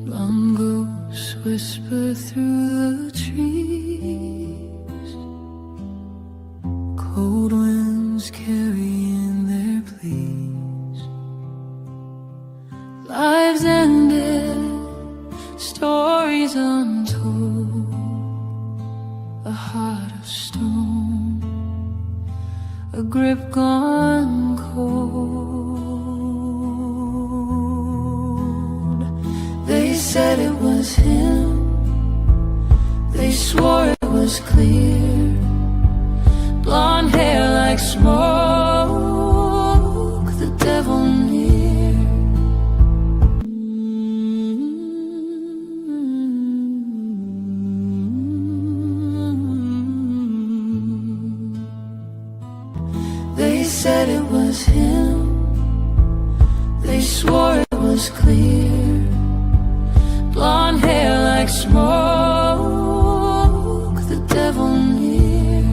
Mongoose whisper through the trees, cold winds carrying their pleas. Lives ended, stories untold, a heart of stone, a grip gone cold. They said it was him, they swore it was clear, blonde hair like smoke, the devil near. They said it was him, they swore it was clear, blonde hair like smoke, the devil near.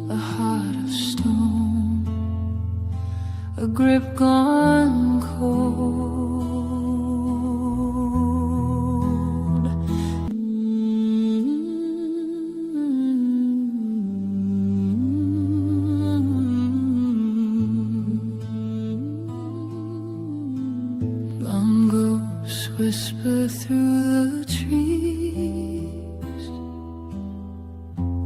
A heart of stone, a grip gone cold. Mongoose whisper through the trees,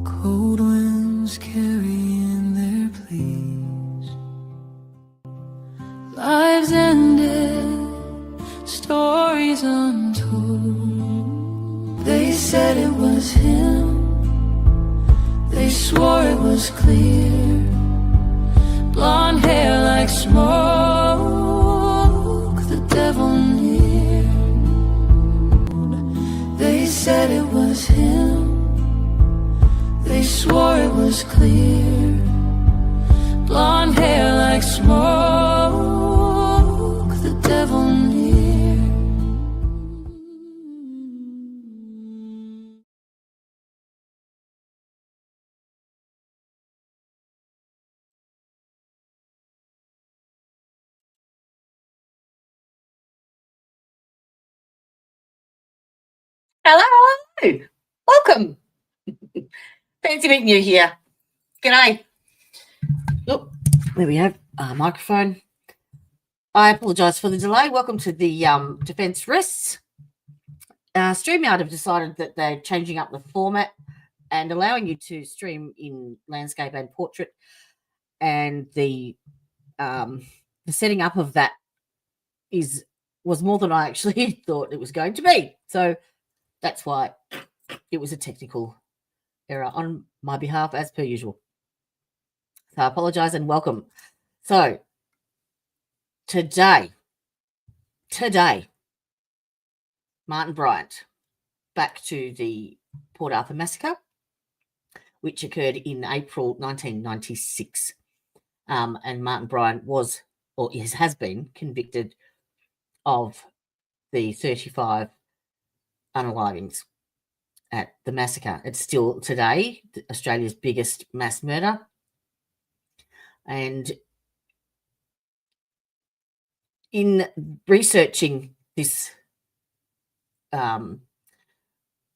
cold winds carrying their pleas. Lives ended, stories untold. They said it was him, they swore it was clear, blonde hair like smoke, the devil near. They said it was him, they swore it was clear, blonde hair like smoke, the devil near. Hello, welcome. Fancy meeting you here. G'day. Look, there we have our microphone. I apologise for the delay. Welcome to the Defence Rests. StreamYard have decided that they're changing up the format and allowing you to stream in landscape and portrait, and the setting up of that was more than I actually thought it was going to be. So that's why it was a technical error on my behalf, as per usual. So I apologise and welcome. So today, Martin Bryant, back to the Port Arthur Massacre, which occurred in April 1996. And Martin Bryant was, or has been, convicted of the 35 unalivings at the massacre. It's still today Australia's biggest mass murder. And in researching this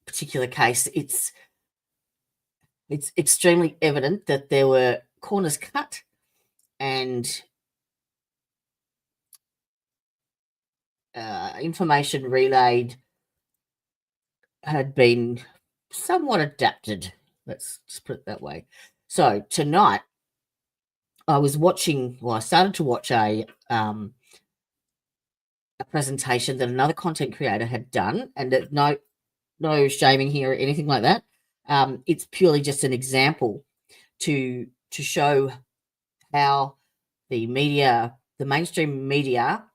particular case, it's extremely evident that there were corners cut and information relayed had been somewhat adapted. Let's just put it that way. So tonight I started to watch a presentation that another content creator had done, and no shaming here or anything like that. It's purely just an example to show how the media, the mainstream media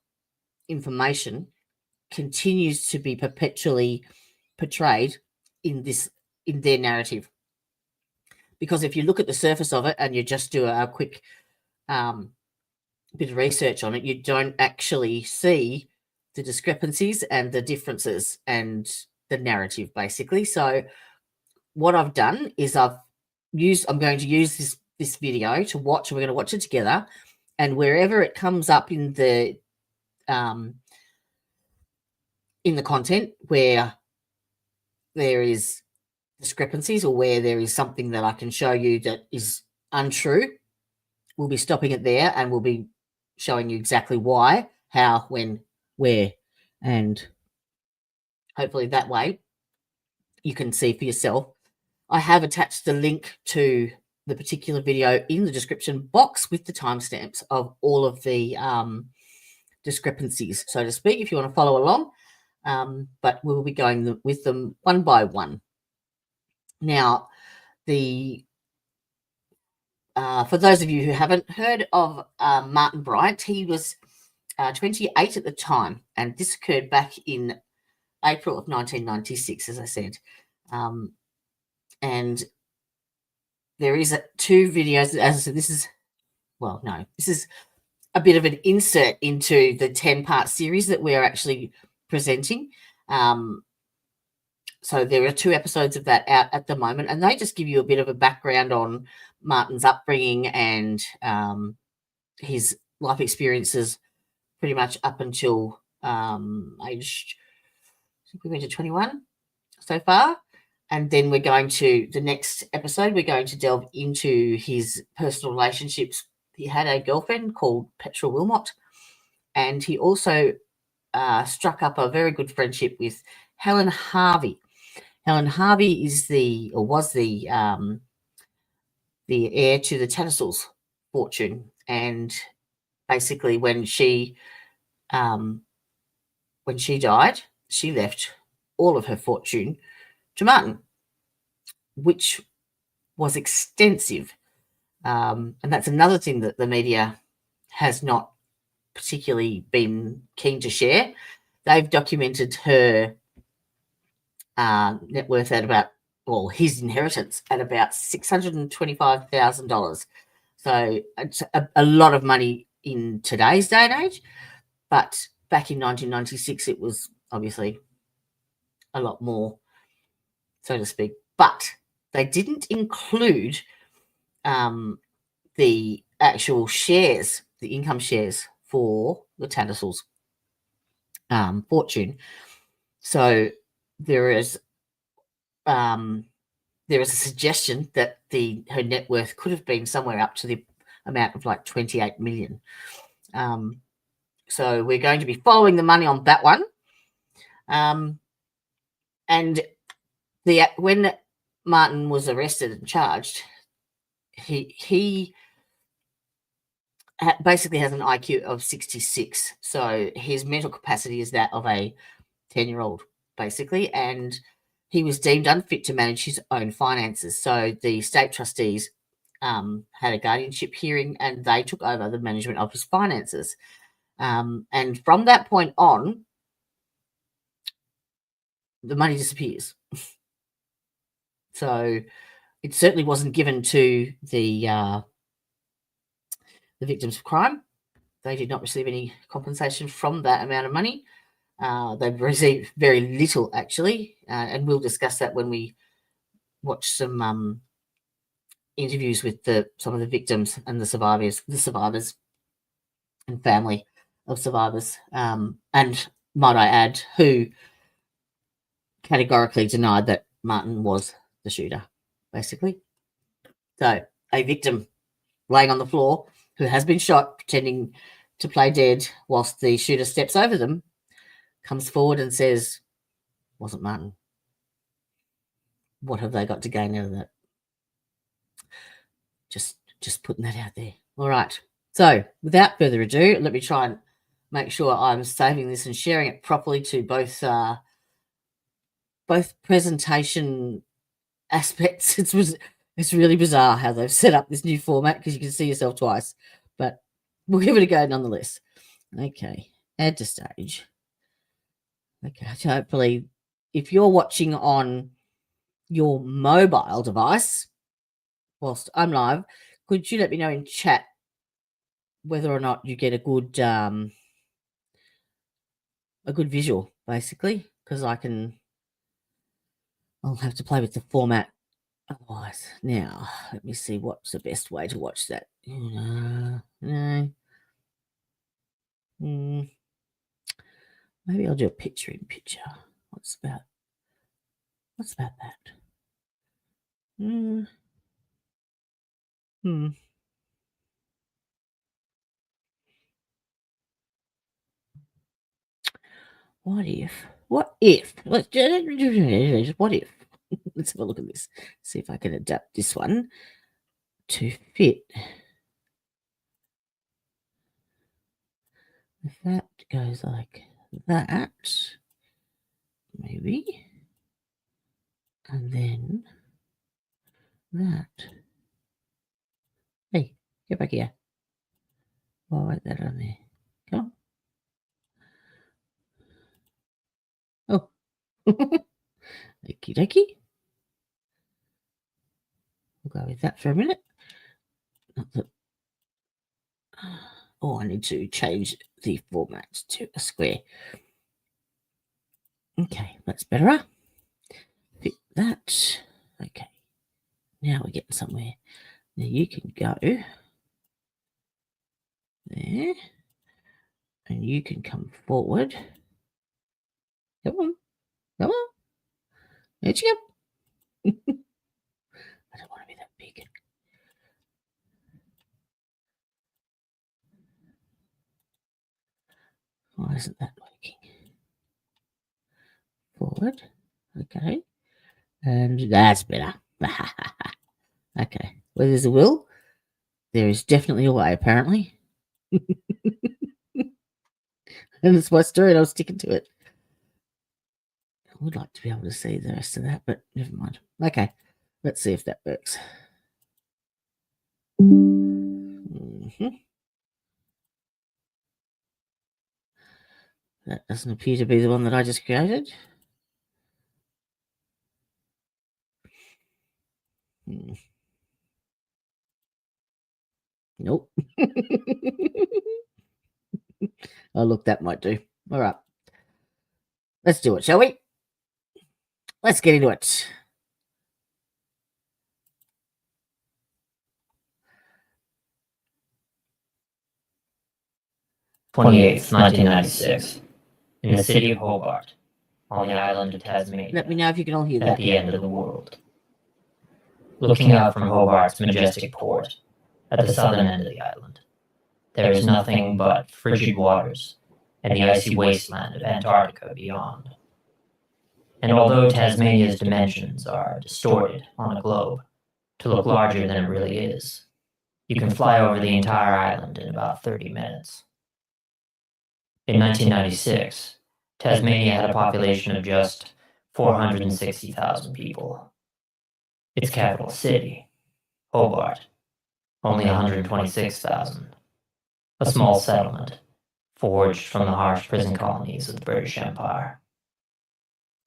information continues to be perpetually portrayed in their narrative. Because if you look at the surface of it and you just do a quick bit of research on it, you don't actually see the discrepancies and the differences and the narrative, basically. So what I've done is I'm going to use this video to watch, and we're going to watch it together. And wherever it comes up in the content where there is discrepancies or where there is something that I can show you that is untrue, we'll be stopping it there, and we'll be showing you exactly why, how, when, where, and hopefully that way you can see for yourself. I have attached the link to the particular video in the description box with the timestamps of all of the discrepancies, so to speak, if you want to follow along. But we'll be going with them one by one. Now, for those of you who haven't heard of Martin Bryant, he was 28 at the time, and this occurred back in April of 1996, as I said. And there is two videos. As I said, this is a bit of an insert into the 10-part series that we're actually presenting. So there are 2 episodes of that out at the moment, and they just give you a bit of a background on Martin's upbringing and his life experiences pretty much up until age, I think we went to 21 so far. And then we're going to, the next episode, we're going to delve into his personal relationships. He had a girlfriend called Petra Wilmot, and he also struck up a very good friendship with Helen Harvey. Helen Harvey was the heir to the Tattersall's fortune, and basically when she died, she left all of her fortune to Martin, which was extensive. And that's another thing that the media has not particularly been keen to share. They've documented her net worth at about, well, his inheritance at about $625,000. So it's a lot of money in today's day and age, but back in 1996, it was obviously a lot more, so to speak. But they didn't include the actual shares, the income shares for the Tattersall's fortune. So there is a suggestion that her net worth could have been somewhere up to the amount of like 28 million. So we're going to be following the money on that one. And when Martin was arrested and charged, he basically has an IQ of 66. So his mental capacity is that of a 10-year-old, basically. And he was deemed unfit to manage his own finances. So the state trustees had a guardianship hearing, and they took over the management of his finances. And from that point on, the money disappears. So it certainly wasn't given to the victims of crime. They did not receive any compensation from that amount of money. They've received very little, actually, and we'll discuss that when we watch some interviews with some of the victims and the survivors and family of survivors, and might I add, who categorically denied that Martin was the shooter, basically. So a victim laying on the floor who has been shot, pretending to play dead whilst the shooter steps over them, comes forward and says, wasn't Martin. What have they got to gain out of that? Just putting that out there. All right. So without further ado, let me try and make sure I'm saving this and sharing it properly to both presentation aspects. It's really bizarre how they've set up this new format, because you can see yourself twice, but we'll give it a go nonetheless. Okay, add to stage. Okay, so hopefully if you're watching on your mobile device whilst I'm live, could you let me know in chat whether or not you get a good a good visual, basically, because I'll have to play with the format otherwise. Now, let me see what's the best way to watch that. No. Maybe I'll do a picture in picture. What's about that? What if? What if? What if? Let's have a look at this. See if I can adapt this one to fit. If that goes like that, maybe, and then that. Hey, get back here. I'll write that on there. Come on. Oh. Okie dokie. We'll go with that for a minute. Oh, I need to change the format to a square. Okay, that's better. Fit that. Okay, now we're getting somewhere. Now you can go there, and you can come forward. Come on, come on. There you go. I don't want to be that big. Why isn't that working? Forward. Okay. And that's better. Okay. Where there's a will, there is definitely a way, apparently. And it's my story and I was sticking to it. I would like to be able to see the rest of that, but never mind. Okay. Let's see if that works. That doesn't appear to be the one that I just created. Nope. Oh, look, that might do. All right. Let's do it, shall we? Let's get into it. '28th, 1996, in the city of Hobart, on the island of Tasmania. Let me know if you can all hear that. At the end of the world. Looking out from Hobart's majestic port, at the southern end of the island, there is nothing but frigid waters and the icy wasteland of Antarctica beyond. And although Tasmania's dimensions are distorted on a globe to look larger than it really is, you can fly over the entire island in about 30 minutes. In 1996, Tasmania had a population of just 460,000 people. Its capital city, Hobart, only 126,000. A small settlement, forged from the harsh prison colonies of the British Empire.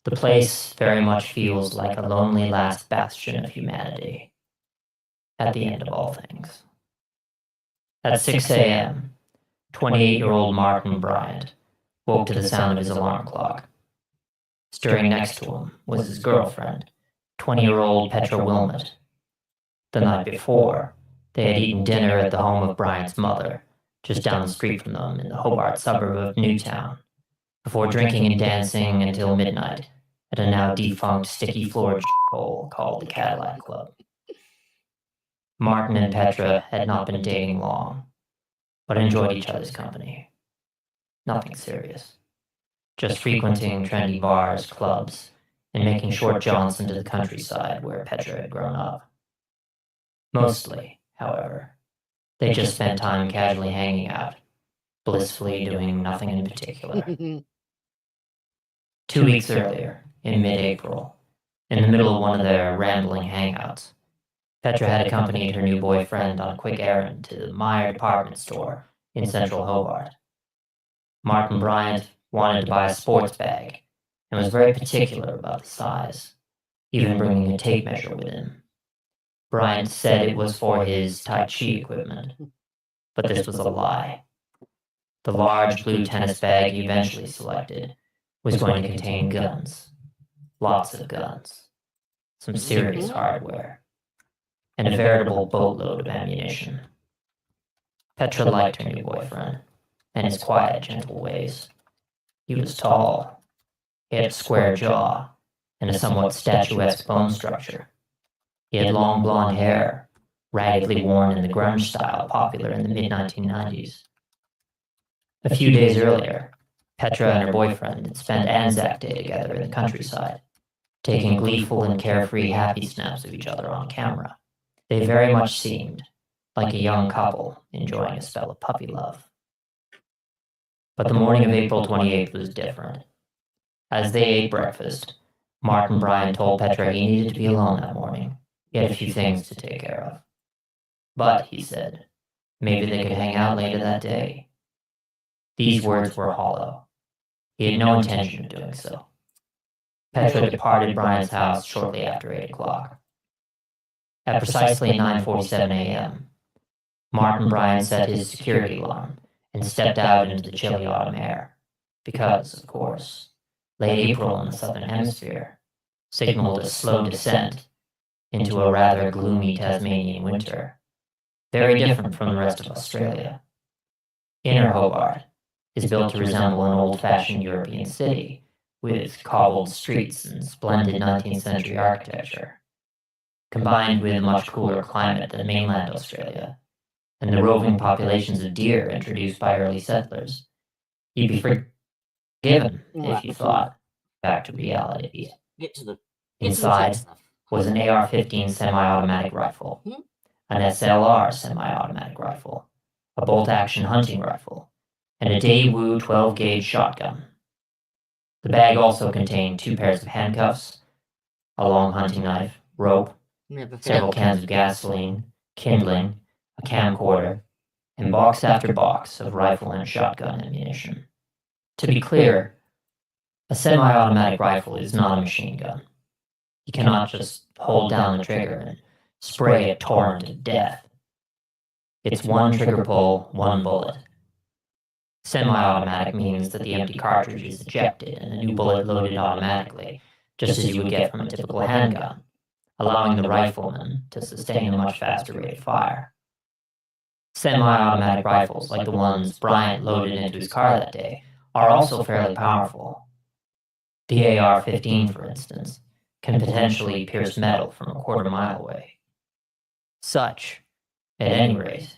The place very much feels like a lonely last bastion of humanity, at the end of all things. At 6 a.m., 28-year-old Martin Bryant woke to the sound of his alarm clock. Stirring next to him was his girlfriend, 20-year-old Petra Wilmot. The night before, they had eaten dinner at the home of Bryant's mother, just down the street from them in the Hobart suburb of Newtown, before drinking and dancing until midnight at a now defunct sticky-floored hole called the Cadillac Club. Martin and Petra had not been dating long, but enjoyed each other's company. Nothing serious. Just frequenting trendy bars, clubs, and making short jaunts into the countryside where Petra had grown up. Mostly, however, they just spent time casually hanging out, blissfully doing nothing in particular. 2 weeks earlier, in mid-April, in the middle of one of their rambling hangouts, Petra had accompanied her new boyfriend on a quick errand to the Meyer department store in central Hobart. Martin Bryant wanted to buy a sports bag and was very particular about the size, even bringing a tape measure with him. Bryant said it was for his Tai Chi equipment, but this was a lie. The large blue tennis bag he eventually selected was going to contain guns. Lots of guns. Some serious hardware. And a veritable boatload of ammunition. Petra liked her new boyfriend, and his quiet, gentle ways. He was tall. He had a square jaw, and a somewhat statuesque bone structure. He had long blonde hair, raggedly worn in the grunge style popular in the mid-1990s. A few days earlier, Petra and her boyfriend had spent Anzac Day together in the countryside, taking gleeful and carefree happy snaps of each other on camera. They very much seemed like a young couple enjoying a spell of puppy love. But the morning of April 28th was different. As they ate breakfast, Martin Bryant told Petra he needed to be alone that morning. He had a few things to take care of. But, he said, maybe they could hang out later that day. These words were hollow. He had no intention of doing so. Petra departed Bryant's house shortly after 8 o'clock. At precisely 9:47 a.m., Martin Bryant set his security alarm and stepped out into the chilly autumn air, because, of course, late April in the southern hemisphere signaled a slow descent into a rather gloomy Tasmanian winter, very different from the rest of Australia. Inner Hobart is built to resemble an old-fashioned European city, with cobbled streets and splendid 19th century architecture, combined with a much cooler climate than mainland Australia, and the roving populations of deer introduced by early settlers. You'd be forgiven if you thought, back to reality. Inside was an AR-15 semi-automatic rifle, an SLR semi-automatic rifle, a bolt-action hunting rifle, and a Daewoo 12-gauge shotgun. The bag also contained 2 pairs of handcuffs, a long hunting knife, rope, several cans of gasoline, kindling, a camcorder, and box after box of rifle and shotgun ammunition. To be clear, a semi-automatic rifle is not a machine gun. You cannot just hold down the trigger and spray a torrent of death. It's one trigger pull, one bullet. Semi-automatic means that the empty cartridge is ejected and a new bullet loaded automatically, just as you would get from a typical handgun, allowing the rifleman to sustain a much faster rate of fire. Semi-automatic rifles, like the ones Bryant loaded into his car that day, are also fairly powerful. The AR-15, for instance, can potentially pierce metal from a quarter mile away. Such, at any rate,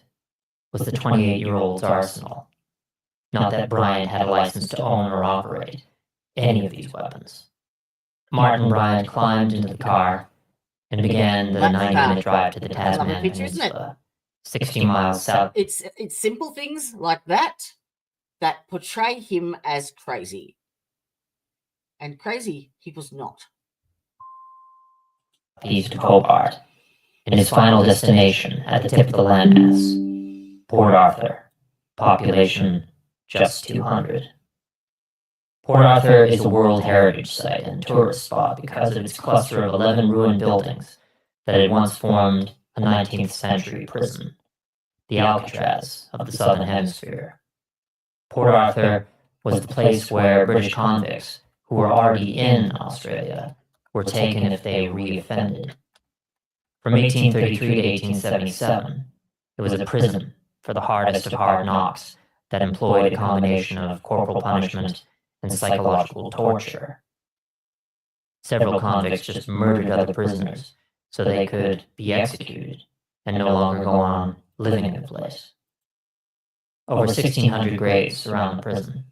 was the 28-year-old's arsenal. Not that Bryant had a license to own or operate any of these weapons. Martin Bryant climbed into the car and began the 90-minute drive to the Tasman Peninsula, 60 miles south. It's simple things like that portray him as crazy. And crazy he was not. East of Hobart, and his final destination at the tip of the landmass, Port Arthur, population just 200. Port Arthur is a World Heritage Site and tourist spot because of its cluster of 11 ruined buildings that had once formed a 19th century prison, the Alcatraz of the Southern Hemisphere. Port Arthur was the place where British convicts who were already in Australia were taken if they reoffended. From 1833 to 1877, it was a prison for the hardest of hard knocks that employed a combination of corporal punishment and psychological torture. Several convicts just murdered other prisoners so they could be executed and no longer go on living in the place. Over 1,600 graves surround the prison.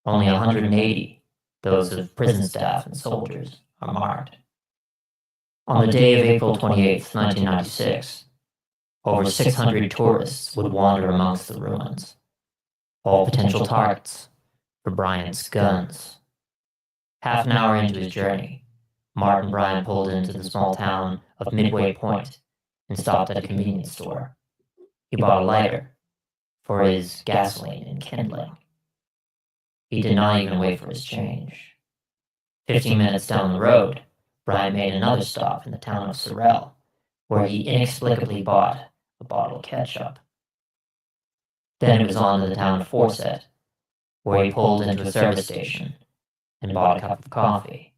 Only 180, those of prison staff and soldiers, are marked. On the day of April 28, 1996, over 600 tourists would wander amongst the ruins, all potential targets for Bryant's guns. Half an hour into his journey, Martin Bryant pulled into the small town of Midway Point and stopped at a convenience store. He bought a lighter for his gasoline and kindling. He did not even wait for his change. 15 minutes down the road, Bryant made another stop in the town of Sorel, where he inexplicably bought a bottle of ketchup. Then it was on to the town of Forset, where he pulled into a service station and bought a cup of coffee.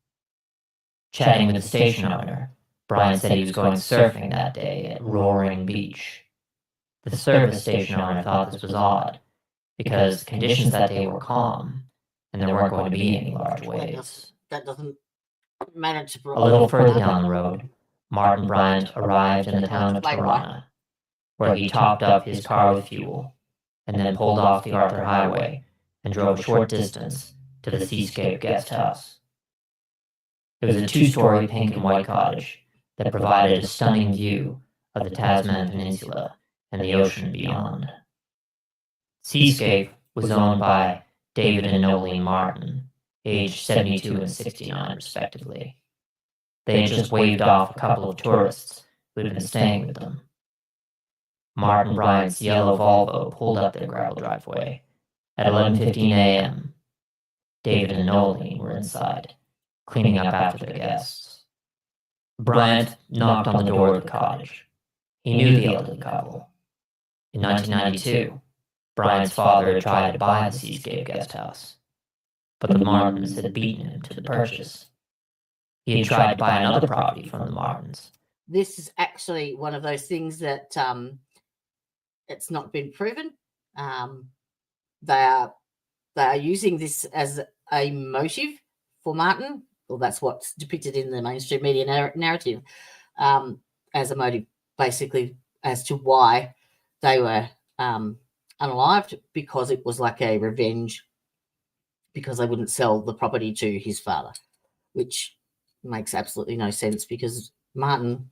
Chatting with the station owner, Bryant said he was going surfing that day at Roaring Beach. The service station owner thought this was odd, because the conditions that day were calm, and there weren't going to be any large waves. That doesn't matter to A little further down the road, Martin Bryant arrived in the town of Tirana, where he topped up his car with fuel, and then pulled off the Arthur Highway and drove a short distance to the Seascape guest house. It was a 2-story pink and white cottage that provided a stunning view of the Tasman Peninsula and the ocean beyond. Seascape was owned by David and Nolene Martin, aged 72 and 69 respectively. They had just waved off a couple of tourists who had been staying with them. Martin Bryant's yellow Volvo pulled up their gravel driveway at 11:15 a.m. David and Nolene were inside, cleaning up after their guests. Bryant knocked on the door of the cottage. He knew the elderly couple. In 1992, Bryant's father had tried to buy the Seascape guest house, but the Martins had beaten him to the purchase. He had tried to buy another property from the Martins. This is actually one of those things that it's not been proven. They are using this as a motive for Martin. Well, that's what's depicted in the mainstream media narrative as a motive, basically, as to why they were unalived, because it was like a revenge, because they wouldn't sell the property to his father, which makes absolutely no sense, because Martin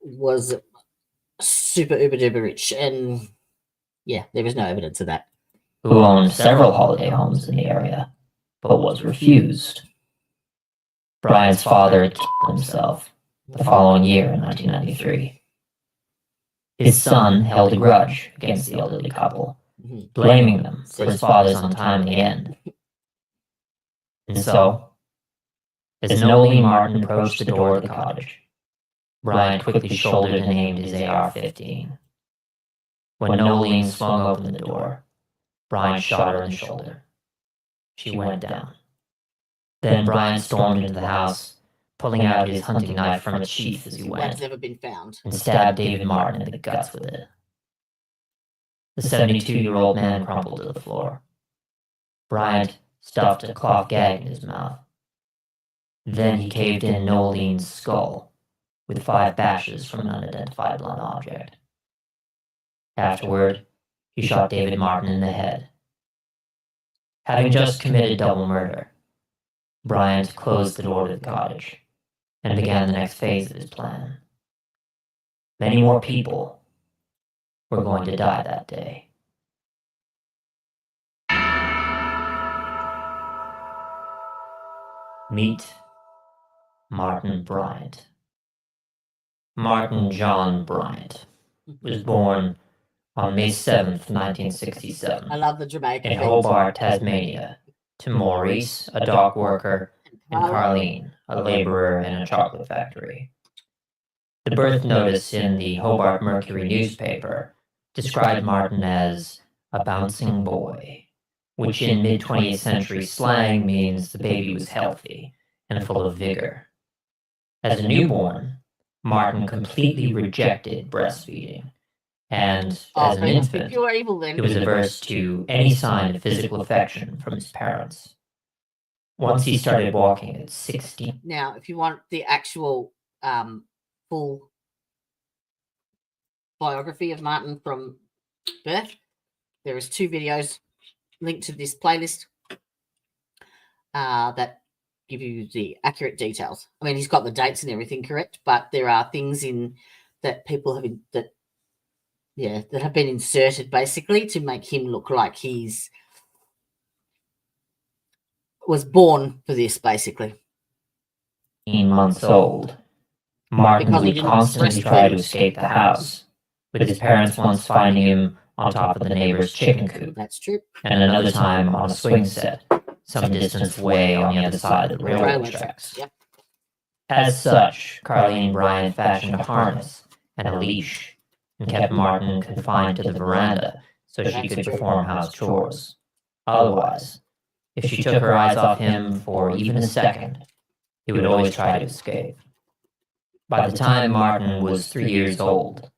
was super uber duper rich, and yeah, there was no evidence of that. Who owned several holiday homes in the area, but was refused. Bryant's father had killed himself the following year in 1993. His son held a grudge against the elderly couple, blaming them for his father's untimely end. And so, as Nolene Martin approached the door of the cottage, Bryant quickly shouldered and aimed his AR-15. When Nolene swung open the door, Bryant shot her in the shoulder. She went down. Then Bryant stormed into the house, pulling out his hunting knife from its sheath as he went, That's never been found, and stabbed David Martin in the guts with it. The 72-year-old man crumpled to the floor. Bryant stuffed a cloth gag in his mouth. Then he caved in Nolene's skull with 5 bashes from an unidentified blunt object. Afterward, he shot David Martin in the head. Having just committed double murder, Bryant closed the door to the cottage and began the next phase of his plan. Many more people were going to die that day. Meet Martin Bryant. Martin John Bryant was born on May 7th, 1967, I love the Jamaican in things. Hobart, Tasmania, to Maurice, a dock worker, and Carleen, a laborer in a chocolate factory. The birth notice in the Hobart Mercury newspaper described Martin as a bouncing boy, which in mid-20th century slang means the baby was healthy and full of vigor. As a newborn, Martin completely rejected breastfeeding, and as an infant, pure evil, then. he was averse to any sign of physical affection from his parents. Once he started walking at 16. Now, if you want the actual full biography of Martin from birth, there is 2 videos linked to this playlist that give you the accurate details. I mean, he's got the dates and everything correct, but there are things in that people have that have been inserted basically to make him look like he's was born for this, basically. 18 months old, Martin Because he would didn't constantly breastfeed. try to escape the house, with his parents once finding him on top of the neighbor's chicken coop, That's true. and another time on a swing set, some distance away on the other side of the railroad tracks. Yep. As such, Carleen Bryant fashioned a harness and a leash, and kept Martin confined to the veranda so she could perform house chores. Otherwise, if she took her eyes off him for even a second, he would always try to escape. By the time Martin was 3 years old,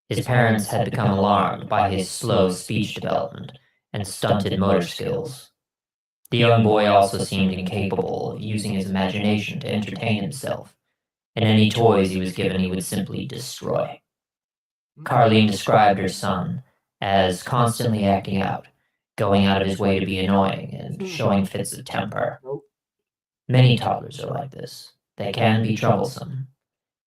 his parents had become alarmed by his slow speech development and stunted motor skills. The young boy also seemed incapable of using his imagination to entertain himself, and any toys he was given he would simply destroy. Carlene described her son as constantly acting out, going out of his way to be annoying, and showing fits of temper. Many toddlers are like this. They can be troublesome,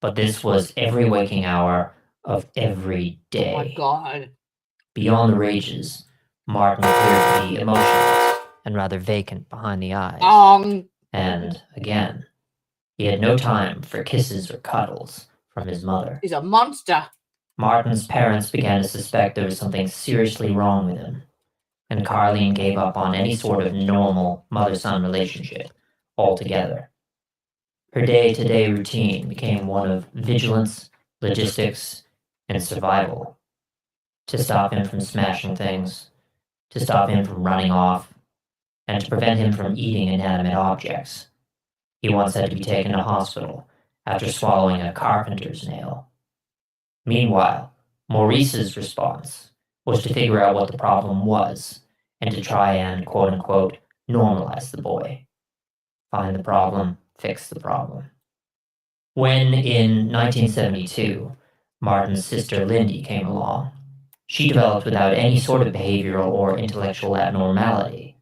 but this was every waking hour of every day. Oh my God. Beyond the rages, Martin appeared to be emotionless and rather vacant behind the eyes. And, again, he had no time for kisses or cuddles from his mother. He's a monster. Martin's parents began to suspect there was something seriously wrong with him, and Carlene gave up on any sort of normal mother-son relationship altogether. Her day-to-day routine became one of vigilance, logistics, and survival. To stop him from smashing things, to stop him from running off, and to prevent him from eating inanimate objects. He once had to be taken to hospital after swallowing a carpenter's nail. Meanwhile, Maurice's response was to figure out what the problem was and to try and, quote-unquote, normalize the boy. Find the problem, fix the problem. When, in 1972, Martin's sister Lindy came along, she developed without any sort of behavioral or intellectual abnormality.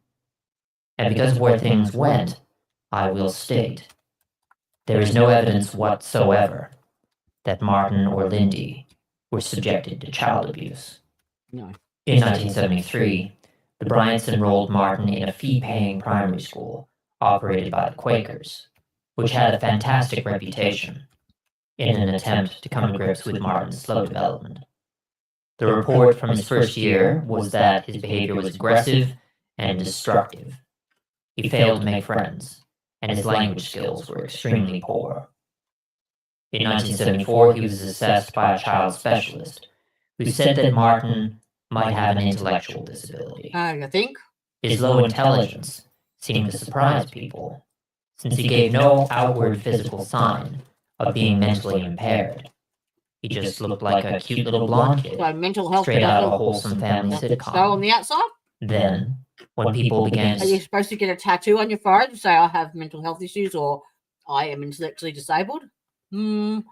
And because of where things went, I will state, there is no evidence whatsoever that Martin or Lindy were subjected to child abuse. No. In 1973, the Bryants enrolled Martin in a fee-paying primary school operated by the Quakers, which had a fantastic reputation, in an attempt to come to grips with Martin's slow development. The report from his first year was that his behavior was aggressive and destructive. He failed to make friends, and his language skills were extremely poor. In 1974, he was assessed by a child specialist who said that Martin might have an intellectual disability. You think? His low intelligence seemed to surprise people, since he gave no outward physical sign of being mentally impaired. He just looked like a cute little blonde kid, So mental health straight out of a wholesome family So sitcom. on the outside? Then, when people began Are you to supposed to get a tattoo on your forehead to say I have mental health issues or I am intellectually disabled? No.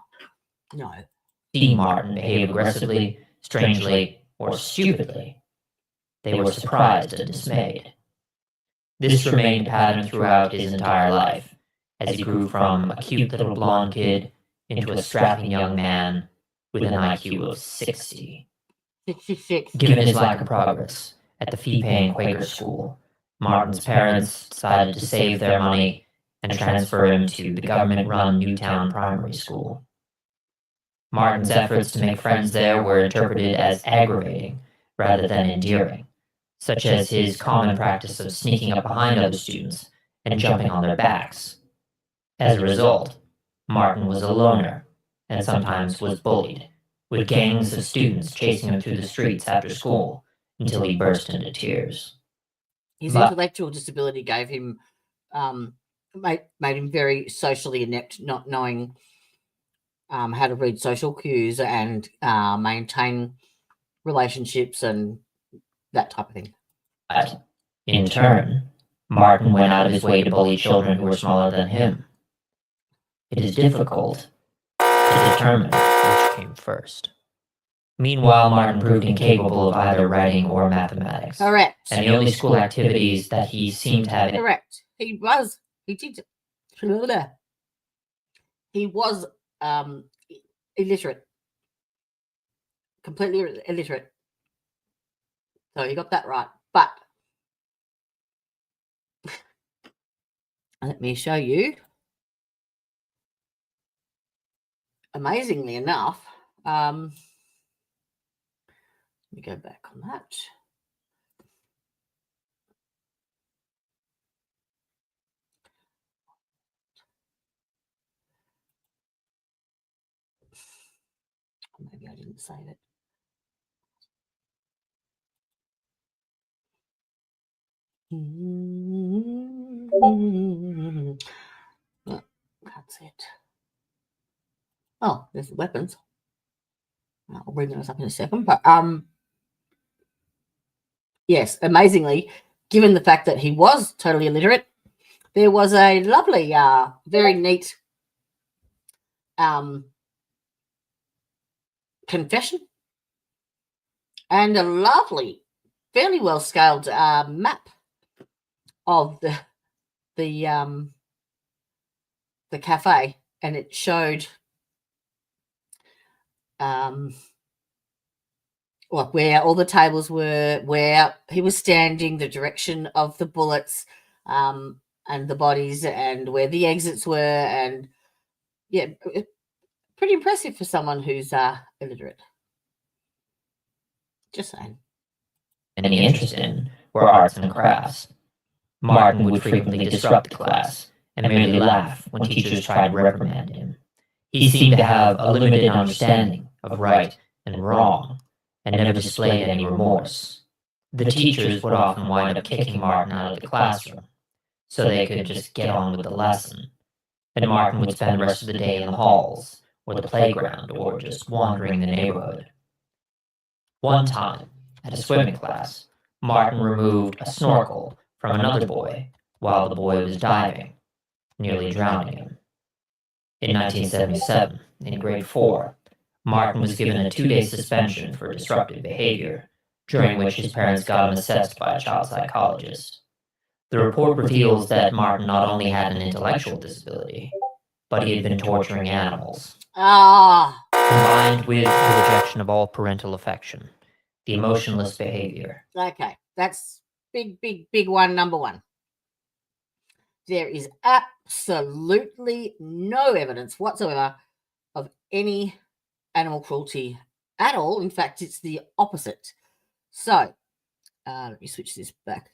see Martin behave aggressively, strangely, or stupidly, they were surprised and dismayed. This remained a pattern throughout his entire life, as he grew from a cute little blonde kid into a strapping young man with an IQ of 60. 66. Given his lack of progress at the fee-paying Quaker school, Martin's parents decided to save their money and transfer him to the government-run Newtown Primary School. Martin's efforts to make friends there were interpreted as aggravating rather than endearing, such as his common practice of sneaking up behind other students and jumping on their backs. As a result, Martin was a loner and sometimes was bullied, with gangs of students chasing him through the streets after school until he burst into tears. His intellectual disability gave him, made him very socially inept, not knowing how to read social cues and maintain relationships and that type of thing. But, in turn, Martin went out of his way to bully children who were smaller than him. It is difficult to determine which came first. Meanwhile, Martin proved incapable of either writing or mathematics. Correct. And the only school activities that he seemed to have... Correct. He was illiterate. Completely illiterate. So you got that right. But let me show you. Amazingly enough, let me go back on that. Maybe I didn't save it. That's it. Oh, there's the weapons. I'll bring those up in a second. But yes, amazingly, given the fact that he was totally illiterate, there was a lovely, very neat confession and a lovely, fairly well scaled map of the cafe, and it showed where all the tables were, where he was standing, the direction of the bullets, and the bodies, and where the exits were, and yeah, pretty impressive for someone who's illiterate. Just saying. Any interest in were arts and crafts. Martin would frequently disrupt the class and merely laugh when teachers tried to reprimand him. He seemed to have a limited understanding of right and wrong, and never displayed any remorse. The teachers would often wind up kicking Martin out of the classroom, so they could just get on with the lesson, and Martin would spend the rest of the day in the halls, or the playground, or just wandering the neighborhood. One time, at a swimming class, Martin removed a snorkel from another boy while the boy was diving, nearly drowning him. In 1977, in grade 4, Martin was given a 2-day suspension for disruptive behavior, during which his parents got him assessed by a child psychologist. The report reveals that Martin not only had an intellectual disability, but he had been torturing animals. Combined with the rejection of all parental affection, the emotionless behavior. Okay, that's big one, number one. There is absolutely no evidence whatsoever of any animal cruelty at all. In fact, it's the opposite. So, let me switch this back.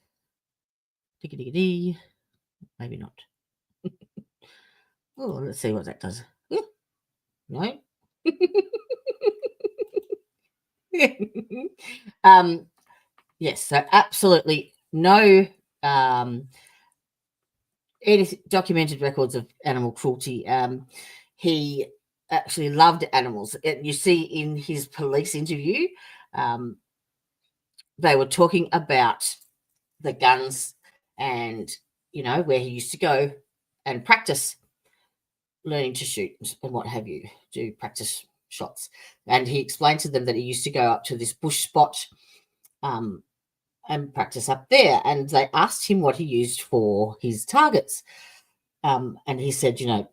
Maybe not. Oh, let's see what that does. No. Yes, so absolutely no any documented records of animal cruelty. He actually loved animals. You see in his police interview, they were talking about the guns and, where he used to go and practice learning to shoot and what have you, do practice shots. And he explained to them that he used to go up to this bush spot and practice up there. And they asked him what he used for his targets. And he said, tin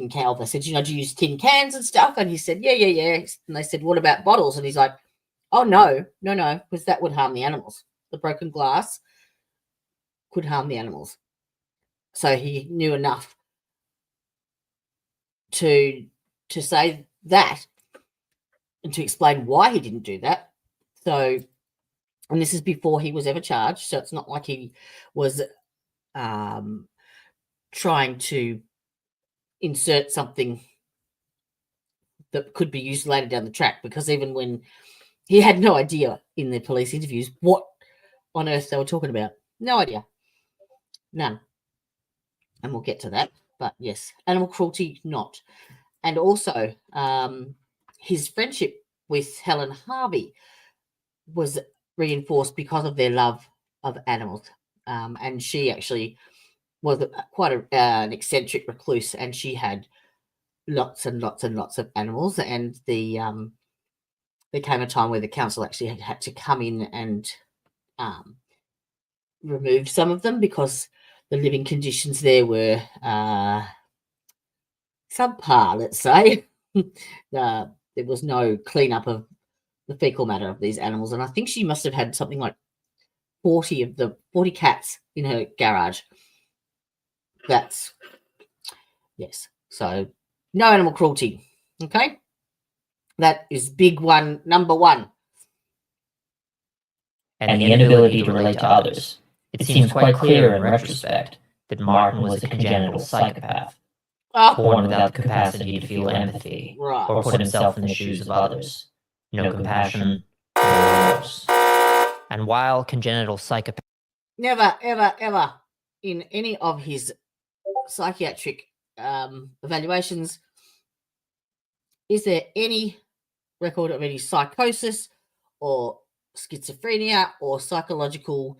can. They said, do you use tin cans and stuff? And he said, yeah. And they said, what about bottles? And he's like, oh, no, because that would harm the animals. The broken glass could harm the animals. So he knew enough to say that and to explain why he didn't do that. So, and this is before he was ever charged, so it's not like he was trying to insert something that could be used later down the track, because even when he had no idea in the police interviews what on earth they were talking about. No idea. None. And we'll get to that. But yes, animal cruelty, not. And also, his friendship with Helen Harvey was reinforced because of their love of animals. And she actually was quite an eccentric recluse, and she had lots and lots and lots of animals. And there came a time where the council actually had to come in and remove some of them because the living conditions there were subpar, let's say. There was no cleanup of the fecal matter of these animals. And I think she must have had something like 40 cats in her garage. That's, yes. So no animal cruelty. Okay. That is big one, number one. And the inability to relate to others. It seems quite clear in retrospect that Martin was a congenital psychopath, born without the capacity to feel empathy or put himself in the shoes of others. No compassion, no remorse. And while congenital psychopaths never, ever, ever in any of his psychiatric evaluations is there any record of any psychosis or schizophrenia or psychological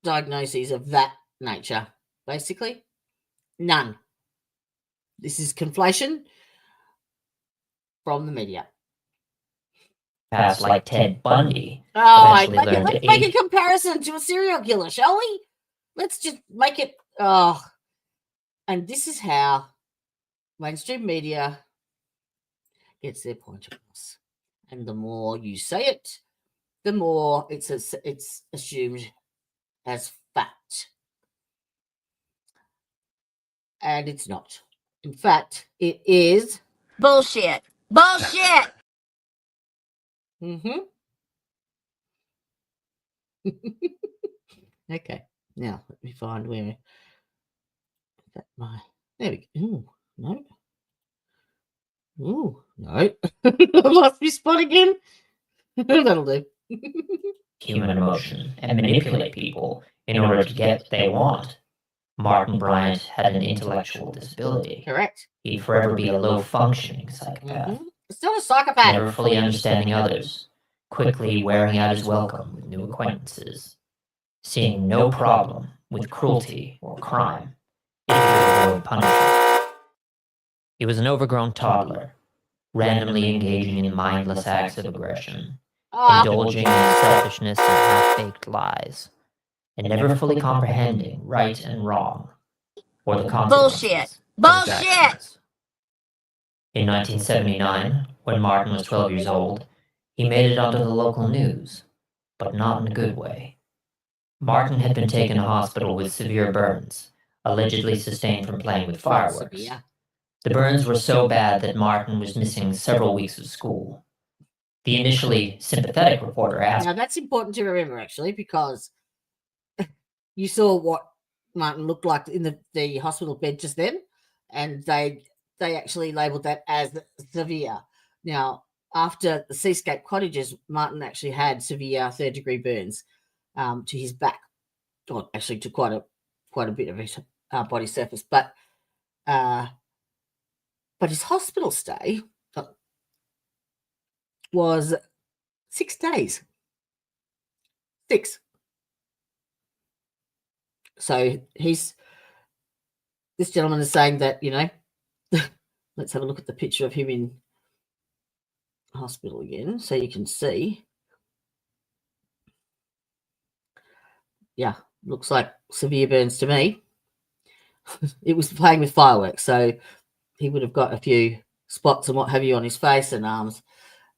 diagnoses of that nature. Basically, none. This is conflation from the media. Past like Ted Bundy. Oh, Eventually let's make a comparison to a serial killer, shall we? Let's just make it. Oh, and this is how mainstream media gets their point across. And the more you say it, the more it's assumed as fact. And it's not. In fact, it is Bullshit. Bullshit. Okay. Now let me find where that there we go. Ooh, no. Ooh, no. I lost my spot again. That'll do. Human emotion and manipulate people in order to get what they want. Martin Bryant had an intellectual disability. Correct. He'd forever be a low-functioning psychopath. Still a psychopath. Never fully understanding others, quickly wearing out his welcome with new acquaintances, seeing no problem with cruelty or crime, if he could avoid punishment. He was an overgrown toddler, randomly engaging in mindless acts of aggression, indulging in selfishness and half-baked lies, and never fully comprehending right and wrong, or the consequences. Bullshit. In 1979, when Martin was 12 years old, he made it onto the local news, but not in a good way. Martin had been taken to hospital with severe burns, allegedly sustained from playing with fireworks. The burns were so bad that Martin was missing several weeks of school. The initially sympathetic reporter asked... Now, that's important to remember, actually, because you saw what Martin looked like in the hospital bed just then, and they actually labelled that as severe. Now, after the Seascape Cottages, Martin actually had severe third-degree burns to his back, or actually to quite a bit of his body surface. But his hospital stay was 6 days. 6. So this gentleman is saying that, let's have a look at the picture of him in hospital again so you can see. Yeah, looks like severe burns to me. It was playing with fireworks, so he would have got a few spots and what have you on his face and arms.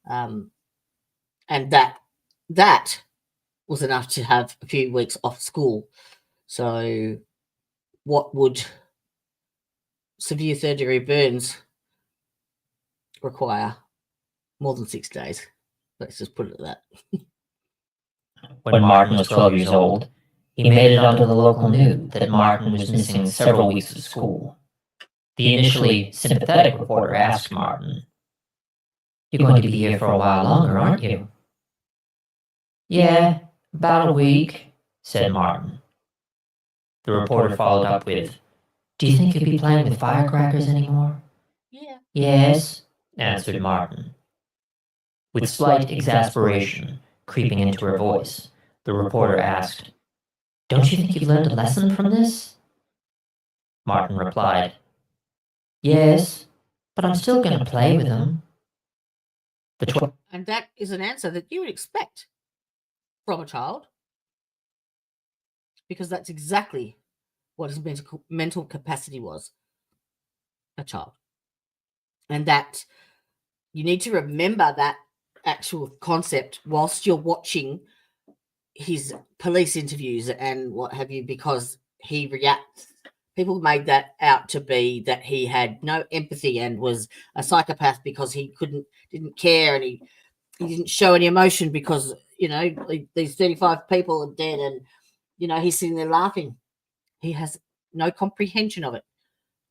And that was enough to have a few weeks off school. So what would severe third-degree burns require? More than 6 days. Let's just put it at that. When Martin was 12 years old, he made it onto the local news that Martin was missing several weeks of school. The initially sympathetic reporter asked Martin, "You're going to be here for a while longer, aren't you?" "Yeah, about a week," said Martin. The reporter followed up with, "Do you think you'll be playing with firecrackers anymore?" Yeah. "Yes," answered Martin. With slight exasperation creeping into her voice, the reporter asked, "Don't you think you've learned a lesson from this?" Martin replied, "Yes, but I'm still going to play with them." And that is an answer that you would expect from a child, because that's exactly what his mental capacity was, a child. And that you need to remember that actual concept whilst you're watching his police interviews and what have you, because he reacts. People made that out to be that he had no empathy and was a psychopath because he didn't care, and he didn't show any emotion because, these 35 people are dead and, he's sitting there laughing. He has no comprehension of it.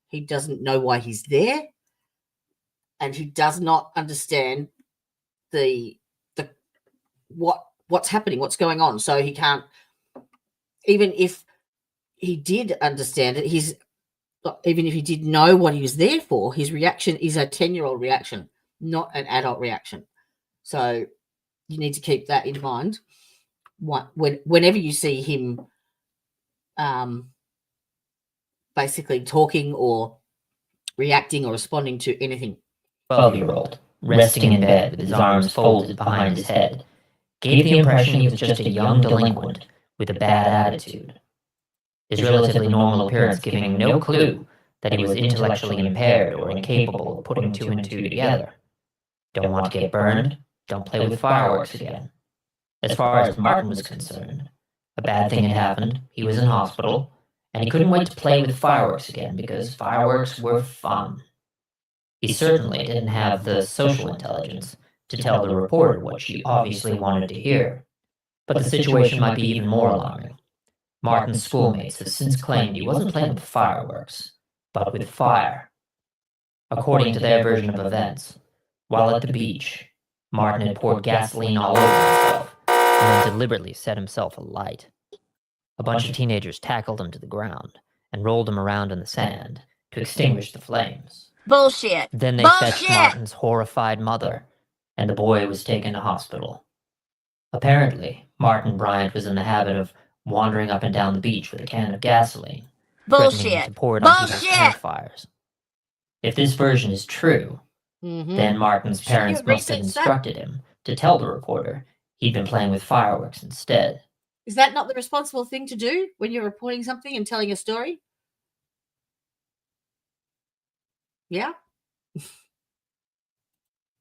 He doesn't know why he's there, and he does not understand the what's happening, what's going on. So he can't, even if he did understand it, even if he did know what he was there for, his reaction is a 10-year-old reaction, not an adult reaction. So you need to keep that in mind whenever you see him basically talking or reacting or responding to anything. 12-year-old, resting in bed with his arms folded behind his head, gave the impression he was just a young delinquent with a bad attitude. His relatively normal appearance giving no clue that he was intellectually impaired or incapable of putting two and two together. Don't want to get burned? Don't play with fireworks again. As far as Martin was concerned, a bad thing had happened, he was in hospital, and he couldn't wait to play with fireworks again because fireworks were fun. He certainly didn't have the social intelligence to tell the reporter what she obviously wanted to hear. But the situation might be even more alarming. Martin's schoolmates have since claimed he wasn't playing with fireworks, but with fire. According to their version of events, while at the beach, Martin had poured gasoline all over himself and then deliberately set himself alight. A bunch of teenagers tackled him to the ground and rolled him around in the sand to extinguish the flames. Bullshit. Then they fetched Martin's horrified mother, and the boy was taken to hospital. Apparently, Martin Bryant was in the habit of wandering up and down the beach with a can of gasoline, threatening to pour it on people's campfires. If this version is true, then Martin's parents must have instructed him to tell the reporter he'd been playing with fireworks instead. Is that not the responsible thing to do when you're reporting something and telling a story? Yeah.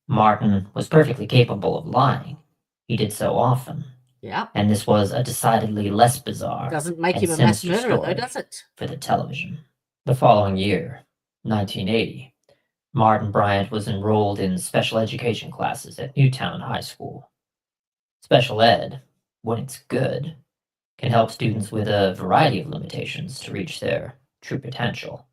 Martin was perfectly capable of lying. He did so often. Yeah. And this was a decidedly less bizarre. Doesn't make and him a mass sinister murderer, though, story does it? for the television. The following year, 1980, Martin Bryant was enrolled in special education classes at Newtown High School. Special ed, when it's good, can help students with a variety of limitations to reach their true potential.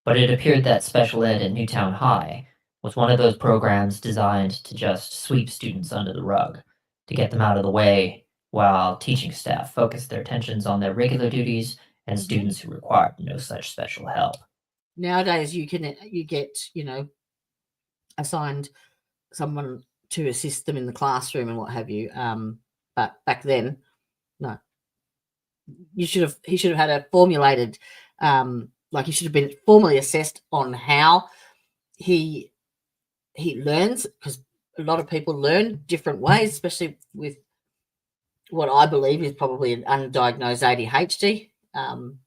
But it appeared that special ed at Newtown High was one of those programs designed to just sweep students under the rug, to get them out of the way, while teaching staff focused their attentions on their regular duties and students who required no such special help. Nowadays, you get, assigned someone to assist them in the classroom and what have you. But back then, no. He should have had a formulated, he should have been formally assessed on how he learns, because a lot of people learn different ways, especially with what I believe is probably an undiagnosed ADHD. And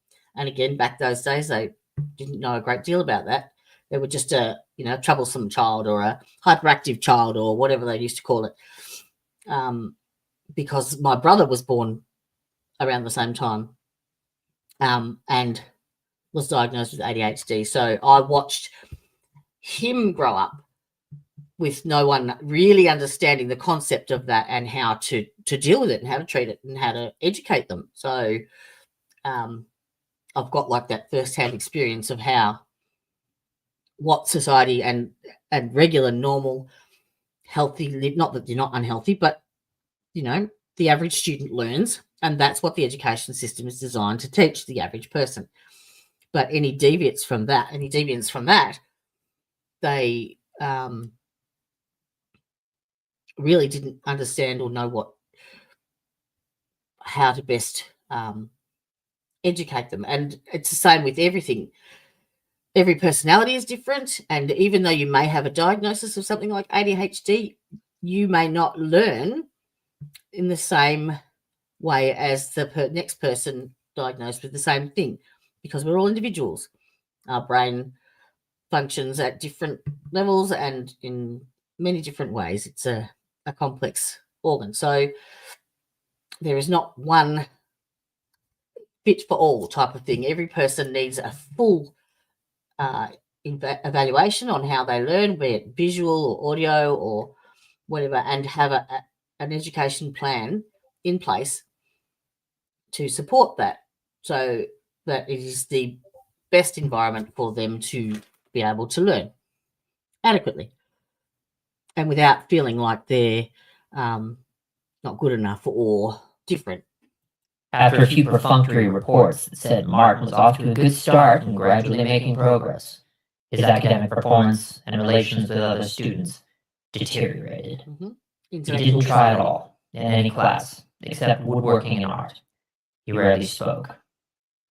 again, back those days, they didn't know a great deal about that. They were just a troublesome child or a hyperactive child or whatever they used to call it. Because my brother was born around the same time and was diagnosed with ADHD. So I watched him grow up with no one really understanding the concept of that and how to deal with it and how to treat it and how to educate them. So I've got like that first-hand experience of what society and regular, normal, healthy, not that you're not unhealthy, but, the average student learns, and that's what the education system is designed to teach the average person. But any deviance from that, they really didn't understand or know how to best educate them. And it's the same with everything. Every personality is different, and even though you may have a diagnosis of something like ADHD, you may not learn in the same way as the next person diagnosed with the same thing, because we're all individuals. Our brain functions at different levels and in many different ways. It's a complex organ. So there is not one fit for all type of thing. Every person needs a full evaluation on how they learn, be it visual or audio or whatever, and have an education plan in place to support that, so that it is the best environment for them to be able to learn adequately and without feeling like they're not good enough or different. After a few perfunctory reports that said Martin was off to a good start and gradually making progress, his academic performance and relations with other students deteriorated. He didn't try at all in any class except woodworking and art. He rarely spoke.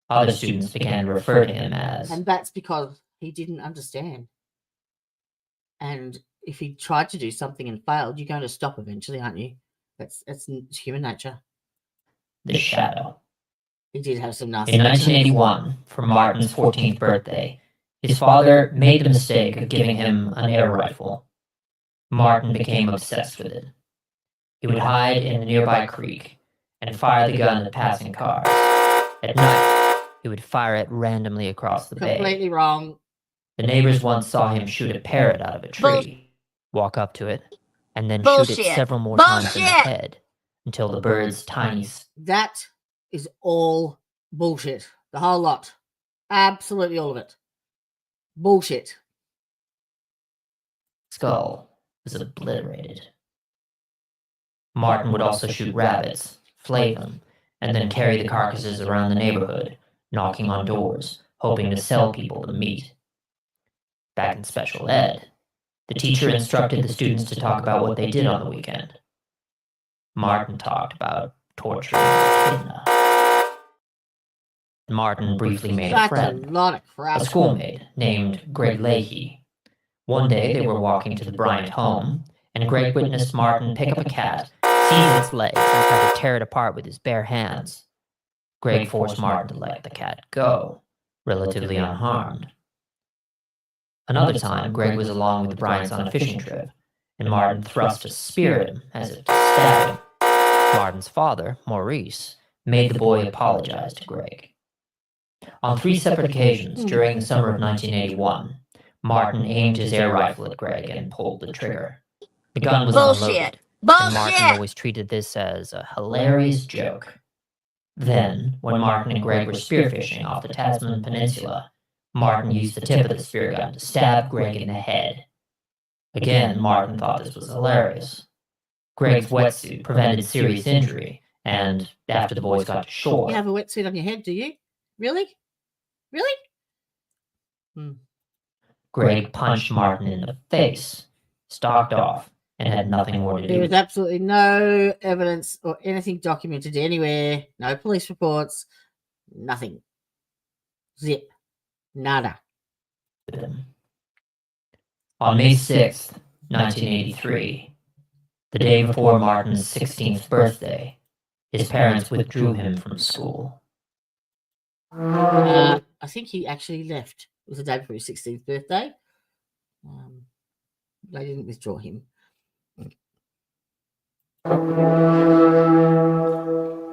Other students began to refer to him as... And that's because he didn't understand. And if he tried to do something and failed, you're going to stop eventually, aren't you? That's human nature. the shadow. He did have some nasty... In 1981, for Martin's 14th birthday, his father made the mistake of giving him an air rifle. Martin became obsessed with it. He would hide in the nearby creek and fire the gun at passing cars. At night, he would fire it randomly across the bay. Completely wrong. The neighbors once saw him shoot a parrot out of a tree, walk up to it, and then shoot it several more times in the head until the bird's tiny... That is all bullshit. The whole lot. Absolutely all of it. Bullshit. Skull was obliterated. Martin would also shoot rabbits, flay them, and then carry the carcasses around the neighborhood, knocking on doors, hoping to sell people the meat. Back in special ed, the teacher instructed the students to talk about what they did on the weekend. Martin talked about torturing Tina. Martin briefly made a friend, a schoolmate named Greg Leahy. One day they were walking to the Bryant home, and Greg witnessed Martin pick up a cat, seize its legs, and try to tear it apart with his bare hands. Greg forced Martin to let the cat go, relatively unharmed. Another time, Greg was along with the Bryants on a fishing trip, and Martin thrust a spear at him as if to stab him. Martin's father, Maurice, made the boy apologize to Greg. On 3 separate occasions during the summer of 1981, Martin aimed his air rifle at Greg and pulled the trigger. The gun was unloaded, and Martin always treated this as a hilarious joke. Then, when Martin and Greg were spearfishing off the Tasman Peninsula, Martin used the tip of the spear gun to stab Greg in the head. Again, Martin thought this was hilarious. Greg's wetsuit prevented serious injury, and after the boys got to shore... You have a wetsuit on your head, do you? Really? Really? Greg punched Martin in the face, stalked off, and had nothing more to do. There was absolutely no evidence or anything documented anywhere. No police reports. Nothing. Zip. Nada. On May 6th, 1983, the day before Martin's 16th birthday, his parents withdrew him from school. I think he actually left. It was the day before his 16th birthday. They didn't withdraw him.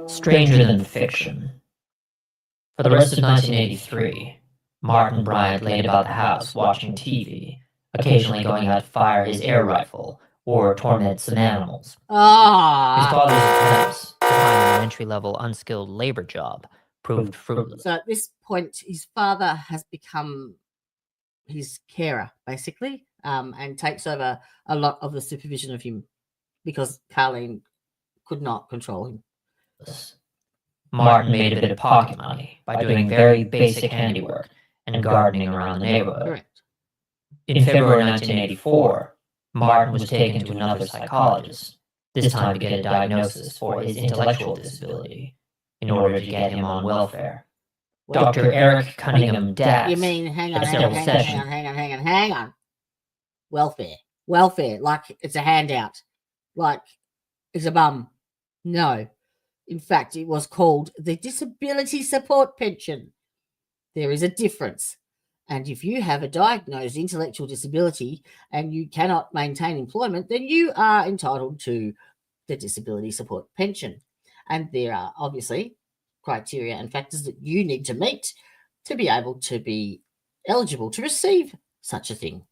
Stranger than fiction. For the rest of 1983, Martin Bryant laid about the house watching TV, occasionally going out to fire his air rifle or torment some animals. His father's attempts to find an entry-level unskilled labor job proved fruitless. So at this point, his father has become his carer, basically, and takes over a lot of the supervision of him because Carleen could not control him. Martin made a bit of pocket money by doing very basic handiwork and gardening around the neighborhood. Correct. In February 1984, Martin was taken to another psychologist, this time to get a diagnosis for his intellectual disability, in order to get him on welfare. Dr. Eric Cunningham Dax. You mean, hang on. Welfare, like it's a handout, like it's a bum. No. In fact, it was called the Disability Support Pension. There is a difference. And if you have a diagnosed intellectual disability and you cannot maintain employment, then you are entitled to the Disability Support Pension. And there are obviously criteria and factors that you need to meet to be able to be eligible to receive such a thing.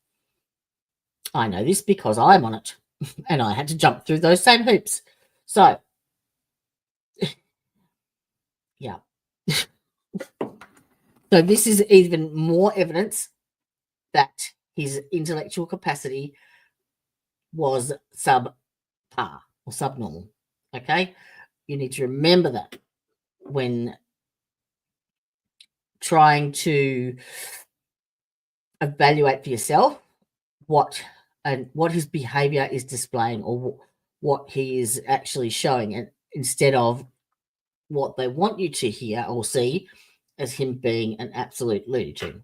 I know this because I'm on it and I had to jump through those same hoops. So, yeah. So this is even more evidence that his intellectual capacity was subpar or subnormal. Okay, you need to remember that when trying to evaluate for yourself what his behavior is displaying, or what he is actually showing, and instead of what they want you to hear or see as him being an absolute lunatic.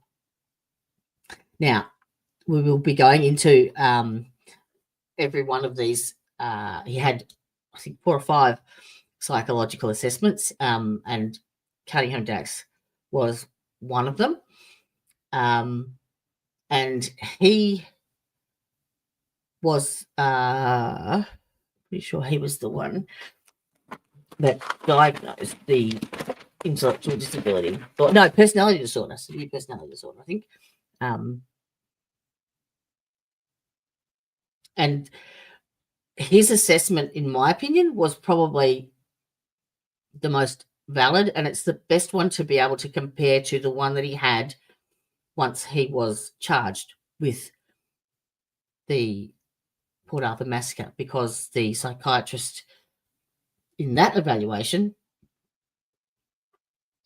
Now, we will be going into every one of these. He had, I think, 4 or 5 psychological assessments, and Cunningham Dax was one of them. And he was pretty sure he was the one that diagnosed the intellectual disability, or no, personality disorder, severe personality disorder, I think. And his assessment, in my opinion, was probably the most valid, and it's the best one to be able to compare to the one that he had once he was charged with the Port Arthur Massacre, because the psychiatrist in that evaluation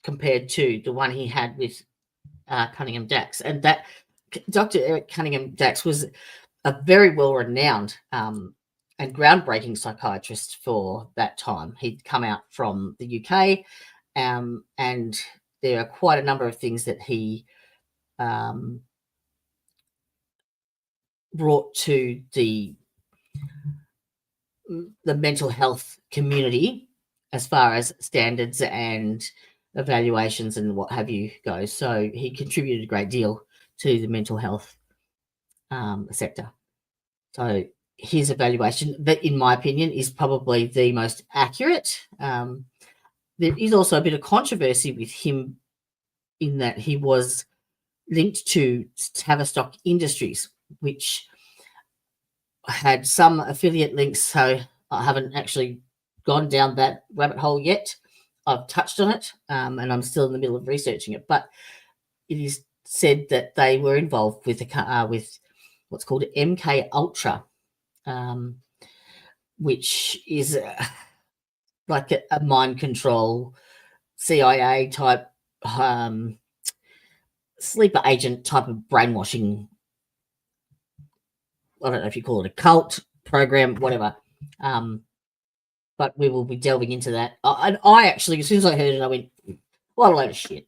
compared to the one he had with Cunningham Dax. And that Dr. Eric Cunningham Dax was a very well-renowned and groundbreaking psychiatrist for that time. He'd come out from the UK, and there are quite a number of things that he brought to the mental health community as far as standards and evaluations and what have you goes. So he contributed a great deal to the mental health sector. So his evaluation, that in my opinion, is probably the most accurate. There is also a bit of controversy with him in that he was linked to Tavistock Industries, which had some affiliate links. So I haven't actually gone down that rabbit hole yet. I've touched on it, and I'm still in the middle of researching it. But it is said that they were involved with with what's called MK Ultra, which is like a mind control CIA type sleeper agent type of brainwashing. I don't know if you call it a cult program, whatever. But we will be delving into that. And I actually, as soon as I heard it, I went, what a load of shit.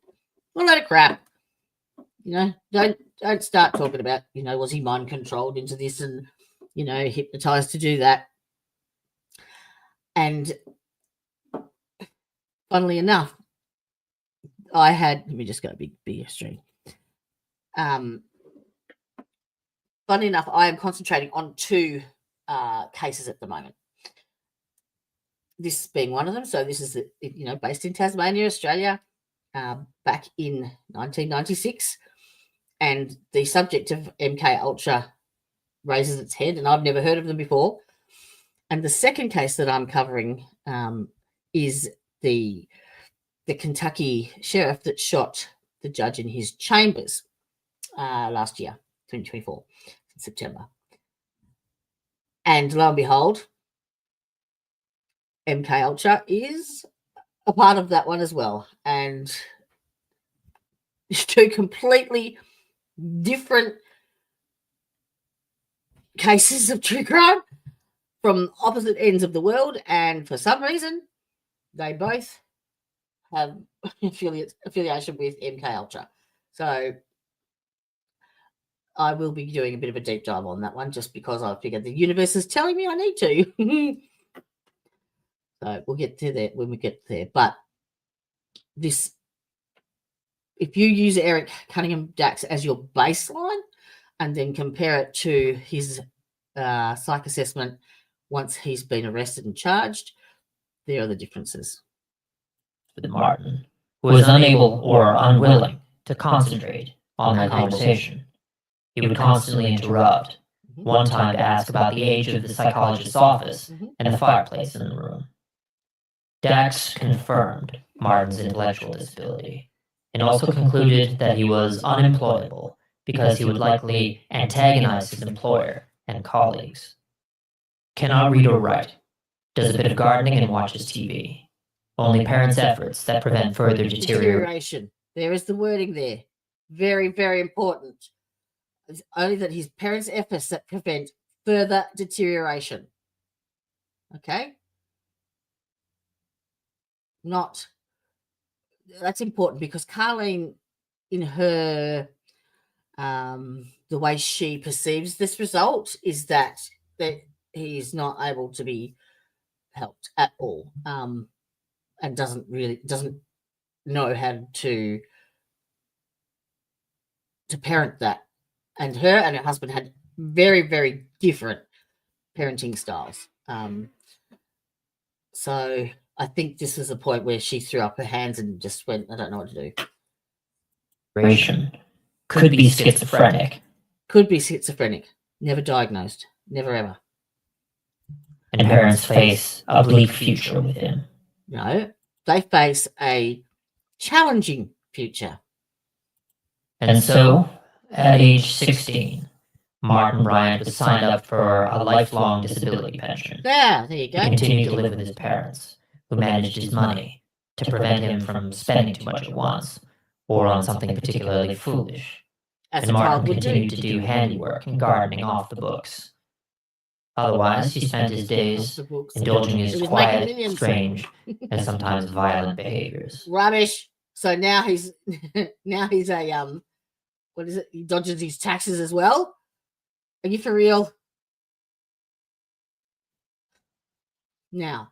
What a load of crap. Don't start talking about, was he mind controlled into this and, hypnotized to do that. And funnily enough, let me just go big stream. Funnily enough, I am concentrating on 2 cases at the moment. This being one of them. So this is, based in Tasmania, Australia, back in 1996. And the subject of MK Ultra raises its head, and I've never heard of them before. And the second case that I'm covering is the Kentucky sheriff that shot the judge in his chambers last year, 2024, in September. And lo and behold, MK Ultra is a part of that one as well. And 2 completely different cases of true crime from opposite ends of the world, and for some reason they both have affiliation with MK Ultra. So I will be doing a bit of a deep dive on that one, just because I figured the universe is telling me I need to. So we'll get to that when we get there. But this, if you use Eric Cunningham Dax as your baseline and then compare it to his psych assessment once he's been arrested and charged, there are the differences. With Martin, who was unable or unwilling to concentrate on their conversation. He would constantly interrupt, one time to ask about the age of the psychologist's office and the fireplace in the room. Dax confirmed Martin's intellectual disability, and also concluded that he was unemployable because he would likely antagonize his employer and colleagues. Cannot read or write, does a bit of gardening, and watches TV. Only parents' efforts that prevent further deterioration. There is the wording there. Very, very important. It's only that his parents' efforts that prevent further deterioration. Okay? That's important because Carleen, in her, the way she perceives this result is that he is not able to be helped at all, and doesn't know how to parent that. And her and her husband had very, very different parenting styles. So I think this was a point where she threw up her hands and just went, I don't know what to do. Could be schizophrenic. Never diagnosed. Never ever. And parents face a bleak future with him. No, they face a challenging future. And so, at age 16, Martin Bryant was signed up for a lifelong disability pension. There you go. He continued to live with his parents, who managed his money to prevent him from spending too much at once or on something particularly foolish. And Martin continued to do handiwork and gardening off the books. Otherwise, he spent his days indulging his quiet, strange, and sometimes violent behaviors. Rubbish. So now he's a what is it? He dodges his taxes as well. Are you for real? Now.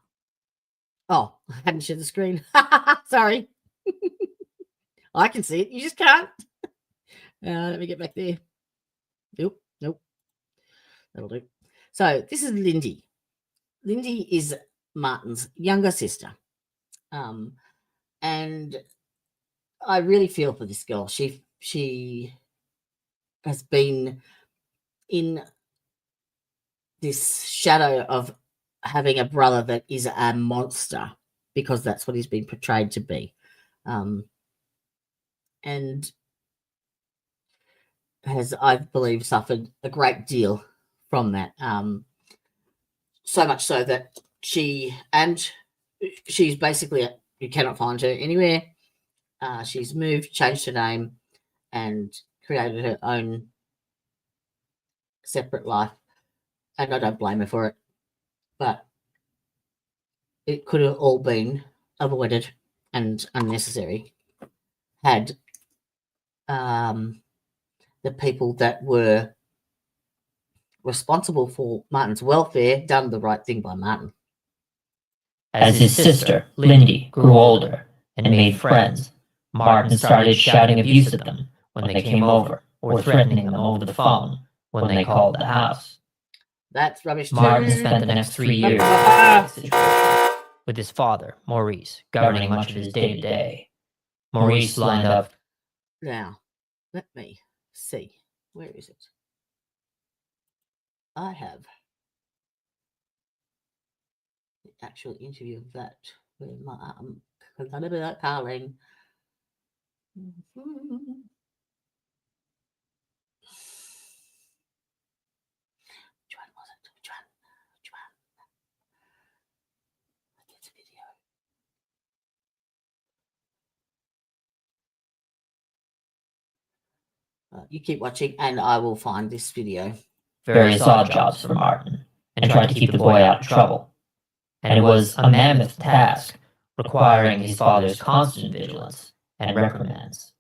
Oh, I hadn't shared the screen. Sorry. I can see it. You just can't. Let me get back there. Nope. That'll do. So this is Lindy. Lindy is Martin's younger sister. And I really feel for this girl. She has been in this shadow of having a brother that is a monster, because that's what he's been portrayed to be. And has, I believe, suffered a great deal from that. So much so that she's basically, you cannot find her anywhere. She's moved, changed her name, and created her own separate life. And I don't blame her for it. But it could have all been avoided and unnecessary had the people that were responsible for Martin's welfare done the right thing by Martin. As his sister, Lindy, grew older and made friends, Martin started shouting abuse at them when they came over, or threatening them over the phone when they called the house. That's rubbish too. Martin spent the next 3 years in the situation, with his father, Maurice, governing much of his day-to-day. Maurice lined up. Now, let me see. Where is it? I have the actual interview of that with my Carleen. You keep watching and I will find this video. Various odd jobs for Martin and tried to keep the boy out of trouble. And it was a mammoth task, requiring his father's constant vigilance and reprimands.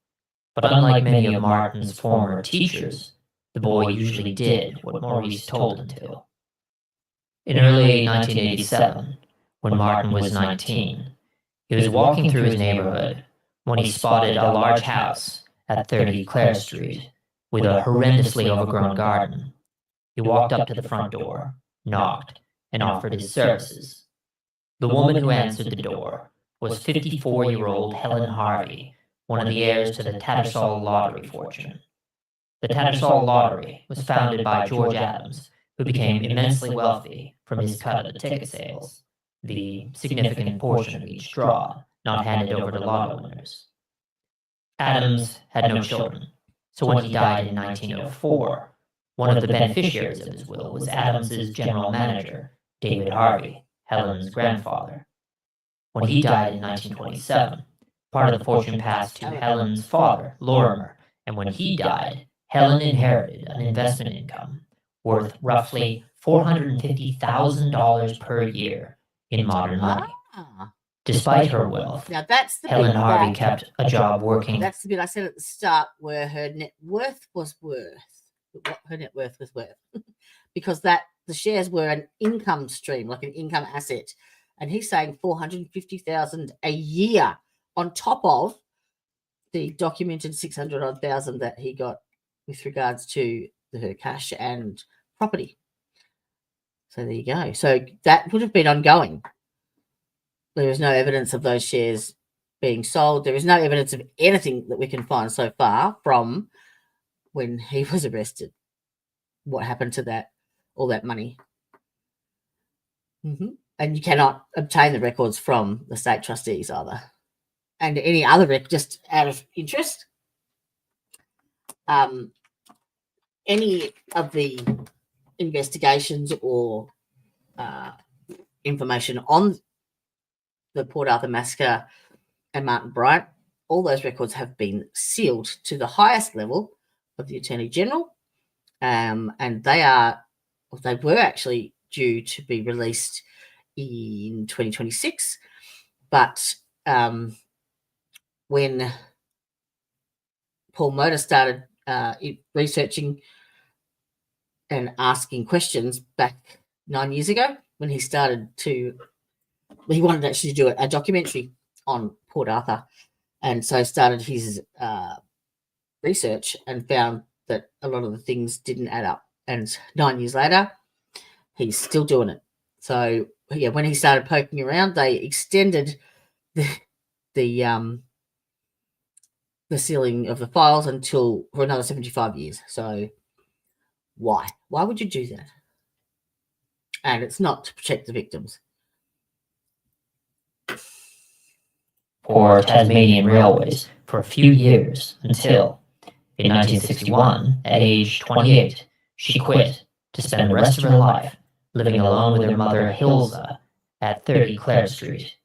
But unlike many of Martin's former teachers, the boy usually did what Maurice told him to. In early 1987, when Martin was 19, he was walking through his neighborhood when he spotted a large house at 30 Clare Street with a horrendously overgrown garden. He walked up to the front door, knocked, and offered his services. The woman who answered the door was 54-year-old Helen Harvey, one of the heirs to the Tattersall lottery fortune. The Tattersall lottery was founded by George Adams, who became immensely wealthy from his cut of the ticket sales, the significant portion of each draw not handed over to lotto winners. Adams had no children, so when he died in 1904, one of the beneficiaries of his will was Adams's general manager, David Harvey, Helen's grandfather. When he died in 1927, part of the fortune passed to Helen's father, Lorimer, and when he died, Helen inherited an investment income worth roughly $450,000 per year in modern money. Despite her wealth, now that's the Helen bit Harvey that- kept a job working. That's the bit I said at the start where her net worth was worth. What her net worth was worth. Because the shares were an income stream, like an income asset. And he's saying $450,000 a year on top of the documented 600,000 that he got with regards to her cash and property. So there you go. So that would have been ongoing. There is no evidence of those shares being sold. There is no evidence of anything that we can find so far from when he was arrested. What happened to that, all that money? And you cannot obtain the records from the state trustees either. And any other record, just out of interest, any of the investigations or information on the Port Arthur Massacre and Martin Bryant, all those records have been sealed to the highest level of the Attorney General, and they were actually due to be released in 2026, but when Paul Motor started researching and asking questions back 9 years ago, when he wanted to actually do a documentary on Port Arthur, and so started his research and found that a lot of the things didn't add up. And 9 years later, he's still doing it. So yeah, when he started poking around, they extended the sealing of the files for another 75 years. So why would you do that? And it's not to protect the victims. For Tasmanian Railways for a few years until, in 1961, at age 28, she quit to spend the rest of her life living alone with her mother Hilza at 30 Clare Street.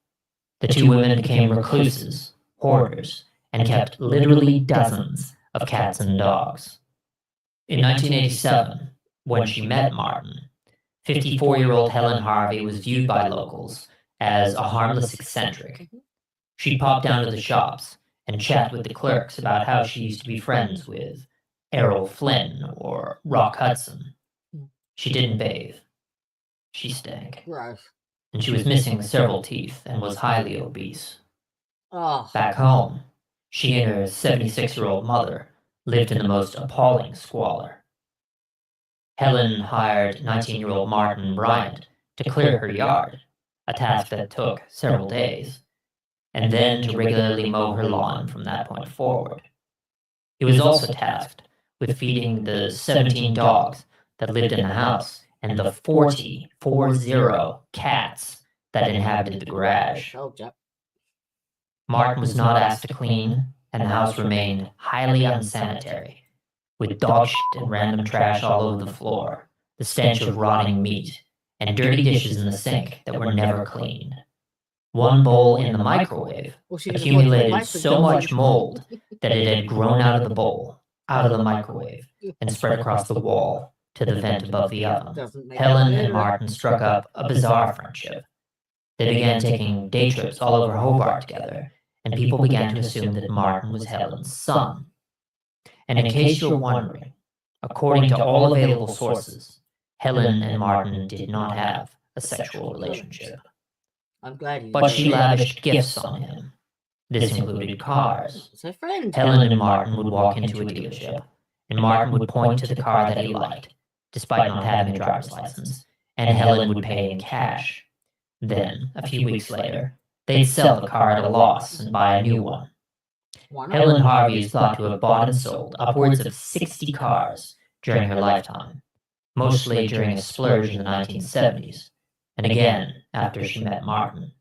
The two women became recluses, hoarders, and kept literally dozens of cats and dogs. In 1987, when she met Martin, 54-year-old Helen Harvey was viewed by locals as a harmless eccentric. She'd pop down to the shops and chat with the clerks about how she used to be friends with Errol Flynn or Rock Hudson. She didn't bathe. She stank. Gross. And she was missing several teeth and was highly obese. Oh. Back home, she and her 76-year-old mother lived in the most appalling squalor. Helen hired 19-year-old Martin Bryant to clear her yard, a task that took several days, and then to regularly mow her lawn from that point forward. He was also tasked with feeding the 17 dogs that lived in the house and the 40 cats that inhabited the garage. Martin was not asked to clean, and the house remained highly unsanitary, with dog shit and random trash all over the floor, the stench of rotting meat, and dirty dishes in the sink that were never cleaned. One bowl in the microwave accumulated so much mold that it had grown out of the bowl, out of the microwave, and spread across the wall to the vent above the oven. Helen and Martin struck up a bizarre friendship. They began taking day trips all over Hobart together, and people began to assume that Martin was Helen's son. And in case you're wondering, according to all available sources, Helen and Martin did not have a sexual relationship. I'm glad But she lavished gifts on him. This included cars. It's her friend. Helen and Martin would walk into a dealership, and Martin would point to the car that he liked, despite not having a driver's license, and Helen would pay in cash. Then, a few weeks later, they'd sell the car at a loss and buy a new one. Helen Harvey is thought to have bought and sold upwards of 60 cars during her lifetime, mostly during a splurge in the 1970s, and again after she met Martin.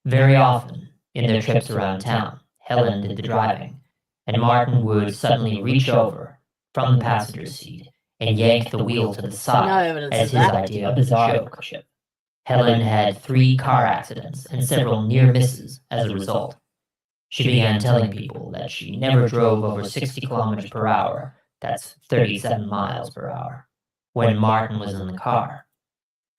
Very often, in their trips around town, Helen did the driving, and Martin would suddenly reach over from the passenger seat and yank the wheel to the side as his idea of a joke. Helen had 3 car accidents and several near misses as a result. She began telling people that she never drove over 60 kilometers per hour, that's 37 miles per hour, when Martin was in the car.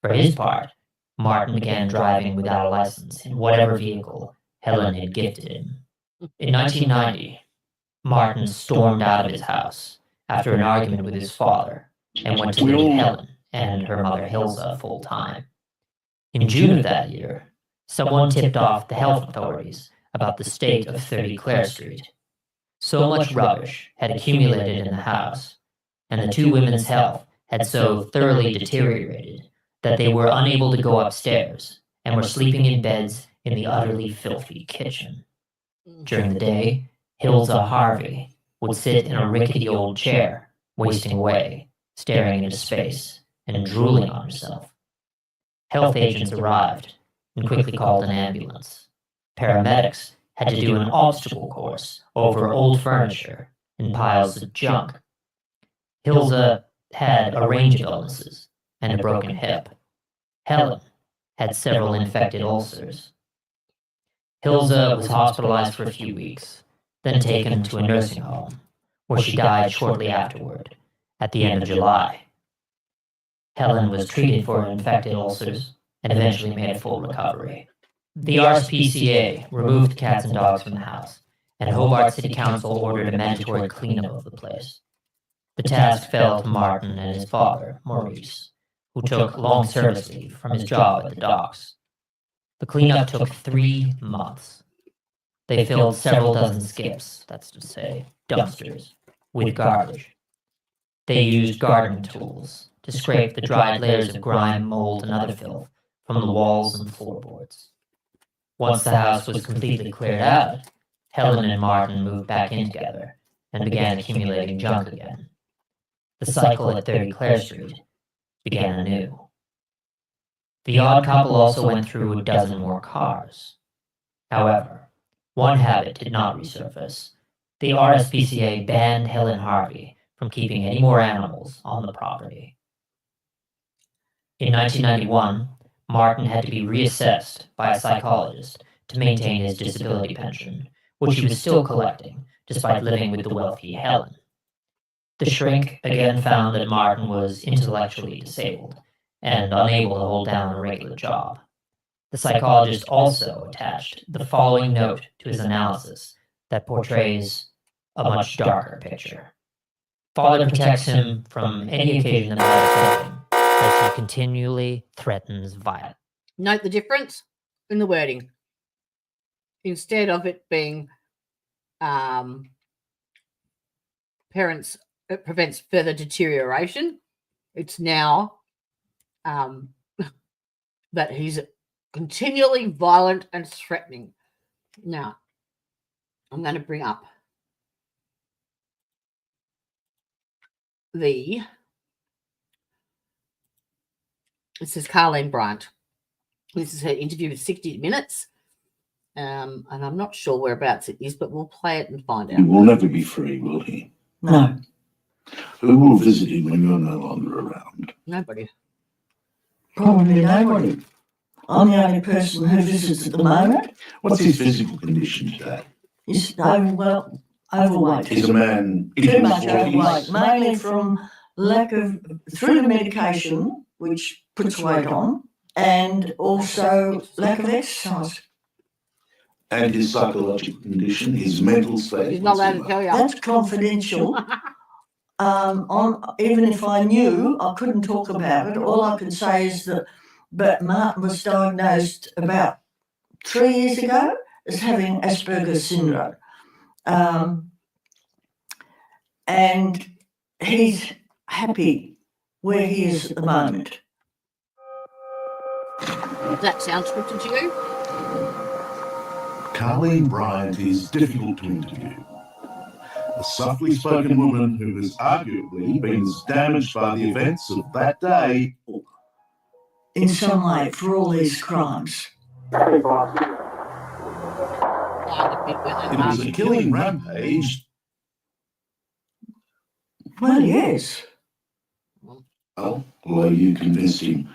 For his part, Martin began driving without a license in whatever vehicle Helen had gifted him. In 1990, Martin stormed out of his house after an argument with his father and went to live with Helen and her mother Hilsa full-time. In June of that year, someone tipped off the health authorities about the state of 30 Clare Street. So much rubbish had accumulated in the house, and the 2 women's health had so thoroughly deteriorated that they were unable to go upstairs and were sleeping in beds in the utterly filthy kitchen. During the day, Helen Harvey would sit in a rickety old chair, wasting away, staring into space, and drooling on herself. Health agents arrived and quickly called an ambulance. Paramedics had to do an obstacle course over old furniture and piles of junk. Hilda had a range of illnesses and a broken hip. Helen had several infected ulcers. Hilda was hospitalized for a few weeks, then taken to a nursing home, where she died shortly afterward, at the end of July. Helen was treated for infected ulcers and eventually made a full recovery. The RSPCA removed the cats and dogs from the house, and Hobart City Council ordered a mandatory cleanup of the place. The task fell to Martin and his father, Maurice, who took long service leave from his job at the docks. The cleanup took 3 months. They filled several dozen skips, that's to say, dumpsters, with garbage. They used garden tools to scrape the dried layers of grime, mold, and other filth from the walls and floorboards. Once the house was completely cleared out, Helen and Martin moved back in together and began accumulating junk again. The cycle at 30 Clare Street began anew. The odd couple also went through a dozen more cars. However, one habit did not resurface. The RSPCA banned Helen Harvey from keeping any more animals on the property. In 1991, Martin had to be reassessed by a psychologist to maintain his disability pension, which he was still collecting despite living with the wealthy Helen. The shrink again found that Martin was intellectually disabled and unable to hold down a regular job. The psychologist also attached the following note to his analysis that portrays a much darker picture. Father protects him from any occasion of bad tempting as he continually threatens violence. Note the difference in the wording. Instead of it being parents, it prevents further deterioration, it's now that he's continually violent and threatening. Now, I'm going to bring up this is Martin Bryant. This is her interview with 60 Minutes. And I'm not sure whereabouts it is, but we'll play it and find out. He will never be free, will he? No. Who will visit him when you're no longer around? Nobody. Probably nobody. I'm the only person who visits at the moment. What's his physical condition today? He's overweight. He's a man in Too his much 40s. overweight, mainly from through the medication, which puts weight on, and also lack of exercise. And his psychological condition, his mental state. He's not allowed to tell you. That's confidential. Even if I knew, I couldn't talk about it. All I could say is that Martin was diagnosed about 3 years ago as having Asperger's syndrome. And he's happy where he is at the moment. That sounds scripted to you? Martin Bryant is difficult to interview. A softly spoken woman who has arguably been as damaged by the events of that day. In some way, for all these crimes. It was a killing rampage. Well, yes. Well, although you convinced him.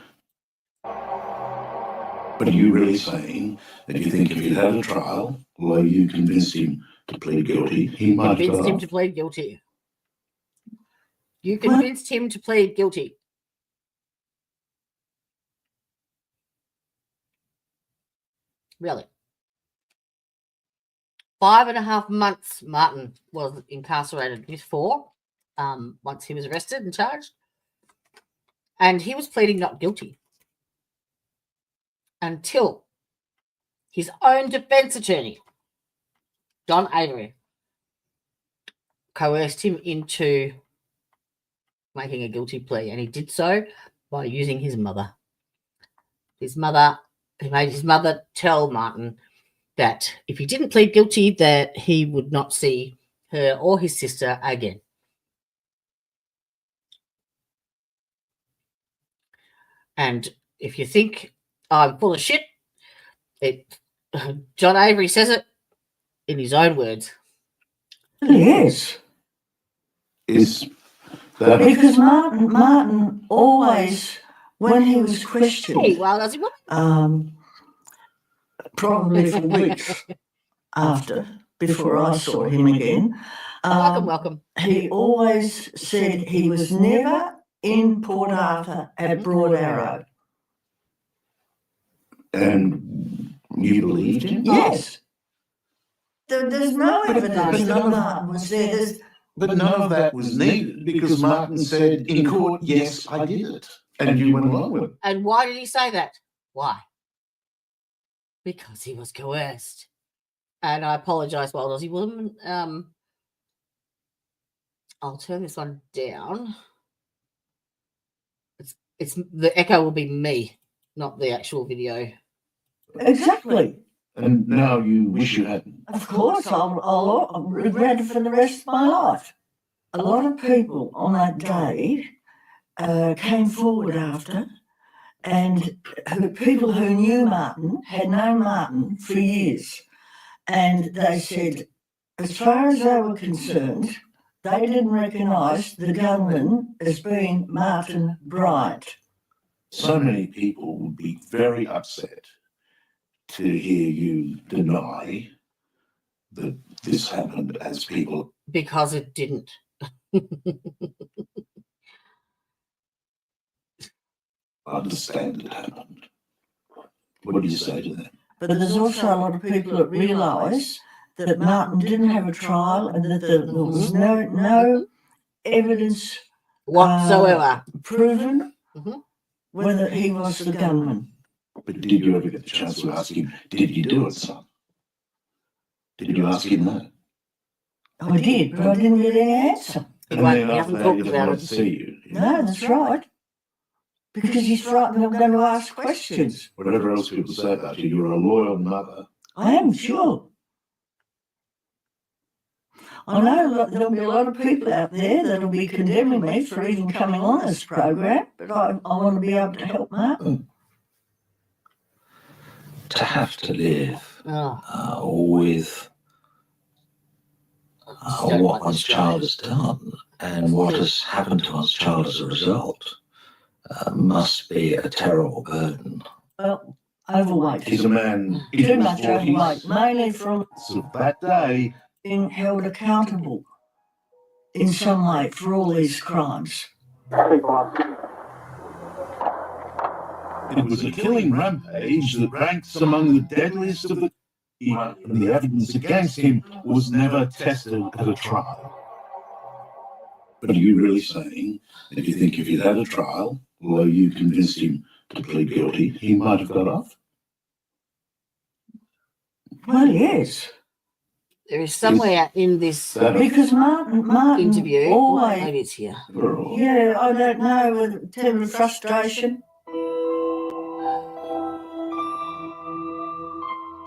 But are you really saying that you think if he'd had a trial, although you convinced him to plead guilty, he might have Convinced got him off? to plead guilty. You convinced him to plead guilty. Really? 5.5 months Martin was incarcerated before, once he was arrested and charged. And he was pleading not guilty until his own defense attorney, John Avery, coerced him into making a guilty plea. And he did so by using his mother. He made his mother tell Martin that if he didn't plead guilty, that he would not see her or his sister again. And if you think I'm full of shit, John Avery says it in his own words. Yes. Is that Because Martin always, when he was questioned, Hey, well, does he want? probably for weeks before I saw him again, Welcome. he always said he was never in Port Arthur at Broad Arrow. and you believed him? Yes. There's no evidence that Martin was there. But none of that was needed because Martin said in court, yes, I did it. And you went along with it. And why did he say that? Why? Because he was coerced. And I apologise, Wild Aussie woman. I'll turn this one down. It's the echo will be me, not the actual video. Exactly. And now you wish you hadn't. Of course, I'll regret it for the rest of my life. A lot of people on that day came forward after, and people who knew Martin had known Martin for years. And they said, as far as they were concerned, they didn't recognise the gunman as being Martin Bryant. So many people would be very upset to hear you deny that this happened as people. Because it didn't. Understand it happened. What do you say to them? But there's also a lot of people that realise that Martin didn't have a trial and that there was no evidence Whatsoever. proven Mhm. whether he was the gunman. But did you ever get the chance to ask him, did you do it, son? Did you ask him that? I did, but I didn't get any answer. And then after that, he doesn't want to see you. No, that's right. Because he's frightened I'm going to ask questions. Whatever else people say about you, you're a loyal mother. I am sure. I know there'll be a lot of people out there that'll be condemning me for even coming on this program, but I want to be able to help Martin. To have to live with what one's child has done and what has happened to one's child as a result must be a terrible burden. Well, overweight. He's a man Too in his much overweight, 40s. mainly from So that day, being held accountable in some way for all these crimes. it was a killing rampage that ranks among the deadliest of the. And the evidence against him was never tested at a trial. But are you really saying that you think if he'd had a trial, although you convinced him to plead guilty, he might have got off? Well, yes. There is somewhere in this Because Martin interview. always, Maybe it's here. yeah, I don't know, with terrible frustration.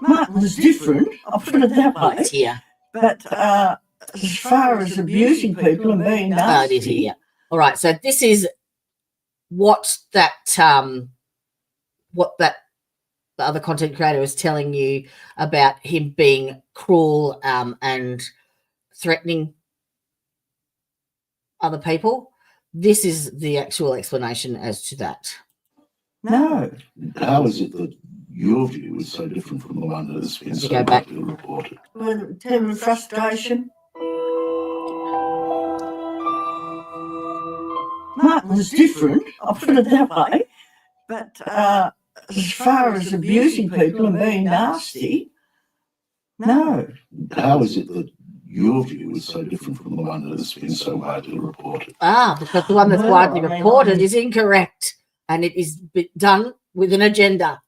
Martin was different, I'll put it that way. It's here. But as far as abusing people and being It is nasty, here. All right. So this is what that the other content creator is telling you about him being cruel and threatening other people. This is the actual explanation as to that. no. How is it that your view is so different from the one that has been You so go back. widely reported? With terrible frustration. Martin was different, I'll put it that way. But as far as abusing people and being nasty, no. How is it that your view is so different from the one that has been so widely reported? Because the one that's Well, widely I mean, reported is incorrect, and it is done with an agenda.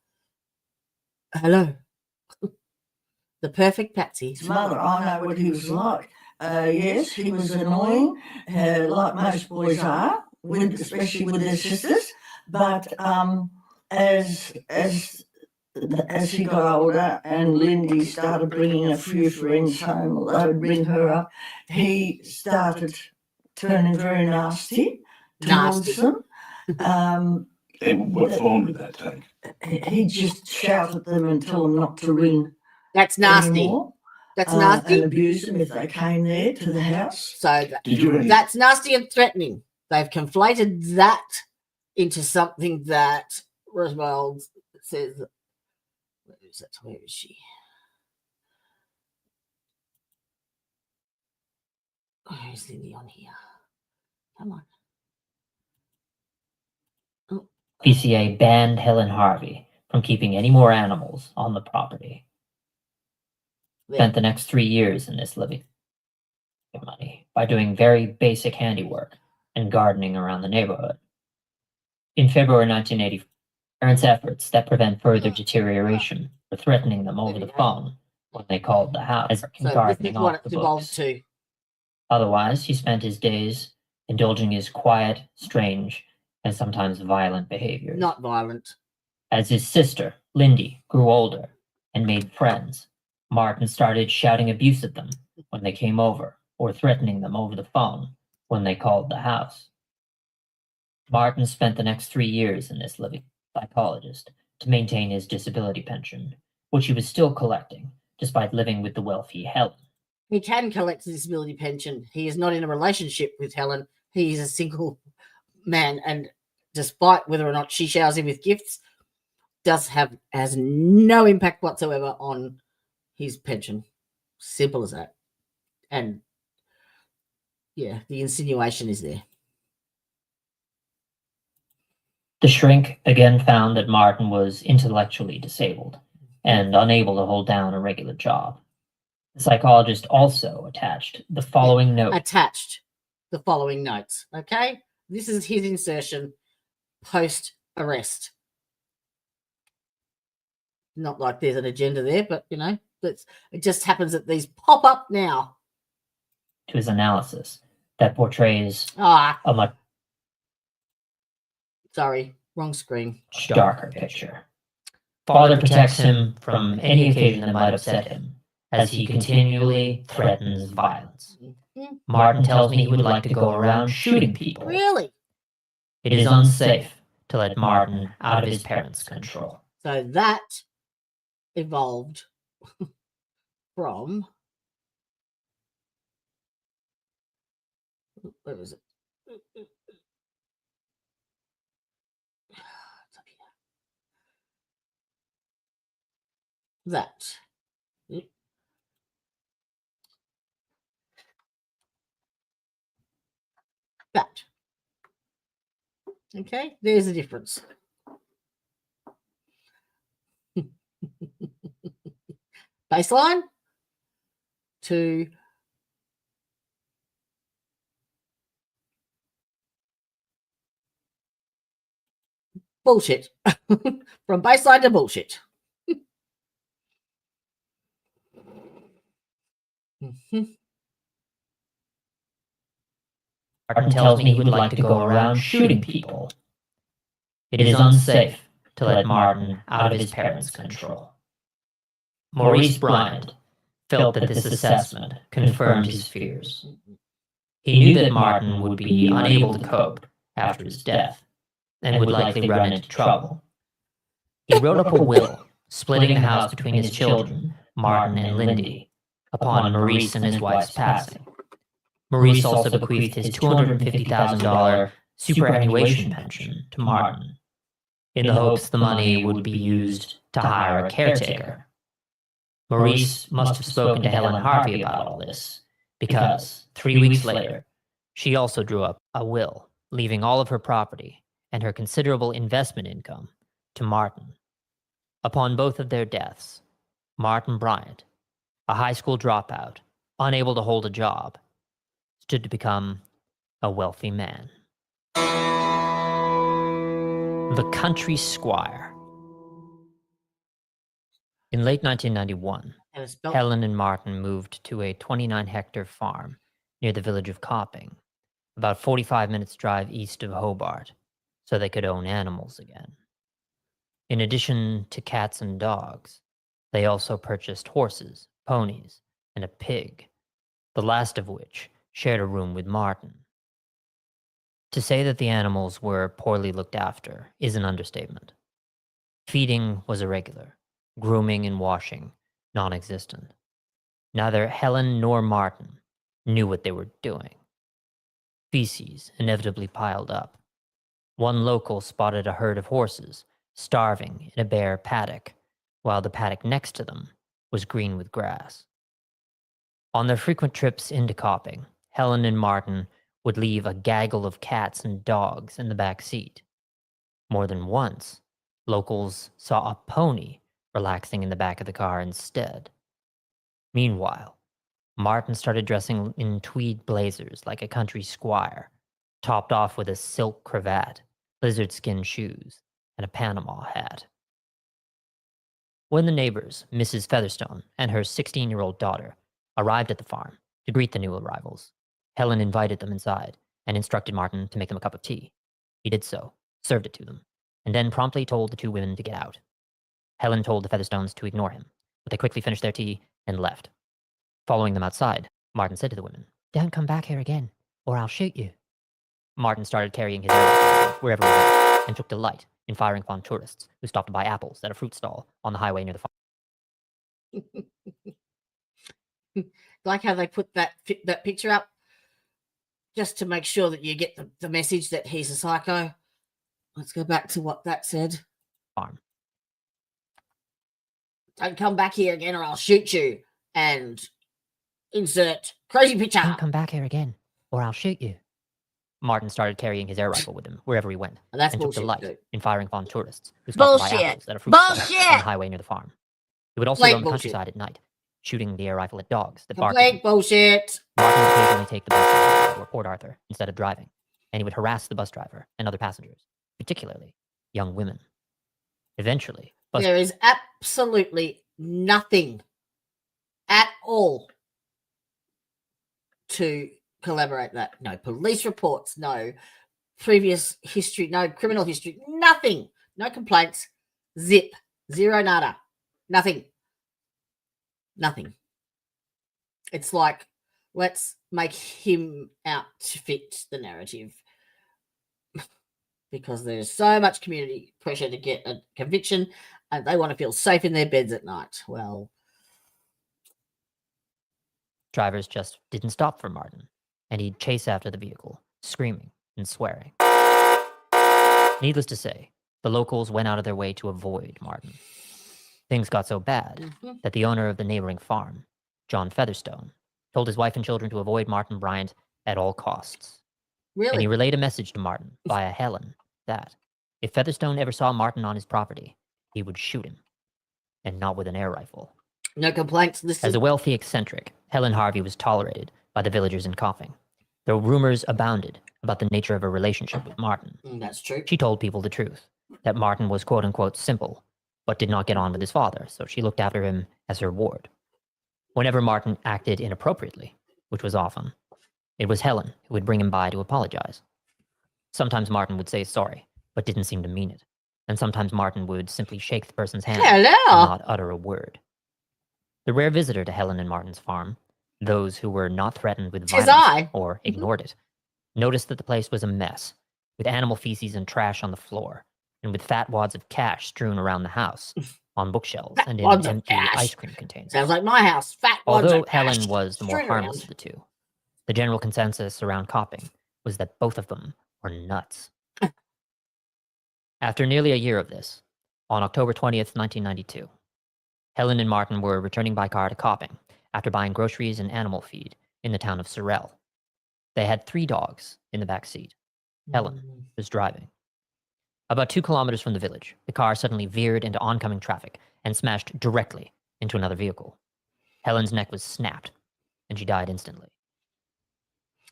Hello. The perfect Patsy. His mother, I know what he was like. Yes, he was annoying, like most boys are, especially with their sisters. But as he got older and Lindy started bringing a few friends home, or they would bring her up, he started turning very nasty towards them. And what form did that take? He'd just shout at them and tell them not to ring That's nasty. anymore. That's nasty. And abuse them if they came there to the house. So Did you that's nasty and threatening. They've conflated that into something that Roosevelt says. Where is it? Where is she? Where's Lindy on here? Come on. PCA banned Helen Harvey from keeping any more animals on the property. There. Spent the next 3 years in this living money by doing very basic handiwork and gardening around the neighborhood. In February 1980, parents' efforts that prevent further deterioration were threatening them over the phone when they called the house So and this gardening is what off the it's evolved books. to. Otherwise, he spent his days indulging his quiet, strange, and sometimes violent behaviors. Not violent. As his sister, Lindy, grew older and made friends, Martin started shouting abuse at them when they came over or threatening them over the phone when they called the house. Martin spent the next 3 years in this living psychologist to maintain his disability pension, which he was still collecting despite living with the wealthy Helen. He can collect a disability pension. He is not in a relationship with Helen. He is a single man, and despite whether or not she showers him with gifts, has no impact whatsoever on his pension. Simple as that. And yeah, the insinuation is there. The shrink again found that Martin was intellectually disabled and unable to hold down a regular job. The psychologist also attached the following note. Attached the following notes. Okay, this is his insertion post arrest. Not like there's an agenda there, but you know, it just happens that these pop up now. To his analysis that portrays Ah, a much sorry, wrong screen. darker picture. Father protects him from any occasion that might upset him, as he continually threatens violence. Mhm. Martin tells me he would like to go around shooting people. Really? It is unsafe to let Martin out of his parents' control. So that evolved from, where was it? It's up here. That. That. Okay, there's a difference. Baseline to bullshit. From baseline to bullshit. Martin tells me he would like to go around shooting people. It is unsafe to let Martin out of his parents' control. Maurice Bryant felt that this assessment confirmed his fears. He knew that Martin would be unable to cope after his death and would likely run into trouble. He wrote up a will, splitting the house between his children, Martin and Lindy, upon Maurice and his wife's passing. Maurice also bequeathed his $250,000 superannuation pension to Martin, in the hopes the money would be used to hire a caretaker. Maurice must have spoken to Helen Harvey about all this, because 3 weeks later, she also drew up a will, leaving all of her property and her considerable investment income to Martin. Upon both of their deaths, Martin Bryant, a high school dropout, unable to hold a job, stood to become a wealthy man. The Country Squire. In late 1991, It was spelled Helen and Martin moved to a 29-hectare farm near the village of Copping, about 45 minutes' drive east of Hobart, so they could own animals again. In addition to cats and dogs, they also purchased horses, ponies, and a pig, the last of which shared a room with Martin. To say that the animals were poorly looked after is an understatement. Feeding was irregular, grooming and washing non-existent. Neither Helen nor Martin knew what they were doing. Feces inevitably piled up. One local spotted a herd of horses starving in a bare paddock, while the paddock next to them was green with grass. On their frequent trips into Copping, Helen and Martin would leave a gaggle of cats and dogs in the back seat. More than once, locals saw a pony relaxing in the back of the car instead. Meanwhile, Martin started dressing in tweed blazers like a country squire, topped off with a silk cravat, lizard skin shoes, and a Panama hat. When the neighbors, Mrs. Featherstone and her 16-year-old daughter, arrived at the farm to greet the new arrivals, Helen invited them inside and instructed Martin to make them a cup of tea. He did so, served it to them, and then promptly told the two women to get out. Helen told the Featherstones to ignore him, but they quickly finished their tea and left. Following them outside, Martin said to the women, "Don't come back here again, or I'll shoot you." Martin started carrying his arrows wherever he went, and took delight in firing upon tourists who stopped to buy apples at a fruit stall on the highway near the farm. like how they put that picture up just to make sure that you get the message that he's a psycho. Let's go back to what that said. Farm. Don't come back here again or I'll shoot you. And insert crazy picture. Don't come back here again, or I'll shoot you. Martin started carrying his air rifle with him wherever he went, And that's and took bullshit, delight dude. in firing upon tourists who stopped to buy Bullshit. apples at a fruit stall on Bullshit. the highway near the farm. He would also Complete roam the bullshit. countryside at night, shooting the air rifle at dogs that barked at him. Complete bullshit. Martin would occasionally take the bus to Hobart or Port Arthur instead of driving, and he would harass the bus driver and other passengers, particularly young women. Eventually, There is absolutely nothing at all to collaborate that. No police reports, no previous history, no criminal history, nothing. No complaints. Zip. Zero nada. Nothing. Nothing. It's like, let's make him out to fit the narrative. Because there's so much community pressure to get a conviction and they want to feel safe in their beds at night. Well, drivers just didn't stop for Martin, and he'd chase after the vehicle, screaming and swearing. Needless to say, the locals went out of their way to avoid Martin. Things got so bad that the owner of the neighboring farm, John Featherstone, told his wife and children to avoid Martin Bryant at all costs. And he really? relayed a message to Martin via Helen that if Featherstone ever saw Martin on his property, he would shoot him, and not with an air rifle. No complaints. Listen. As a wealthy eccentric, Helen Harvey was tolerated by the villagers in Copping, though rumors abounded about the nature of her relationship with Martin. That's true. She told people the truth, that Martin was quote-unquote simple, but did not get on with his father, so she looked after him as her ward. Whenever Martin acted inappropriately, which was often, it was Helen who would bring him by to apologize. Sometimes Martin would say sorry, but didn't seem to mean it, and sometimes Martin would simply shake the person's hand and Hello. not utter a word. The rare visitor to Helen and Martin's farm, those who were not threatened with Tis violence I. or ignored it, noticed that the place was a mess, with animal feces and trash on the floor, and with fat wads of cash strewn around the house, on bookshelves Fat and in wads of empty cash. ice cream containers. Sounds like my house. Fat wads Although of cash Helen was the more strewn harmless around. of the two, the general consensus around Copping was that both of them were nuts. After nearly a year of this, On October 20th, 1992, Helen and Martin were returning by car to Copping after buying groceries and animal feed in the town of Sorel. They had 3 dogs in the back seat. Helen was driving. About 2 kilometers from the village, the car suddenly veered into oncoming traffic and smashed directly into another vehicle. Helen's neck was snapped, and she died instantly.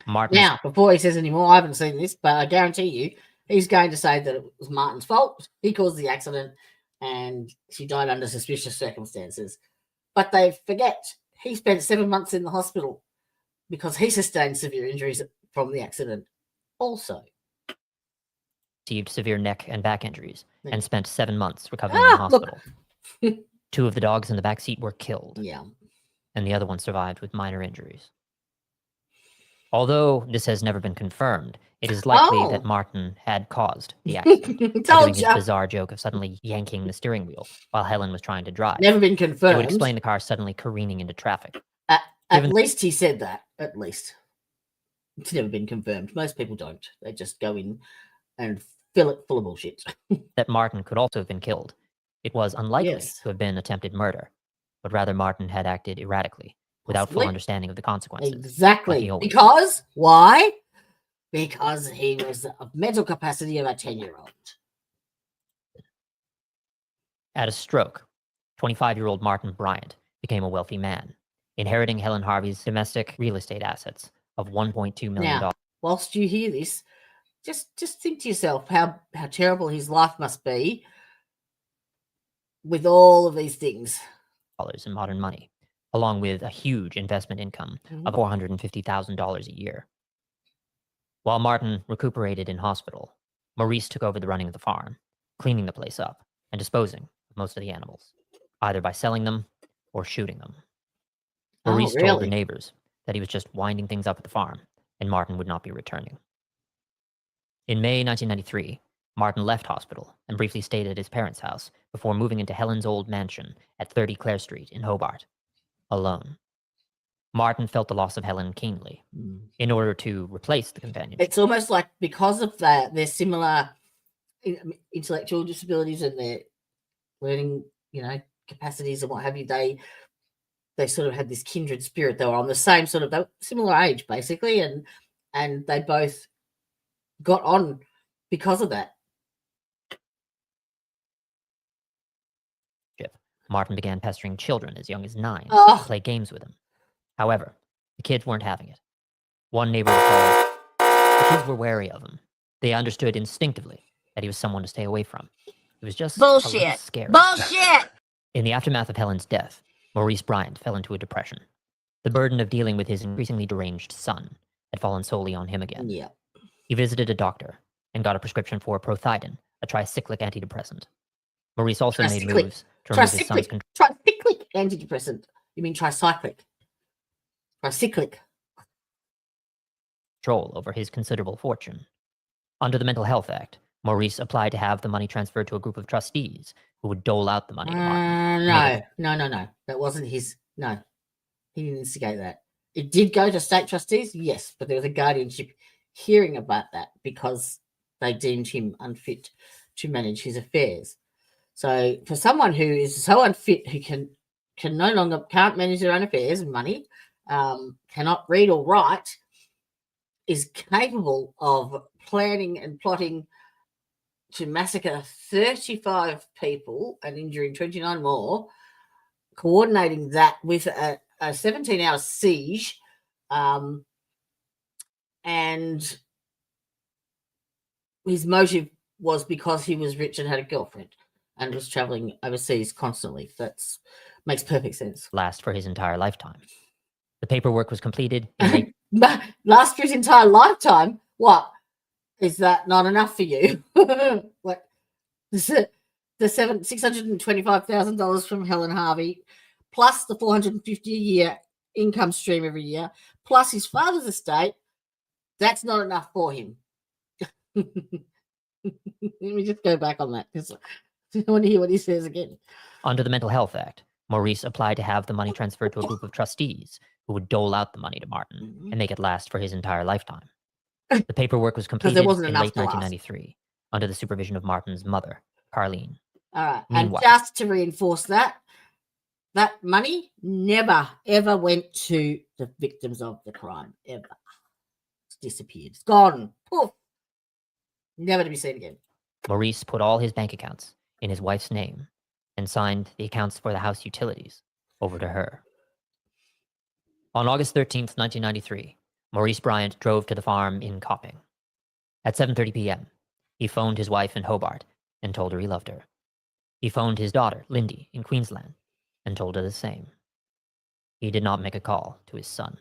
Martin. Now, before he says any more, I haven't seen this, but I guarantee you, he's going to say that it was Martin's fault. He caused the accident, and she died under suspicious circumstances. But they forget he spent 7 months in the hospital because he sustained severe injuries from the accident also. Received severe neck and back injuries and spent 7 months recovering in the hospital. 2 of the dogs in the back seat were killed. Yeah. And the other one survived with minor injuries. Although this has never been confirmed, it is likely that Martin had caused the accident by doing his bizarre joke of suddenly yanking the steering wheel while Helen was trying to drive. Never been confirmed. It would explain the car suddenly careening into traffic. At least he said that. At least. It's never been confirmed. Most people don't. They just go in and fill it full of bullshit. That Martin could also have been killed. It was unlikely to have been attempted murder, but rather Martin had acted erratically, without full understanding of the consequences. Exactly. Because, why? Because he was of mental capacity of a 10-year-old. At a stroke, 25-year-old Martin Bryant became a wealthy man, inheriting Helen Harvey's domestic real estate assets of $1.2 million. Now, whilst you hear this, just think to yourself how terrible his life must be with all of these things. In modern money, along with a huge investment income of $450,000 a year. While Martin recuperated in hospital, Maurice took over the running of the farm, cleaning the place up and disposing of most of the animals, either by selling them or shooting them. Maurice told the neighbors that he was just winding things up at the farm and Martin would not be returning. In May 1993, Martin left hospital and briefly stayed at his parents' house before moving into Helen's old mansion at 30 Clare Street in Hobart, alone. Martin felt the loss of Helen keenly. In order to replace the companion, it's almost like because of that, their similar intellectual disabilities and their learning, capacities and what have you. They sort of had this kindred spirit. They were on the same similar age, basically, and they both got on because of that. Martin began pestering children as young as 9 to play games with him. However, the kids weren't having it. One neighbor recalled, the kids were wary of him. They understood instinctively that he was someone to stay away from. It was just bullshit. Scary. Bullshit! In the aftermath of Helen's death, Maurice Bryant fell into a depression. The burden of dealing with his increasingly deranged son had fallen solely on him again. Yeah. He visited a doctor and got a prescription for prothidin, a tricyclic antidepressant. Maurice also made moves to remove his son's control. Tricyclic antidepressant. You mean tricyclic? Tricyclic. Control over his considerable fortune. Under the Mental Health Act, Maurice applied to have the money transferred to a group of trustees who would dole out the money to Martin. No. That wasn't his. No. He didn't instigate that. It did go to state trustees, yes, but there was a guardianship hearing about that because they deemed him unfit to manage his affairs. So for someone who is so unfit, who can't manage their own affairs and money, cannot read or write, is capable of planning and plotting to massacre 35 people and injuring 29 more, coordinating that with a 17-hour siege, and his motive was because he was rich and had a girlfriend and was traveling overseas constantly. That makes perfect sense. Last for his entire lifetime. The paperwork was completed in last for his entire lifetime? What? Is that not enough for you? What? The $625,000 from Helen Harvey, plus the $450 a year income stream every year, plus his father's estate, that's not enough for him. Let me just go back on that because I want to hear what he says again. Under the Mental Health Act, Maurice applied to have the money transferred to a group of trustees who would dole out the money to Martin and make it last for his entire lifetime. The paperwork was completed in late 1993 under the supervision of Martin's mother, Carleen. All right. Meanwhile- And just to reinforce that money never, ever went to the victims of the crime, ever. It's disappeared. It's gone. Poof. Never to be seen again. Maurice put all his bank accounts in his wife's name and signed the accounts for the house utilities over to her. On August 13th, 1993, Maurice Bryant drove to the farm in Copping. At 7:30 p.m., he phoned his wife in Hobart and told her he loved her. He phoned his daughter, Lindy, in Queensland and told her the same. He did not make a call to his son.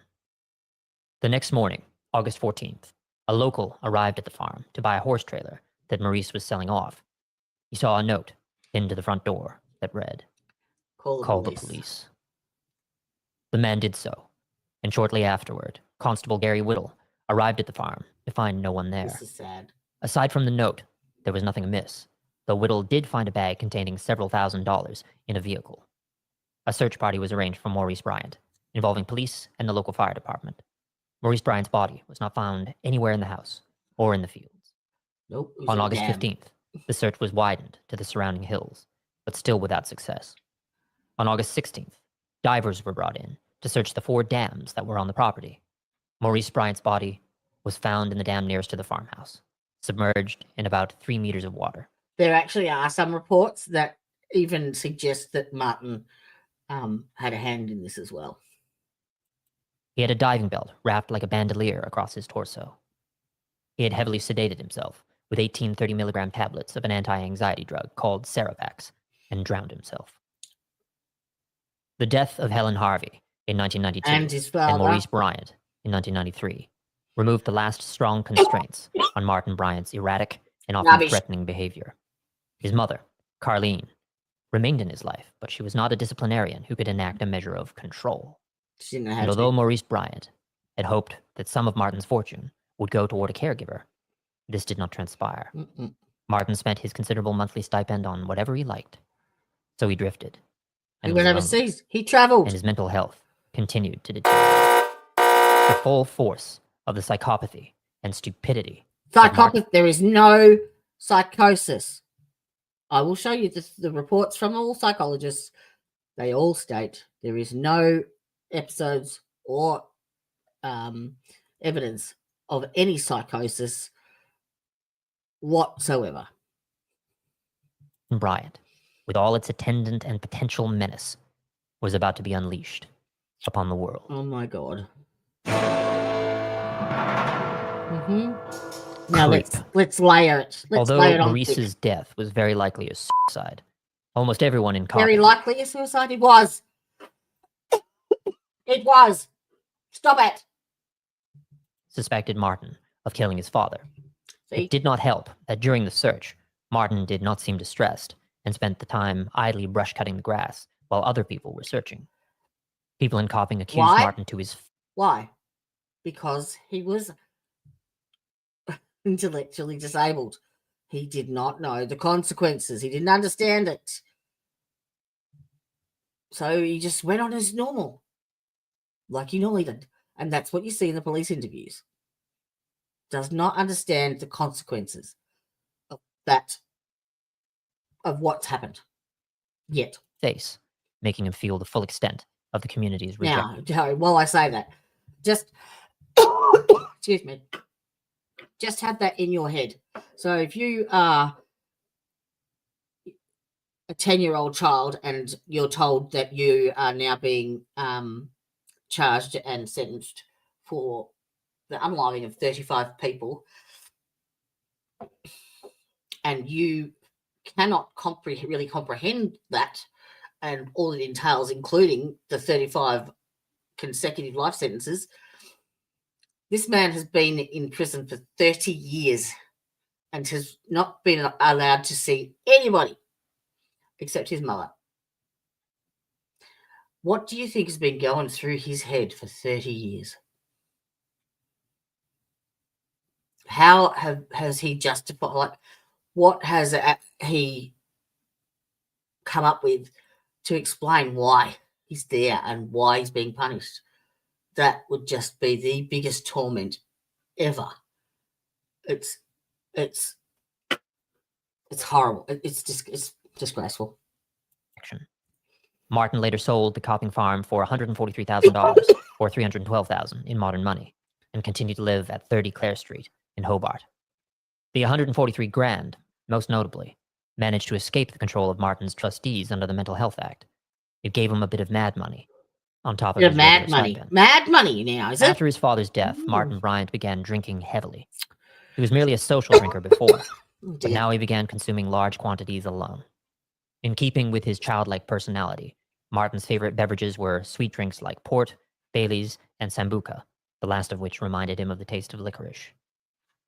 The next morning, August 14th, a local arrived at the farm to buy a horse trailer that Maurice was selling off. He saw a note pinned to the front door that read, "Call the police." The man did so, and shortly afterward, Constable Gary Whittle arrived at the farm to find no one there. This is sad. Aside from the note, there was nothing amiss, though Whittle did find a bag containing several $1,000s in a vehicle. A search party was arranged for Maurice Bryant, involving police and the local fire department. Maurice Bryant's body was not found anywhere in the house or in the fields. Nope. it was On a August dam. 15th, the search was widened to the surrounding hills, but still without success. On August 16th, divers were brought in to search the 4 dams that were on the property. Maurice Bryant's body was found in the dam nearest to the farmhouse, submerged in about 3 meters of water. There actually are some reports that even suggest that Martin had a hand in this as well. He had a diving belt wrapped like a bandolier across his torso. He had heavily sedated himself with 18 30-milligram tablets of an anti-anxiety drug called Cerevax and drowned himself. The death of Helen Harvey in 1992 And his father. and Maurice Bryant in 1993 removed the last strong constraints on Martin Bryant's erratic and often Rubbish. threatening behavior. His mother, Carleen, remained in his life, but she was not a disciplinarian who could enact a measure of control. She didn't know how And to although Maurice Bryant had hoped that some of Martin's fortune would go toward a caregiver, this did not transpire. Mm-mm. Martin spent his considerable monthly stipend on whatever he liked. So he drifted. He And went was lonely, overseas. He travelled. and his mental health continued to deteriorate. The full force of the psychopathy and stupidity of Martin- There is no psychosis. I will show you the reports from all psychologists. They all state there is no episodes or evidence of any psychosis whatsoever. Bryant, with all its attendant and potential menace, was about to be unleashed upon the world. Oh my god. Now let's layer it. Let's Although layer it on Maurice's thick. death was very likely a suicide, almost everyone in Very Copping likely a suicide. It was. It was. Stop it. suspected Martin of killing his father. See? It did not help that during the search, Martin did not seem distressed and spent the time idly brush-cutting the grass while other people were searching. People in Copping accused Why? Martin to his... Why? Because he was intellectually disabled. He did not know the consequences. He didn't understand it. So he just went on as normal, like he normally did. And that's what you see in the police interviews. Does not understand the consequences of that, of what's happened yet. face, making him feel the full extent of the community's rejection. Now, Joe, while I say that, just excuse me, just have that in your head. So if you are a 10-year-old child and you're told that you are now being charged and sentenced for the unaliving of 35 people, and you cannot really comprehend that and all it entails, including the 35 consecutive life sentences. This man has been in prison for 30 years and has not been allowed to see anybody except his mother. What do you think has been going through his head for 30 years? How has he justified, like, what has he come up with to explain why he's there and why he's being punished? That would just be the biggest torment ever. It's horrible. It's Disgraceful. Martin later sold the copying farm for $143,000 or $312,000 in modern money, and continued to live at 30 Clare Street in Hobart. The 143 grand, most notably, managed to escape the control of Martin's trustees under the Mental Health Act. It gave him a bit of mad money on top of his Mad regular money. stipend. Mad money now, is it? After his father's death, Ooh. Martin Bryant began drinking heavily. He was merely a social drinker before, Oh, but dear. now he began consuming large quantities alone. In keeping with his childlike personality, Martin's favorite beverages were sweet drinks like port, Baileys, and Sambuca, the last of which reminded him of the taste of licorice.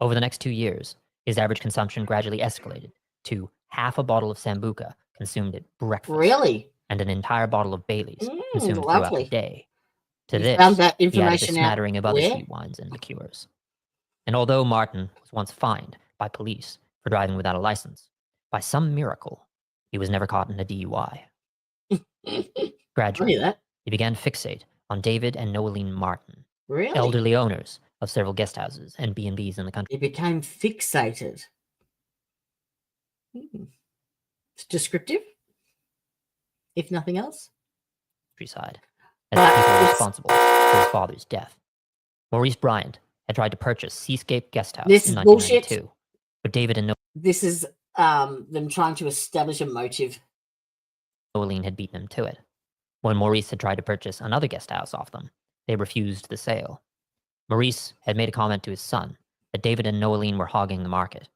Over the next 2 years, his average consumption gradually escalated to half a bottle of Sambuca consumed at breakfast, Really? and an entire bottle of Baileys consumed throughout Lovely. the day. To You this, found that he added a information out smattering of other where? sweet wines and liqueurs. And although Martin was once fined by police for driving without a license, by some miracle, he was never caught in a DUI. Gradually, that. he began to fixate on David and Noeline Martin, Really? elderly owners of several guest houses and B&Bs in the He became fixated. It's descriptive, if nothing else. countryside as the people responsible for his father's death. Maurice Bryant had tried to purchase Seascape Guest House This in is bullshit. 1992, but David and This is them trying to establish a motive. Noeline had beaten him to it. When Maurice had tried to purchase another guest house off them, they refused the sale. Maurice had made a comment to his son that David and Noeline were hogging the market.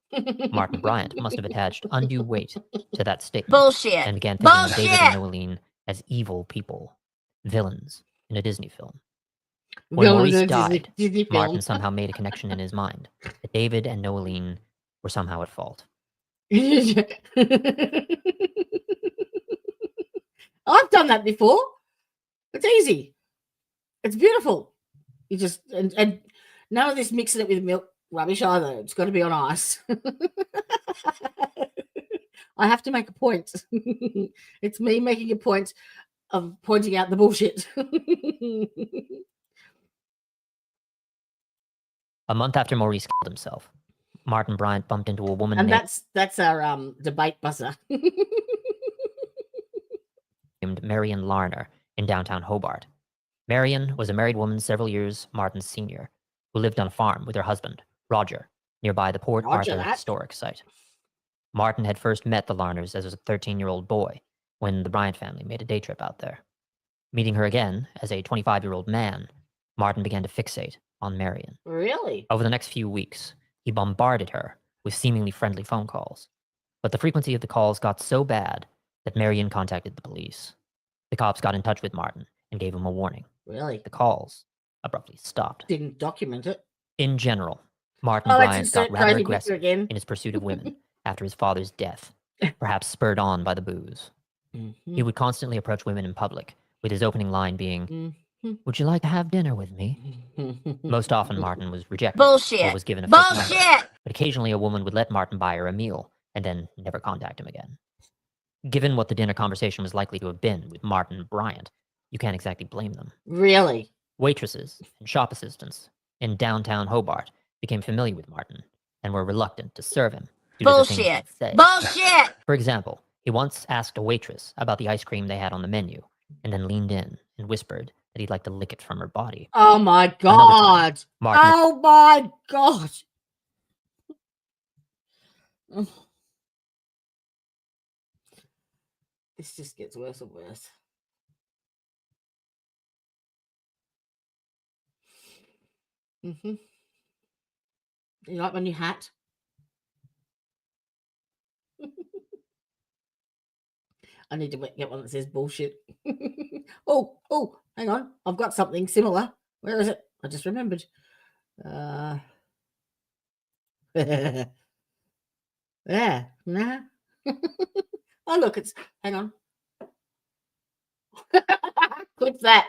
Martin Bryant must have attached undue weight to that statement Bullshit. and began thinking of David and Bullshit. Noeline as evil people, villains in a Disney film. When Maurice died, Martin somehow made a connection in his mind that David and Noeline were somehow at fault. I've done that before. It's easy. It's beautiful. You just and none of this mixing it with milk rubbish either. It's got to be on ice. I have to make a point. It's me making a point of pointing out the bullshit. A month after Maurice killed himself, Martin Bryant bumped into a woman And that's our debate buzzer. named Marion Larner in downtown Hobart. Marion was a married woman several years Martin's senior, who lived on a farm with her husband, Roger, nearby the Port Arthur historic site. Martin had first met the Larners as a 13-year-old boy when the Bryant family made a day trip out there. Meeting her again as a 25-year-old man, Martin began to fixate on Marion. Really? Over the next few weeks, he bombarded her with seemingly friendly phone calls. But the frequency of the calls got so bad that Marion contacted the police. The cops got in touch with Martin and gave him a warning. Really? The calls abruptly stopped. Didn't document it. In general, Martin Bryant got rather crazy aggressive again. in his pursuit of women after his father's death, perhaps spurred on by the booze. He would constantly approach women in public, with his opening line being, "Would you like to have dinner with me?" Most often, Martin was rejected or was given a fake number, but occasionally a woman would let Martin buy her a meal and then never contact him again. Given what the dinner conversation was likely to have been with Martin Bryant, you can't exactly blame them. Really? Waitresses and shop assistants in downtown Hobart became familiar with Martin and were reluctant to serve him due to the things he'd say. Bullshit. For example, he once asked a waitress about the ice cream they had on the menu and then leaned in and whispered that he'd like to lick it from her body. Oh my God. Martin Oh my God. This just gets worse and worse. You like my new hat? I need to get one that says bullshit. Oh, hang on. I've got something similar. Where is it? I just remembered. Yeah, nah. Oh, look, it's, hang on. What's that?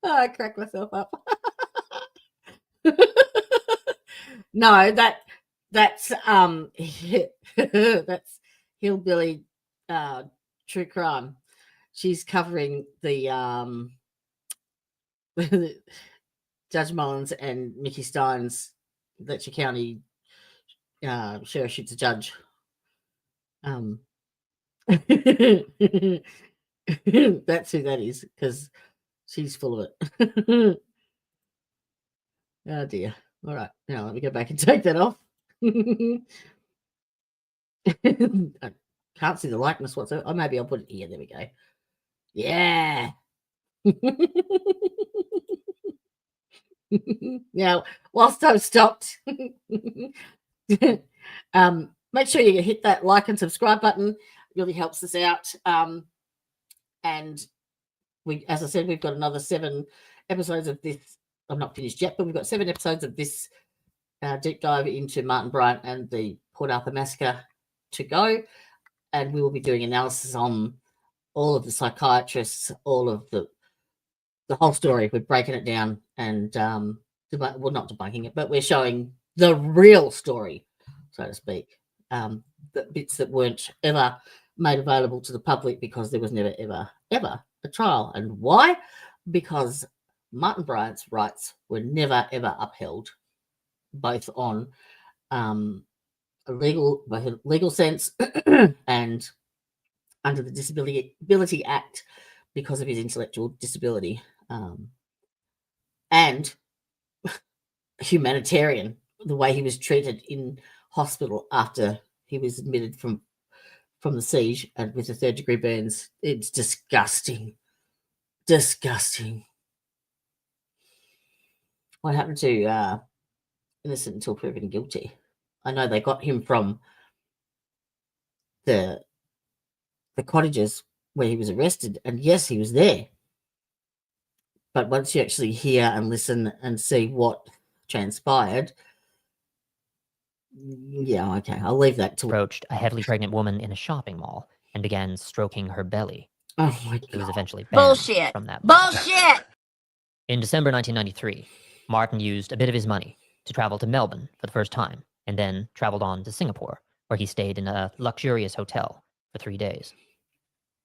Oh, I cracked myself up. No, that's that's hillbilly true crime. She's covering the Judge Mullins and Mickey Stein's Letcher County sheriff shoots a judge. That's who that is, because she's full of it. Oh dear. All right, now let me go back and take that off. I can't see the likeness whatsoever. Oh, maybe I'll put it here. There we go. Yeah. Now, whilst I've stopped, make sure you hit that like and subscribe button. It really helps us out. And we, as I said, we've got another 7 episodes of this. I'm not finished yet, but we've got 7 episodes of this deep dive into Martin Bryant and the Port Arthur Massacre to go. And we will be doing analysis on all of the psychiatrists, all of the whole story. We're breaking it down and, well, not debunking it, but we're showing the real story, so to speak. The bits that weren't ever made available to the public because there was never, ever a trial. And why? Because Martin Bryant's rights were never, ever upheld, both on a legal sense and under the Disability Act because of his intellectual disability, and humanitarian, the way he was treated in hospital after he was admitted from the siege and with the 3rd-degree burns. It's disgusting. What happened to innocent until proven guilty? I know they got him from the cottages where he was arrested, and yes, he was there. But once you actually hear and listen and see what transpired, yeah, okay, I'll leave that to. Approached a heavily pregnant woman in a shopping mall and began stroking her belly. Oh my God. He was eventually banned from that mall. Bullshit! In December 1993, Martin used a bit of his money to travel to Melbourne for the first time, and then traveled on to Singapore, where he stayed in a luxurious hotel for 3 days.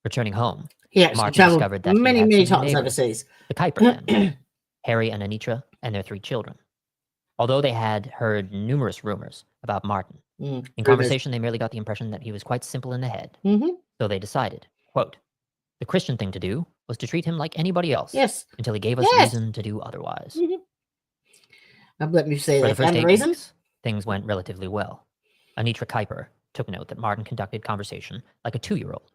Returning home, He actually Martin traveled discovered that many, he had many some times neighbors, overseas. the Kuiper men, Harry and Anitra, and their 3 children. Although they had heard numerous rumors about Martin, in conversation they merely got the impression that he was quite simple in the head. So they decided, quote, the Christian thing to do was to treat him like anybody else, Yes. until he gave us Yes. reason to do otherwise. Let me see. For They the first found a 8 reason. weeks, things went relatively well. Anitra Kuiper took note that Martin conducted conversation like a 2-year-old.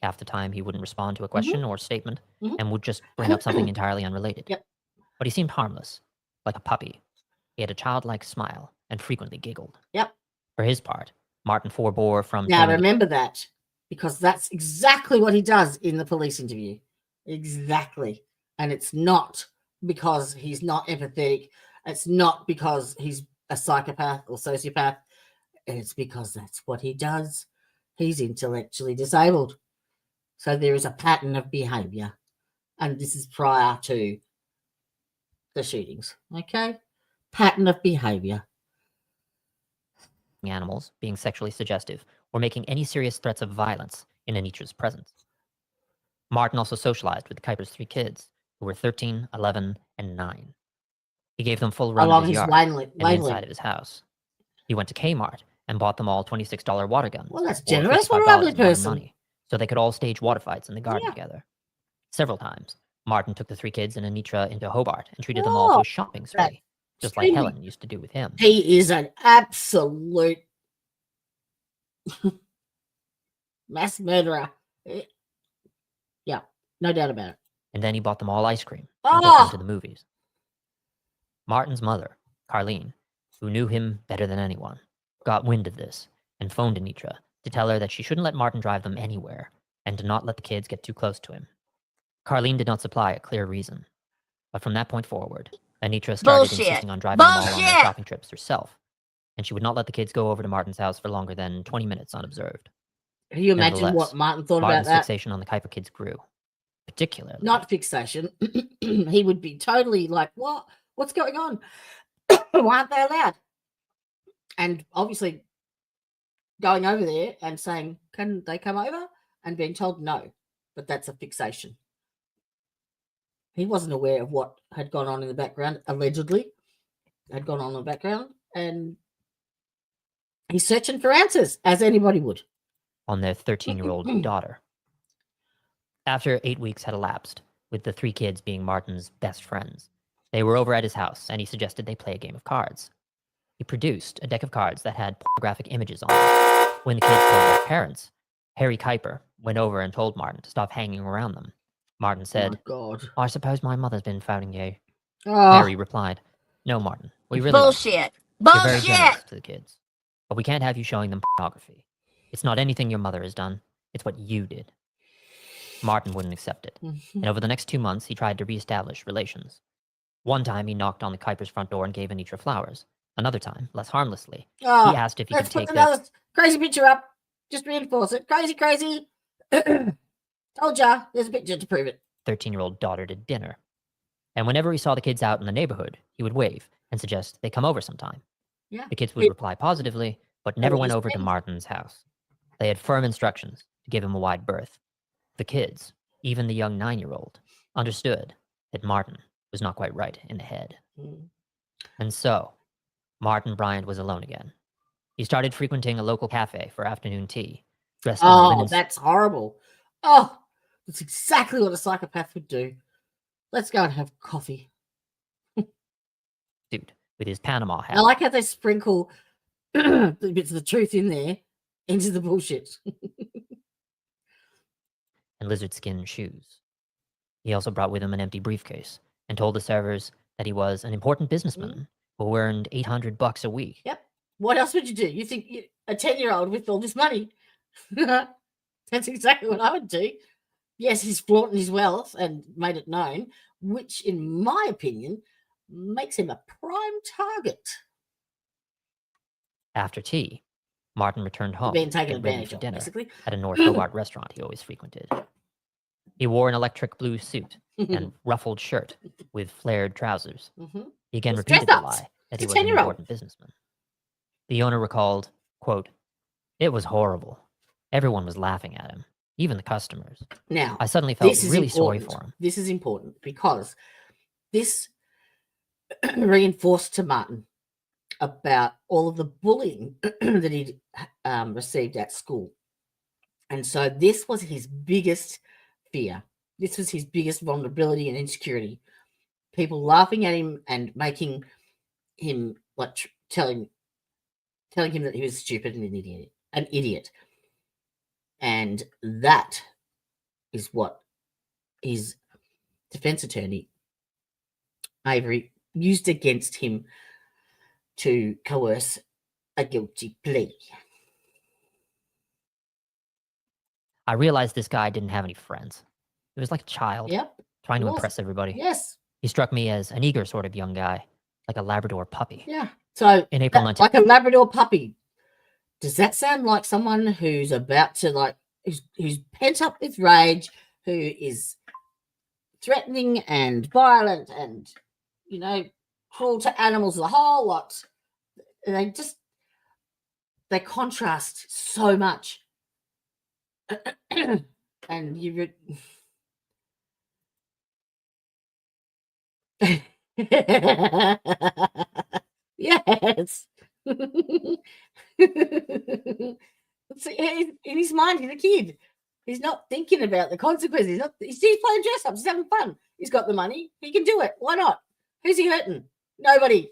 Half the time he wouldn't respond to a question or statement and would just bring up something entirely unrelated. Yep. But he seemed harmless, like a puppy. He had a childlike smile and frequently giggled. Yep. For his part, Martin forbore from Now telling remember that, because that's exactly what he does in the police interview. Exactly. And it's not because he's not empathetic. It's not because he's a psychopath or sociopath. It's because that's what he does. He's intellectually disabled. So there is a pattern of behavior. And this is prior to the shootings. Okay? Pattern of behavior. animals, being sexually suggestive, or making any serious threats of violence in Anitra's presence. Martin also socialized with Kuiper's 3 kids, who were 13, 11, and 9. He gave them full run Along of his his yard Langley. and the inside of his house. He went to Kmart and bought them all $26 water guns. Well, that's or generous. What a $55 lovely in modern person. money, so they could all stage water fights in the garden Yeah. together. Several times, Martin took the 3 kids and Anitra into Hobart and treated them all to a shopping spree, just like extremely- Helen used to do with him. He is an absolute mass murderer. Yeah, no doubt about it. And then he bought them all ice cream and took Oh, them to the movies. Martin's mother, Carlene, who knew him better than anyone, got wind of this and phoned Anitra to tell her that she shouldn't let Martin drive them anywhere and to not let the kids get too close to him. Carlene did not supply a clear reason, but from that point forward, Anitra started Bullshit. insisting on driving them all on their Bullshit. shopping trips herself, and she would not let the kids go over to Martin's house for longer than 20 minutes unobserved. can you imagine Nevertheless, what Martin thought Martin's about that? fixation on the Kuiper kids grew, particularly Not fixation. He would be totally like, what? What's going on? Why aren't they allowed? And obviously going over there and saying, can they come over? And being told no, but that's a fixation. He wasn't aware of what had gone on in the background, allegedly had gone on in the background, and he's searching for answers, as anybody would. On their 13-year-old daughter. After 8 weeks had elapsed, with the 3 kids being Martin's best friends, they were over at his house, and he suggested they play a game of cards. He produced a deck of cards that had pornographic images on them. When the kids told their parents, Harry Kuiper went over and told Martin to stop hanging around them. Martin said, "Oh God, I suppose my mother's been phoning you. oh, Harry replied, No, Martin, we really love you. Bullshit. You're very Bullshit. generous to the kids. But we can't have you showing them pornography. It's not anything your mother has done. It's what you did." Martin wouldn't accept it. And over the next 2 months, he tried to reestablish relations. One time, he knocked on the Kuiper's front door and gave Anitra flowers. Another time, less harmlessly, oh, he asked if he let's could put take another crazy picture up. Just reinforce it. Crazy, crazy. Told ya, there's a picture to prove it. 13-year-old daughter to dinner. And whenever he saw the kids out in the neighborhood, he would wave and suggest they come over sometime. Yeah. The kids would reply positively, but never went his over to friends. Martin's house. They had firm instructions to give him a wide berth. The kids, even the young 9-year-old, understood that Martin was not quite right in the head. Mm. And so, Martin Bryant was alone again. He started frequenting a local cafe for afternoon tea, dressed in a Oh, linen that's horrible. Oh, that's exactly what a psychopath would do. Let's go and have coffee. suit with his Panama hat. I like how they sprinkle the bits of the truth in there into the bullshit. And lizard skin shoes. He also brought with him an empty briefcase and told the servers that he was an important businessman who earned $800 a week. Yep. What else would you do? You think a 10-year-old with all this money? That's exactly what I would do. Yes, he's flaunting his wealth and made it known, which, in my opinion, makes him a prime target. After tea, Martin returned home Being to taken get ready advantage for of, dinner basically. at a North Hobart restaurant he always frequented. He wore an electric blue suit and ruffled shirt with flared trousers. He again He's repeated dressed the up. lie that He's he a was an 10-year-old. important businessman. The owner recalled, quote, "It was horrible. Everyone was laughing at him, even the customers. Now, I suddenly felt this is really sorry important. for him." This is important because this reinforced to Martin about all of the bullying that he'd received at school. And so this was his biggest fear. This was his biggest vulnerability and insecurity. People laughing at him and making him, like, telling him that he was stupid and an idiot. And that is what his defense attorney, Avery, used against him to coerce a guilty plea. I realized this guy didn't have any friends. He was like a child, Yep. trying he to was. impress everybody. Yes. He struck me as an eager sort of young guy, like a Labrador puppy. Yeah. So In April 19... like a Labrador puppy. Does that sound like someone who's about to who's pent up with rage, who is threatening and violent and, cruel to animals, the whole lot? They contrast so much. And you yes. See, in his mind, he's a kid. He's not thinking about the consequences. He's playing dress ups. He's having fun. He's got the money. He can do it. Why not? Who's he hurting? Nobody.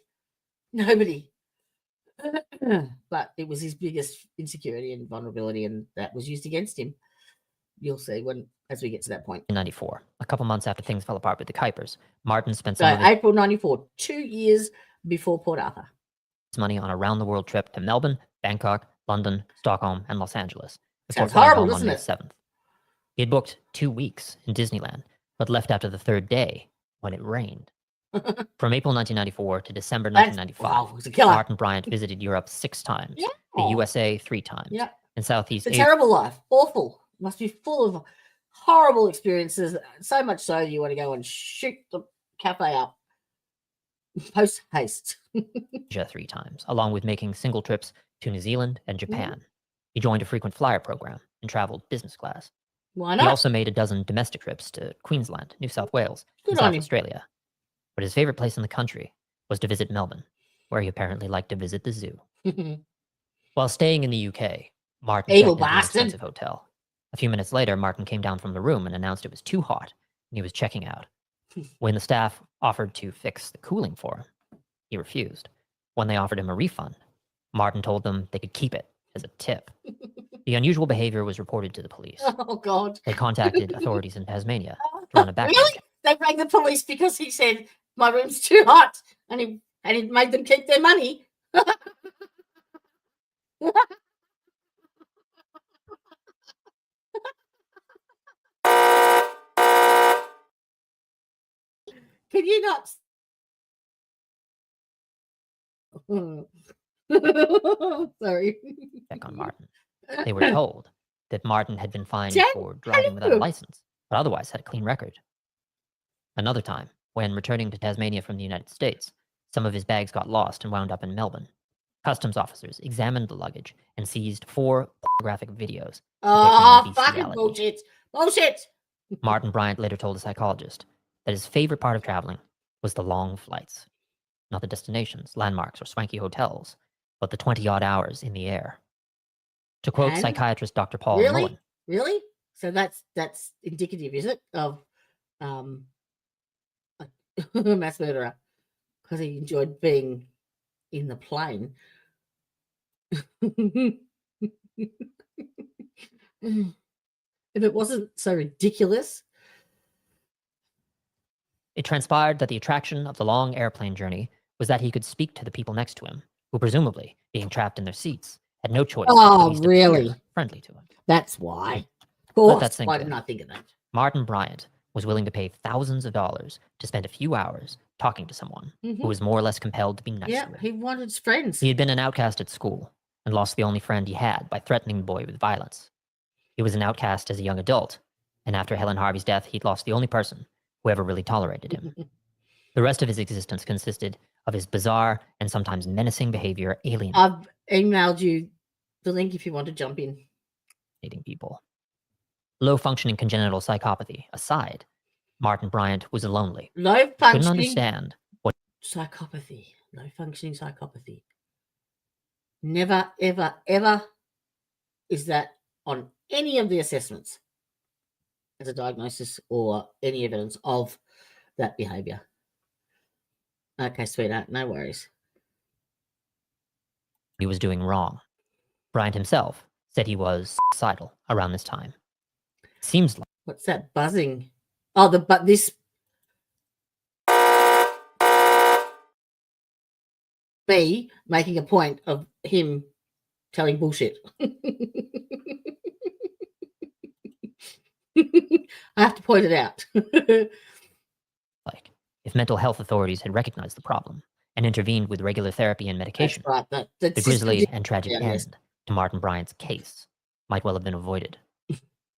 But it was his biggest insecurity and vulnerability, and that was used against him. You'll see as we get to that point. In 94, a couple months after things fell apart with the Kuipers, Martin spent some of his April 94, 2 years before Port Arthur. money on a round-the-world trip to Melbourne, Bangkok, London, Stockholm, and Los Angeles. Sounds flying horrible, home doesn't on May it? 7th. He had booked 2 weeks in Disneyland, but left after the third day when it rained. From April 1994 to December 1995, Wow, it was a killer. Martin Bryant visited Europe 6 times, Yeah. the USA 3 times, Yeah. and Southeast It's a Asia. terrible life. Awful. Must be full of horrible experiences. So much so you want to go and shoot the cafe up. Post haste. 3 times, along with making single trips to New Zealand and Japan. He joined a frequent flyer program and traveled business class. Why He not? also made a dozen domestic trips to Queensland, New South Wales, Good and on South him. Australia. But his favorite place in the country was to visit Melbourne, where he apparently liked to visit the zoo. While staying in the UK, Martin Evil checked into an bastard. expensive hotel. A few minutes later, Martin came down from the room and announced it was too hot and he was checking out. When the staff offered to fix the cooling for him, he refused. When they offered him a refund, Martin told them they could keep it as a tip. The unusual behavior was reported to the police. Oh, God. They contacted authorities in Tasmania to run a background Really? check. They rang the police because he said, my room's too hot, and he made them keep their money. Can you not? Sorry. Check on Martin. They were told that Martin had been fined Jen, for driving without a hello. license, but otherwise had a clean record. Another time, when returning to Tasmania from the United States, some of his bags got lost and wound up in Melbourne. Customs officers examined the luggage and seized 4 pornographic videos. Oh, depicting fucking bestiality. bullshit. Bullshit. Martin Bryant later told a psychologist that his favorite part of traveling was the long flights. Not the destinations, landmarks, or swanky hotels, but the 20-odd hours in the air. To quote And? psychiatrist Dr. Paul Really? Mullen, Really? So that's indicative, is it, of a mass murderer? Because he enjoyed being in the plane. If it wasn't so ridiculous. it transpired that the attraction of the long airplane journey was that he could speak to the people next to him, who presumably, being trapped in their seats, had no choice but Oh, at least really? appear friendly to him. That's why. Of Let course. that sink Why in. didn't I think of that? Martin Bryant was willing to pay thousands of dollars to spend a few hours talking to someone Mhm. who was more or less compelled to be nice Yeah, to him. he wanted friends. He had been an outcast at school and lost the only friend he had by threatening the boy with violence. He was an outcast as a young adult, and after Helen Harvey's death, he'd lost the only person who ever really tolerated him. The rest of his existence consisted of his bizarre and sometimes menacing behavior alienating I've emailed you the link if you want to jump in. people. Low-functioning congenital psychopathy aside, Martin Bryant was lonely. Low He couldn't functioning understand what psychopathy. Low functioning psychopathy. Never, ever, ever is that on any of the assessments as a diagnosis or any evidence of that behavior. Okay, sweetheart, no worries. he was doing wrong. Bryant himself said he was suicidal around this time. It seems like What's that buzzing? Oh, this me making a point of him telling bullshit. I have to point it out. if mental health authorities had recognized the problem and intervened with regular therapy and medication, That's right. the grisly and tragic yeah, yes. end to Martin Bryant's case might well have been avoided.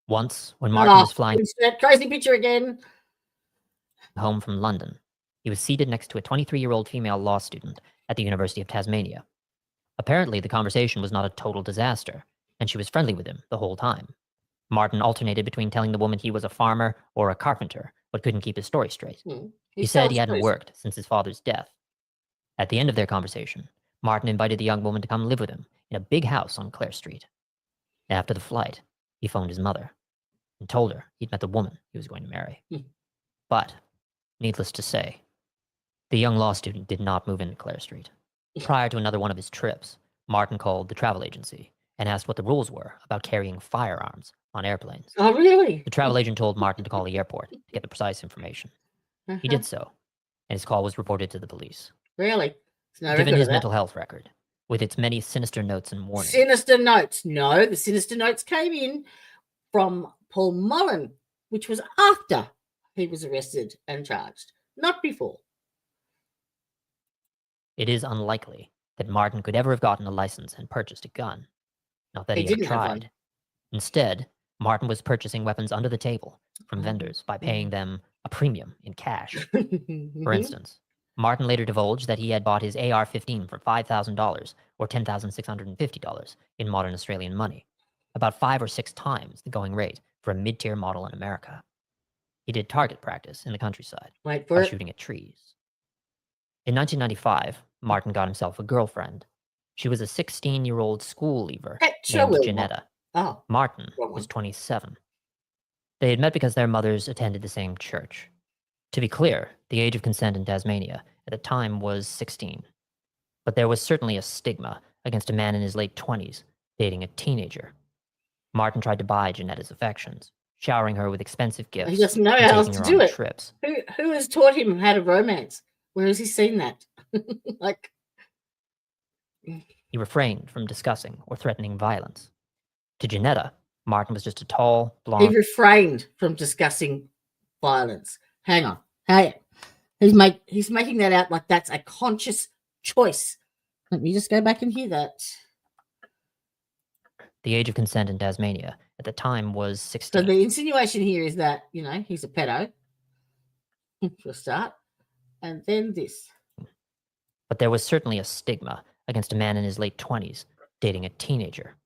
Once, when Martin was flying It's that crazy picture again. home from London, he was seated next to a 23-year-old female law student at the University of Tasmania. Apparently, the conversation was not a total disaster, and she was friendly with him the whole time. Martin alternated between telling the woman he was a farmer or a carpenter, but couldn't keep his story straight. He said he hadn't worked since his father's death. At the end of their conversation, Martin invited the young woman to come live with him in a big house on Clare Street. After the flight, he phoned his mother and told her he'd met the woman he was going to marry. But, needless to say, the young law student did not move into Clare Street. Prior to another one of his trips, Martin called the travel agency and asked what the rules were about carrying firearms on airplanes. Oh, really? The travel agent told Martin to call the airport to get the precise information. He did so, and his call was reported to the police. Really? No Given record of his that. mental health record, with its many sinister notes and warnings, Sinister notes. No, the sinister notes came in from Paul Mullen, which was after he was arrested and charged, not before. it is unlikely that Martin could ever have gotten a license and purchased a gun. Not that He he ever didn't have one. tried. Instead, Martin was purchasing weapons under the table from vendors by paying them a premium in cash. For instance, Martin later divulged that he had bought his AR-15 for $5,000 or $10,650 in modern Australian money, about 5 or 6 times the going rate for a mid-tier model in America. He did target practice in the countryside Wait for by it. shooting at trees. In 1995, Martin got himself a girlfriend. She was a 16-year-old school leaver Petra named Wilmot. Janetta. Oh, Martin wrong one. was 27. They had met because their mothers attended the same church. To be clear, the age of consent in Tasmania at the time was 16. But there was certainly a stigma against a man in his late 20s dating a teenager. Martin tried to buy Janetta's affections, showering her with expensive gifts he doesn't know and how else taking to her do on it. trips. Who has taught him how to romance? Where has he seen that? Like, He refrained from discussing or threatening violence. To Janetta, Martin was just a tall, he blonde. refrained from discussing violence. Hang on. Hey, he's making that out like that's a conscious choice. Let me just go back and hear that. The age of consent in Tasmania at the time was So 16. the insinuation here is that, he's a pedo, for a start. And then this. But there was certainly a stigma against a man in his late 20s dating a teenager.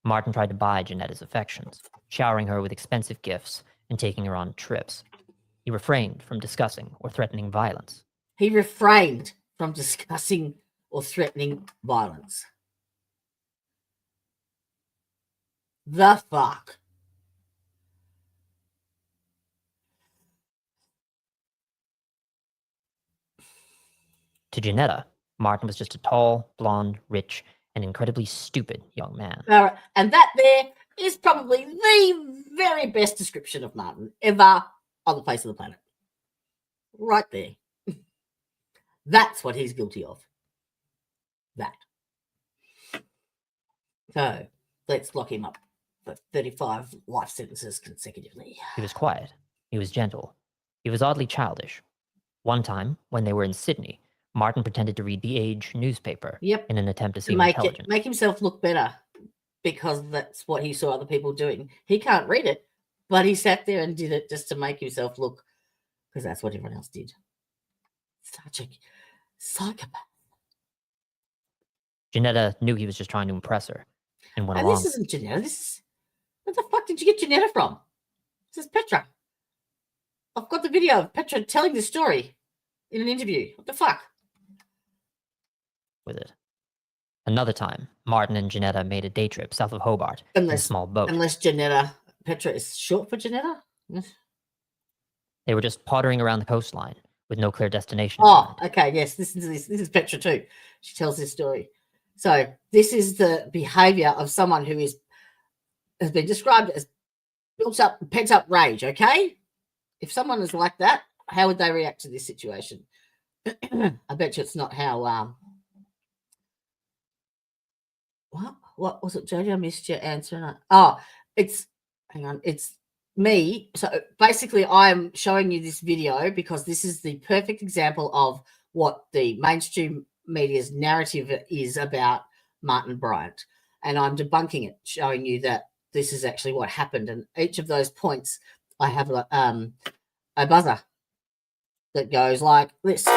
Martin tried to buy Janetta's affections, showering her with expensive gifts and taking her on trips. He refrained from discussing or threatening violence. He refrained from discussing or threatening violence. The fuck? To Janetta, Martin was just a tall, blonde, rich, and incredibly stupid young man. All right. And that there is probably the very best description of Martin ever on the face of the planet. Right there. That's what he's guilty of. That. So let's lock him up for 35 life sentences consecutively. He was quiet. He was gentle. He was oddly childish. One time, when they were in Sydney, Martin pretended to read the Age newspaper Yep. in an attempt to To seem make intelligent. make himself look better, because that's what he saw other people doing. He can't read it, but he sat there and did it just to make himself look, because that's what everyone else did. Such a psychopath. Janetta knew he was just trying to impress her and went And along. this isn't Janetta. Where the fuck did you get Janetta from? This is Petra. I've got the video of Petra telling this story in an interview. What the fuck? With it. Another time, Martin and Janetta made a day trip south of Hobart in a Unless small boat. Petra is short for Janetta? Yes. They were just pottering around the coastline with no clear destination. in Oh, mind. okay, yes, listen to this. This is Petra too. She tells this story. So this is the behavior of someone who has been described as pent up rage, okay? If someone is like that, how would they react to this situation? I bet you it's not how what was it, Jodie? I missed your answer. Oh, it's me. So basically I'm showing you this video because this is the perfect example of what the mainstream media's narrative is about Martin Bryant. And I'm debunking it, showing you that this is actually what happened. And each of those points, I have a buzzer that goes like this.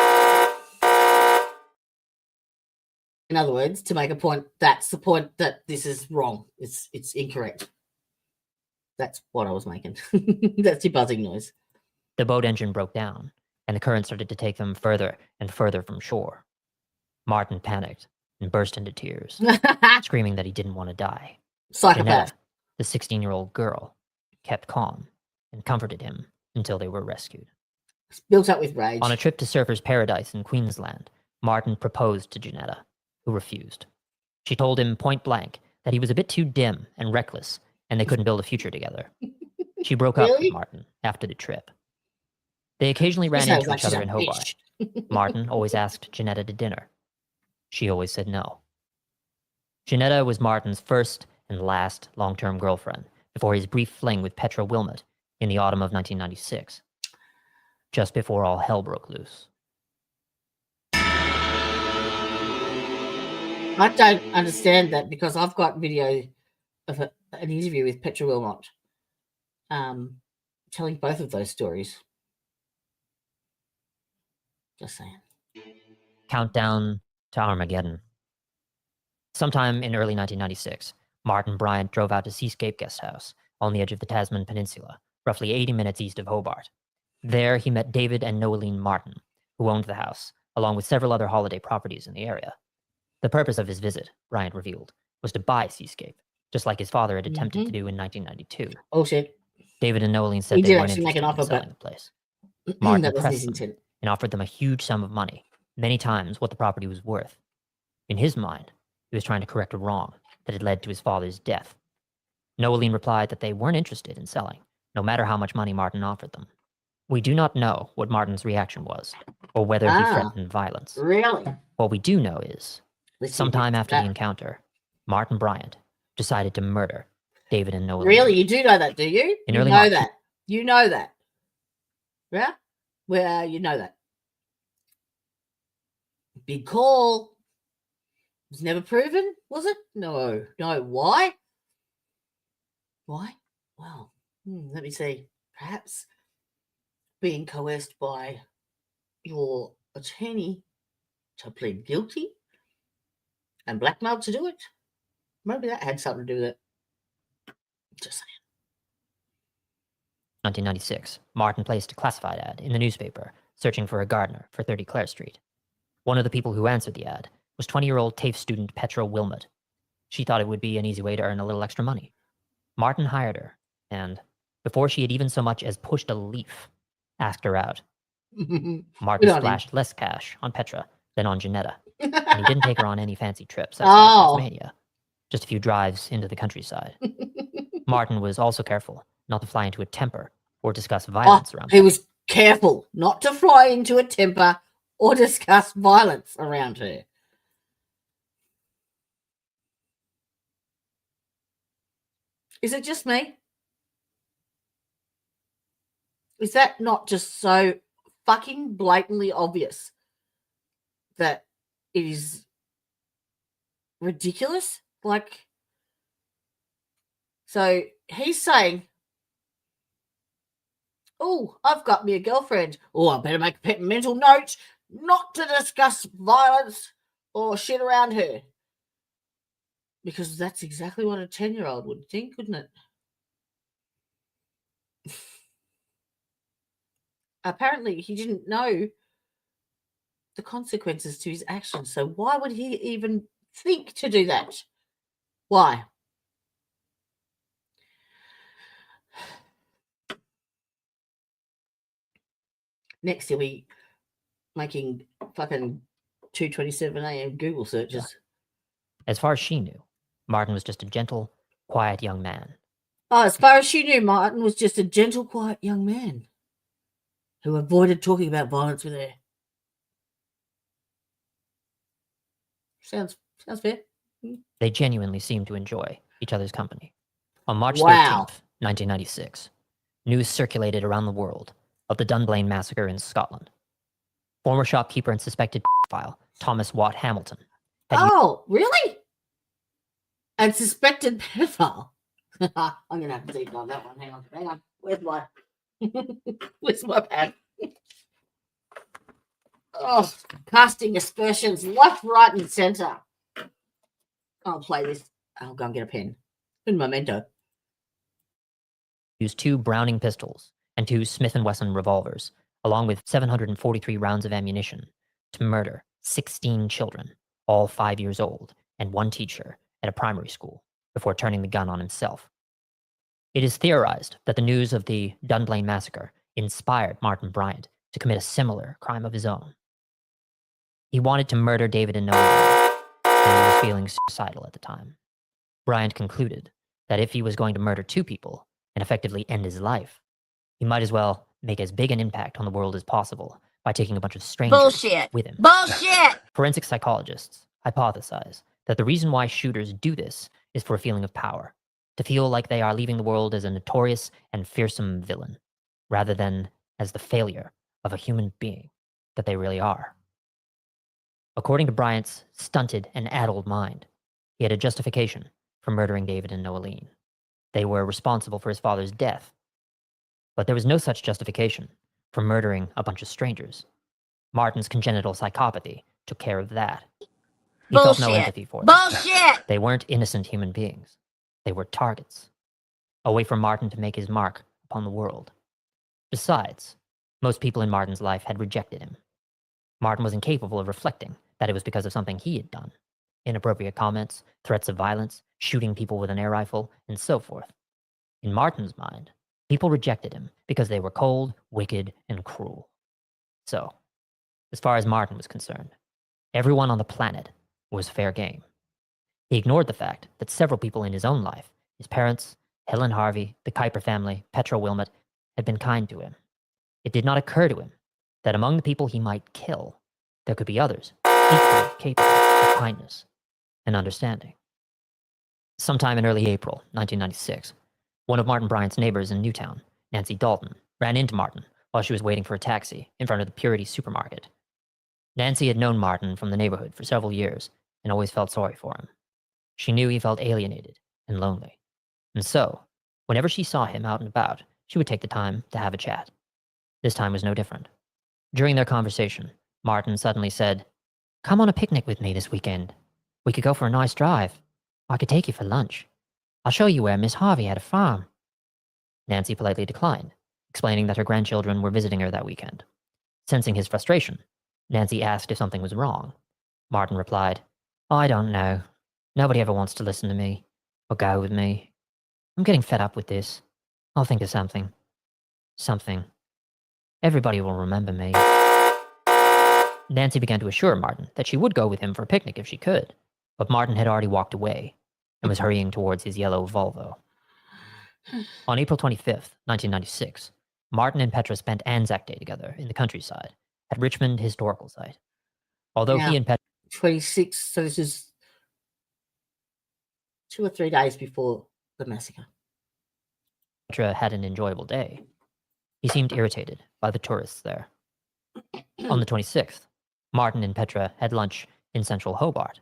In other words, to make a point, that's the point that this is wrong. It's incorrect. That's what I was making. That's your buzzing noise. The boat engine broke down, and the current started to take them further and further from shore. Martin panicked and burst into tears, screaming that he didn't want to die. Psychopath. Janetta, the 16-year-old girl, kept calm and comforted him until they were rescued. Built up with rage. On a trip to Surfer's Paradise in Queensland, Martin proposed to Janetta, who refused. She told him point blank that he was a bit too dim and reckless, and they couldn't build a future together. She broke up Really? with Martin after the trip. They occasionally ran Sounds into like each she's other a in Hobart. bitch. Martin always asked Janetta to dinner. She always said no. Janetta was Martin's first and last long-term girlfriend before his brief fling with Petra Wilmot in the autumn of 1996, just before all hell broke loose. I don't understand that because I've got video of an interview with Petra Wilmot telling both of those stories. Just saying. Countdown to Armageddon. Sometime in early 1996, Martin Bryant drove out to Seascape Guest House, on the edge of the Tasman Peninsula, roughly 80 minutes east of Hobart. There, he met David and Noeline Martin, who owned the house, along with several other holiday properties in the area. The purpose of his visit, Bryant revealed, was to buy Seascape, just like his father had attempted to do in 1992. Oh, shit. David and Noeline said He they did weren't actually make interested an offer, in selling but the place. Martin that wasn't his pressed them intent. and offered them a huge sum of money, many times what the property was worth. In his mind, he was trying to correct a wrong that had led to his father's death. Noeline replied that they weren't interested in selling, no matter how much money Martin offered them. We do not know what Martin's reaction was, or whether he threatened violence. Really? What we do know is, Let's see sometime after that. the encounter, Martin Bryant decided to murder David and Noeline. Really? You do know that, do you? In You early know March. that. You know that. Yeah? Well, you know that. Big call. It was never proven, was it? No. No. Why? Why? Well, let me see. Perhaps being coerced by your attorney to plead guilty and blackmailed to do it. Maybe that had something to do with it. Just saying. 1996, Martin placed a classified ad in the newspaper searching for a gardener for 30 Clare Street. One of the people who answered the ad was 20-year-old TAFE student Petra Wilmot. She thought it would be an easy way to earn a little extra money. Martin hired her, and before she had even so much as pushed a leaf, asked her out. Martin Good on him. splashed less cash on Petra than on Janetta, and he didn't take her on any fancy trips outside Tasmania, just a few drives into the countryside. Martin was also careful not to fly into a temper or discuss violence around He her. was careful not to fly into a temper or discuss violence around her. Is it just me? Is that not just so fucking blatantly obvious that it is ridiculous? Like, so he's saying, oh, I've got me a girlfriend. Oh, I better make a mental note not to discuss violence or shit around her. Because that's exactly what a 10-year-old would think, wouldn't it? Apparently, he didn't know the consequences to his actions. So why would he even think to do that? Why? Next, he'll be making fucking 2:27 a.m. Google searches. As far as she knew, Martin was just a gentle, quiet young man. Oh, as far as she knew, Martin was just a gentle, quiet young man who avoided talking about violence with her. Sounds fair. They genuinely seemed to enjoy each other's company. On March Wow. 13th, 1996, news circulated around the world of the Dunblane Massacre in Scotland. Former shopkeeper and suspected pedophile Thomas Watt Hamilton had Oh, really? And suspected pedophile. I'm going to have to deep on that one. Hang on. Where's my pad? Oh, casting aspersions left, right, and centre. I'll play this. I'll go and get a pen. Good memento. used 2 Browning pistols and 2 Smith & Wesson revolvers, along with 743 rounds of ammunition, to murder 16 children, all 5 years old, and 1 teacher at a primary school, before turning the gun on himself. It is theorized that the news of the Dunblane Massacre inspired Martin Bryant to commit a similar crime of his own. He wanted to murder David and Noeline, and he was feeling suicidal at the time. Bryant concluded that if he was going to murder 2 people and effectively end his life, he might as well make as big an impact on the world as possible by taking a bunch of strangers with him. Bullshit! Forensic psychologists hypothesize that the reason why shooters do this is for a feeling of power, to feel like they are leaving the world as a notorious and fearsome villain, rather than as the failure of a human being that they really are. According to Bryant's stunted and addled mind, he had a justification for murdering David and Noeline. They were responsible for his father's death. But there was no such justification for murdering a bunch of strangers. Martin's congenital psychopathy took care of that. He felt no Bullshit. empathy for them. Bullshit! They weren't innocent human beings. They were targets. a way for Martin to make his mark upon the world. Besides, most people in Martin's life had rejected him. Martin was incapable of reflecting that it was because of something he had done. Inappropriate comments, threats of violence, shooting people with an air rifle, and so forth. In Martin's mind, people rejected him because they were cold, wicked, and cruel. So, as far as Martin was concerned, everyone on the planet was fair game. He ignored the fact that several people in his own life, his parents, Helen Harvey, the Kuiper family, Petra Wilmot, had been kind to him. It did not occur to him that among the people he might kill, there could be others equally capable of kindness and understanding. Sometime in early April 1996, one of Martin Bryant's neighbors in Newtown, Nancy Dalton, ran into Martin while she was waiting for a taxi in front of the Purity supermarket. Nancy had known Martin from the neighborhood for several years and always felt sorry for him. She knew he felt alienated and lonely. And so, whenever she saw him out and about, she would take the time to have a chat. This time was no different. During their conversation, Martin suddenly said, "Come on a picnic with me this weekend. We could go for a nice drive. I could take you for lunch. I'll show you where Miss Harvey had a farm." Nancy politely declined, explaining that her grandchildren were visiting her that weekend. Sensing his frustration, Nancy asked if something was wrong. Martin replied, "I don't know. Nobody ever wants to listen to me or go with me. I'm getting fed up with this. I'll think of something. Something. Everybody will remember me." Nancy began to assure Martin that she would go with him for a picnic if she could, but Martin had already walked away and was hurrying towards his yellow Volvo. On April 25th, 1996, Martin and Petra spent Anzac Day together in the countryside at Richmond Historical Site. Although he and 26, so this is 2 or 3 days before the massacre. Petra had an enjoyable day, he seemed irritated by the tourists there. On the 26th, Martin and Petra had lunch in central Hobart.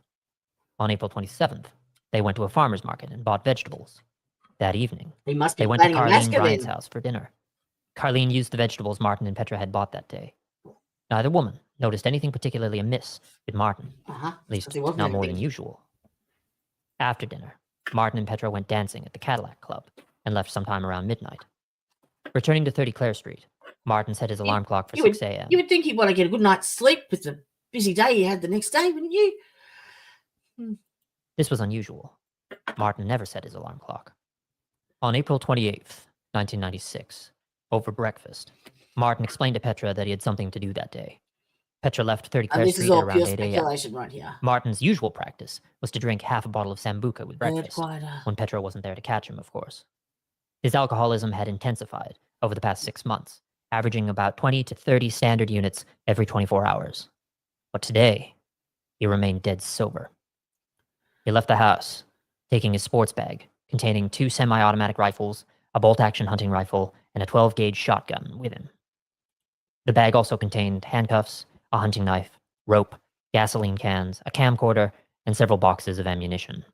On April 27th, they went to a farmer's market and bought vegetables. That evening, He must be they went to planning a Carleen massacre Bryant's then. house for dinner. Carleen used the vegetables Martin and Petra had bought that day. Neither woman noticed anything particularly amiss with Martin, at least not more than usual. After dinner, Martin and Petra went dancing at the Cadillac Club and left sometime around midnight. Returning to 30 Clare Street, Martin set his alarm clock for 6 a.m. You would think he'd want to get a good night's sleep with the busy day he had the next day, wouldn't you? This was unusual. Martin never set his alarm clock. On April 28th, 1996, over breakfast, Martin explained to Petra that he had something to do that day. Petra left 30 Clare This Street is at all around pure 8 a.m. speculation right here. Martin's usual practice was to drink half a bottle of Sambuca with breakfast, Quite when Petra wasn't there to catch him, of course. His alcoholism had intensified over the past 6 months, averaging about 20 to 30 standard units every 24 hours. But today, he remained dead sober. He left the house, taking his sports bag, containing 2 semi-automatic rifles, a bolt-action hunting rifle, and a 12-gauge shotgun with him. The bag also contained handcuffs, a hunting knife, rope, gasoline cans, a camcorder, and several boxes of ammunition.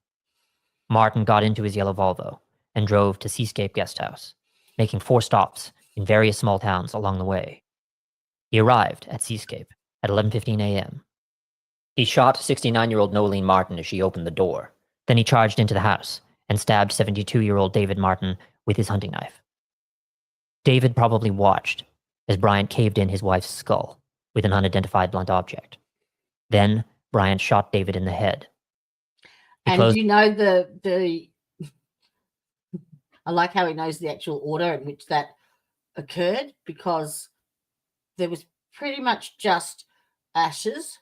Martin got into his yellow Volvo and drove to Seascape Guest House, making 4 stops in various small towns along the way. He arrived at Seascape at 11:15 a.m. He shot 69-year-old Nolene Martin as she opened the door. Then he charged into the house and stabbed 72-year-old David Martin with his hunting knife. David probably watched as Bryant caved in his wife's skull with an unidentified blunt object. Then Bryant shot David in the head. And you know the I like how he knows the actual order in which that occurred, because there was pretty much just ashes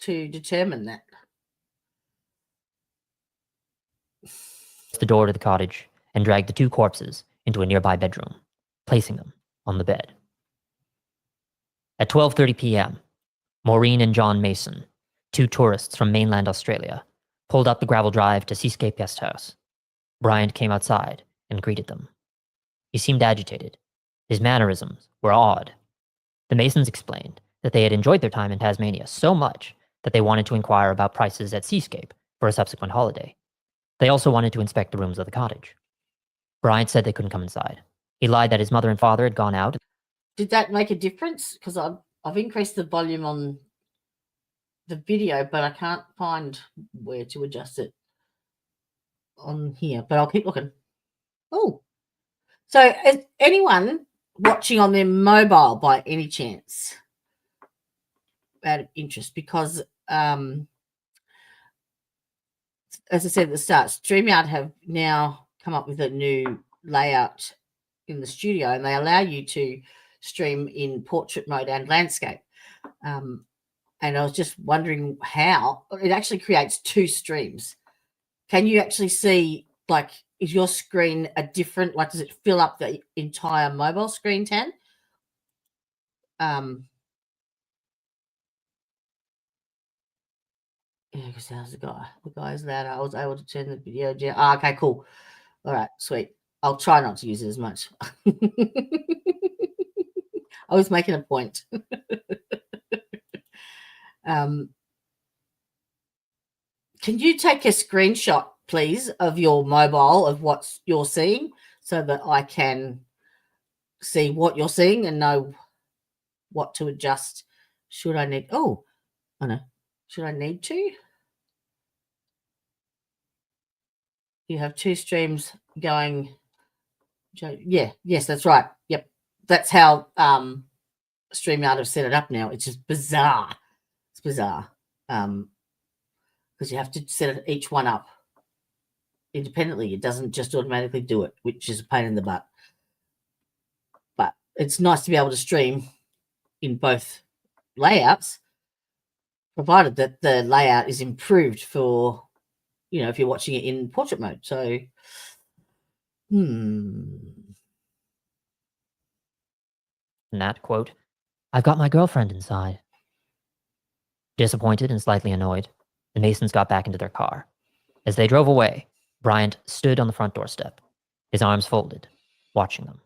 to determine that. The door to the cottage and dragged the 2 corpses into a nearby bedroom, placing them on the bed. At 12:30 p.m., Maureen and John Mason, 2 tourists from mainland Australia, pulled up the gravel drive to Seascape Guest House. Bryant came outside and greeted them. He seemed agitated. His mannerisms were odd. The Masons explained that they had enjoyed their time in Tasmania so much that they wanted to inquire about prices at Seascape for a subsequent holiday. They also wanted to inspect the rooms of the cottage. Bryant said they couldn't come inside. He lied that his mother and father had gone out. Did that make a difference? Because I've increased the volume on the video, but I can't find where to adjust it on here. But I'll keep looking. Oh, so is anyone watching on their mobile by any chance? Out of interest, because as I said at the start, StreamYard have now come up with a new layout in the studio, and they allow you to stream in portrait mode and landscape. And I was just wondering how it actually creates two streams. Can you actually see, like, is your screen a different, like, does it fill up the entire mobile screen, Tan? Yeah, because how's the guy? The guy's louder. I was able to turn the video down. Oh, okay, cool. All right, sweet. I'll try not to use it as much. I was making a point. Can you take a screenshot, please, of your mobile of what you're seeing so that I can see what you're seeing and know what to adjust? Should I need? Oh, I know. Should I need to? You have two streams going. Yeah, yes, that's right. Yep. That's how StreamYard have set it up now. It's just bizarre. It's bizarre. Because you have to set each one up independently. It doesn't just automatically do it, which is a pain in the butt. But it's nice to be able to stream in both layouts, provided that the layout is improved for, you know, if you're watching it in portrait mode. So, Nat, quote, "I've got my girlfriend inside." Disappointed and slightly annoyed, the Masons got back into their car. As they drove away, Bryant stood on the front doorstep, his arms folded, watching them.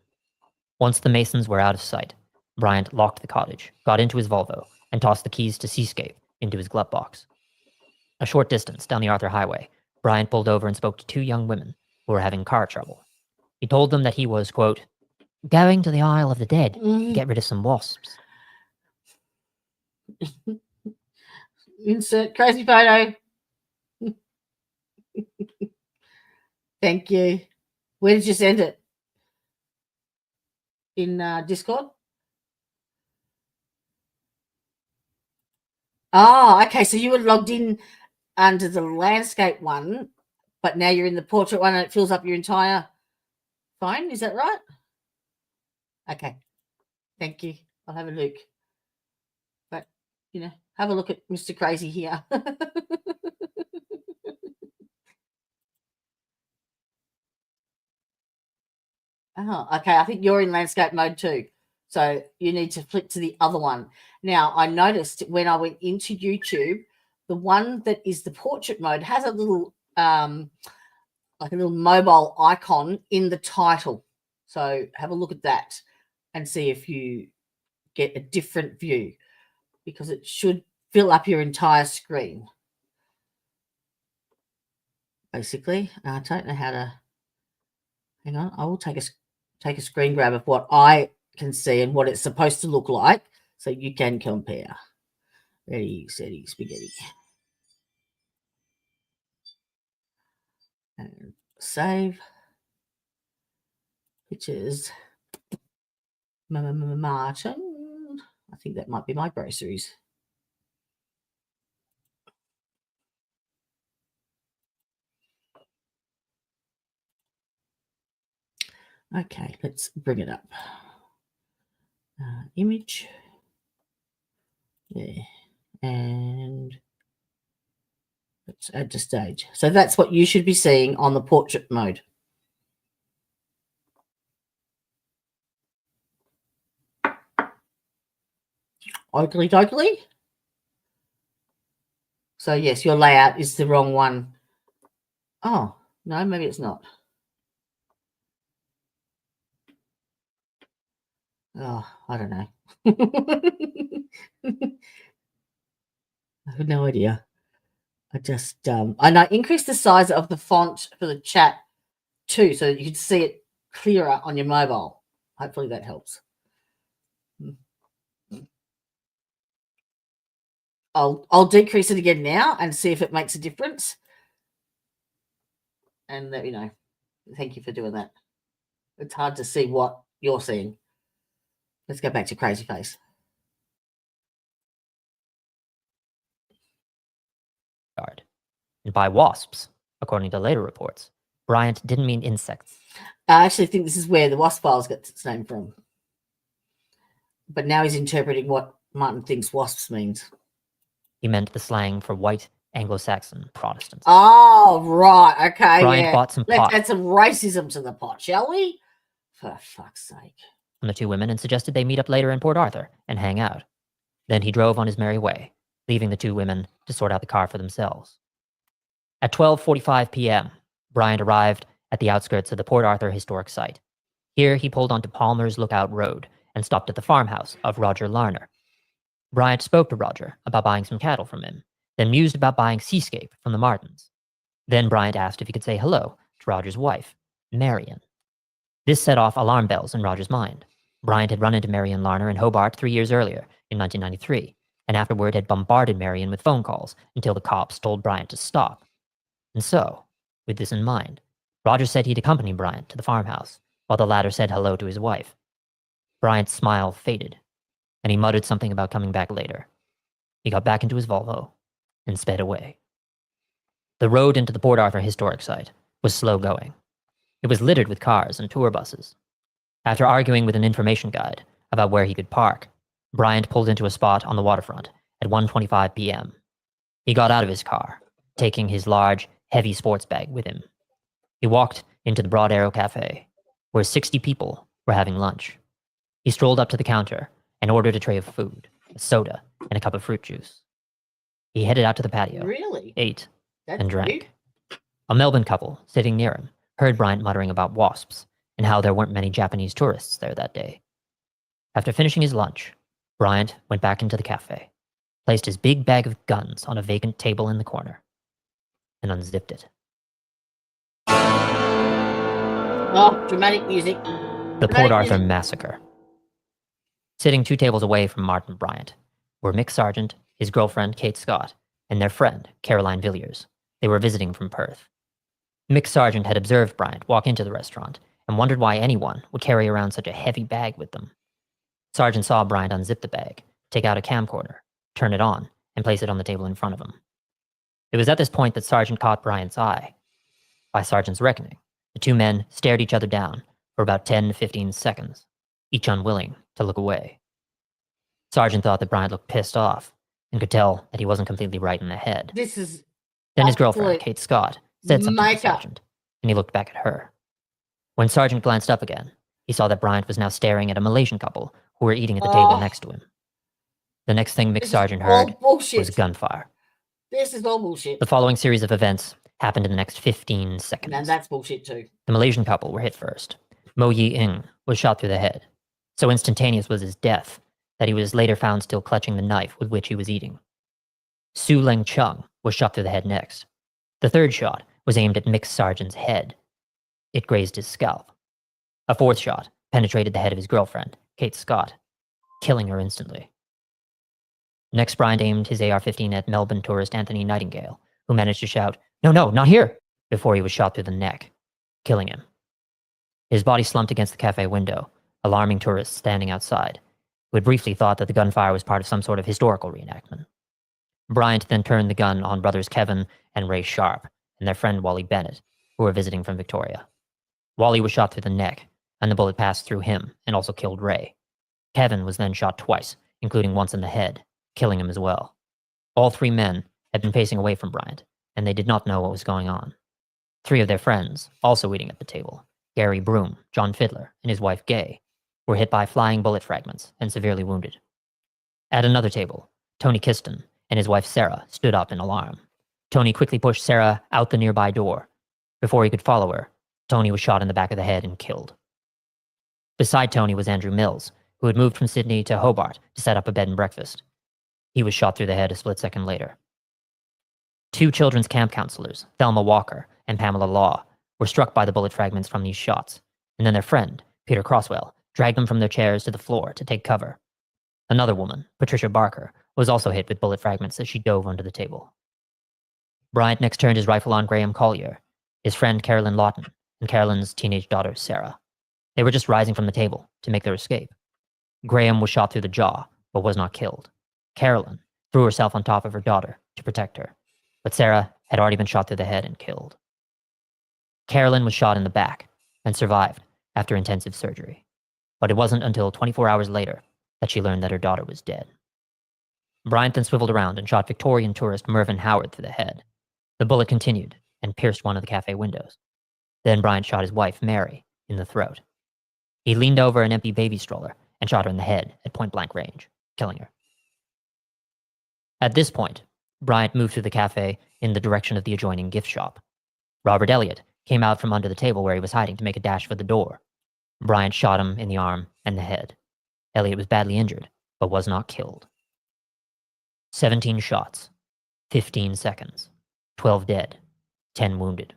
Once the Masons were out of sight, Bryant locked the cottage, got into his Volvo, and tossed the keys to Seascape into his glove box. A short distance down the Arthur Highway, Bryant pulled over and spoke to two young women who were having car trouble. He told them that he was, quote, "going to the Isle of the Dead to get rid of some wasps." Insert crazy photo. Thank you. Where did you send it? In Discord? Oh, okay. So you were logged in under the landscape one, but now you're in the portrait one and it fills up your entire phone. Is that right? Okay. Thank you. I'll have a look. But, you know, have a look at Mr. Crazy here. Oh, okay. I think you're in landscape mode too. So you need to flick to the other one. Now, I noticed when I went into YouTube, the one that is the portrait mode has a little like a little mobile icon in the title. So have a look at that and see if you get a different view, because it should fill up your entire screen. Basically, I don't know how to. Hang on, I will take a screen grab of what I can see and what it's supposed to look like, so you can compare. Ready, steady, spaghetti. And save. Pictures. Martin. I think that might be my groceries. Okay, let's bring it up. Image. Yeah. And let's add to stage. So that's what you should be seeing on the portrait mode. Oakley dokley. So yes, your layout is the wrong one. Oh, no, maybe it's not. Oh, I don't know. I have no idea. I just and I increased the size of the font for the chat too, so that you can see it clearer on your mobile. Hopefully that helps. I'll decrease it again now and see if it makes a difference. And let you know. Thank you for doing that. It's hard to see what you're seeing. Let's go back to Crazy Face. And by wasps, according to later reports, Bryant didn't mean insects. I actually think this is where the wasp files gets its name from. But now he's interpreting what Martin thinks wasps means. He meant the slang for white Anglo-Saxon Protestants. Oh, right. Okay. Bryant bought some Let's pot add some racism to the pot, shall we? For fuck's sake. from the two women and suggested they meet up later in Port Arthur and hang out. Then he drove on his merry way, leaving the two women to sort out the car for themselves. At 12:45 p.m., Bryant arrived at the outskirts of the Port Arthur historic site. Here, he pulled onto Palmer's Lookout Road and stopped at the farmhouse of Roger Larner. Bryant spoke to Roger about buying some cattle from him, then mused about buying Seascape from the Martins. Then Bryant asked if he could say hello to Roger's wife, Marion. This set off alarm bells in Roger's mind. Bryant had run into Marion Larner in Hobart 3 years earlier, in 1993, and afterward had bombarded Marion with phone calls until the cops told Bryant to stop. And so, with this in mind, Roger said he'd accompany Bryant to the farmhouse, while the latter said hello to his wife. Bryant's smile faded, and he muttered something about coming back later. He got back into his Volvo and sped away. The road into the Port Arthur historic site was slow going. It was littered with cars and tour buses. After arguing with an information guide about where he could park, Bryant pulled into a spot on the waterfront at 1:25 p.m. He got out of his car, taking his large, heavy sports bag with him. He walked into the Broad Arrow Cafe, where 60 people were having lunch. He strolled up to the counter and ordered a tray of food, a soda, and a cup of fruit juice. He headed out to the patio, Really? ate, That's and drank. weird. A Melbourne couple sitting near him heard Bryant muttering about wasps and how there weren't many Japanese tourists there that day. After finishing his lunch, Bryant went back into the cafe, placed his big bag of guns on a vacant table in the corner, and unzipped it. Oh, dramatic music. The Port Arthur Massacre. Sitting 2 tables away from Martin Bryant were Mick Sargent, his girlfriend Kate Scott, and their friend Caroline Villiers. They were visiting from Perth. Mick Sargent had observed Bryant walk into the restaurant and wondered why anyone would carry around such a heavy bag with them. Sargent saw Bryant unzip the bag, take out a camcorder, turn it on, and place it on the table in front of him. It was at this point that Sargent caught Bryant's eye. By Sargent's reckoning, the two men stared each other down for about 10 to 15 seconds, each unwilling to look away. Sargent thought that Bryant looked pissed off and could tell that he wasn't completely right in the head. This is Then his girlfriend, absolute Kate Scott, said something to makeup. Sargent, and he looked back at her. When Sargent glanced up again, he saw that Bryant was now staring at a Malaysian couple who were eating at the table next to him. The next thing Mick This is Sargent all heard bullshit. was gunfire. This is all bullshit. The following series of events happened in the next 15 seconds. And that's bullshit too. The Malaysian couple were hit first. Mo Yi-ing was shot through the head. So instantaneous was his death that he was later found still clutching the knife with which he was eating. Su Leng Chung was shot through the head next. The third shot was aimed at Mick Sargent's head. It grazed his scalp. A fourth shot penetrated the head of his girlfriend, Kate Scott, killing her instantly. Next, Bryant aimed his AR-15 at Melbourne tourist Anthony Nightingale, who managed to shout, "No, no, not here!" before he was shot through the neck, killing him. His body slumped against the cafe window, alarming tourists standing outside, who had briefly thought that the gunfire was part of some sort of historical reenactment. Bryant then turned the gun on brothers Kevin and Ray Sharp and their friend Wally Bennett, who were visiting from Victoria. Wally was shot through the neck, and the bullet passed through him and also killed Ray. Kevin was then shot twice, including once in the head, killing him as well. All 3 men had been pacing away from Bryant, and they did not know what was going on. 3 of their friends, also eating at the table, Gary Broom, John Fiddler, and his wife Gay, were hit by flying bullet fragments and severely wounded. At another table, Tony Kiston and his wife Sarah stood up in alarm. Tony quickly pushed Sarah out the nearby door. Before he could follow her, Tony was shot in the back of the head and killed. Beside Tony was Andrew Mills, who had moved from Sydney to Hobart to set up a bed and breakfast. He was shot through the head a split second later. 2 children's camp counselors, Thelma Walker and Pamela Law, were struck by the bullet fragments from these shots, and then their friend, Peter Crosswell, dragged them from their chairs to the floor to take cover. Another woman, Patricia Barker, was also hit with bullet fragments as she dove under the table. Bryant next turned his rifle on Graham Collier, his friend Carolyn Lawton, and Carolyn's teenage daughter, Sarah. They were just rising from the table to make their escape. Graham was shot through the jaw, but was not killed. Carolyn threw herself on top of her daughter to protect her, but Sarah had already been shot through the head and killed. Carolyn was shot in the back and survived after intensive surgery, but it wasn't until 24 hours later that she learned that her daughter was dead. Bryant then swiveled around and shot Victorian tourist Mervyn Howard through the head. The bullet continued and pierced one of the cafe windows. Then Bryant shot his wife, Mary, in the throat. He leaned over an empty baby stroller and shot her in the head at point-blank range, killing her. At this point, Bryant moved through the cafe in the direction of the adjoining gift shop. Robert Elliott came out from under the table where he was hiding to make a dash for the door. Bryant shot him in the arm and the head. Elliott was badly injured, but was not killed. 17 shots, 15 seconds, 12 dead, 10 wounded.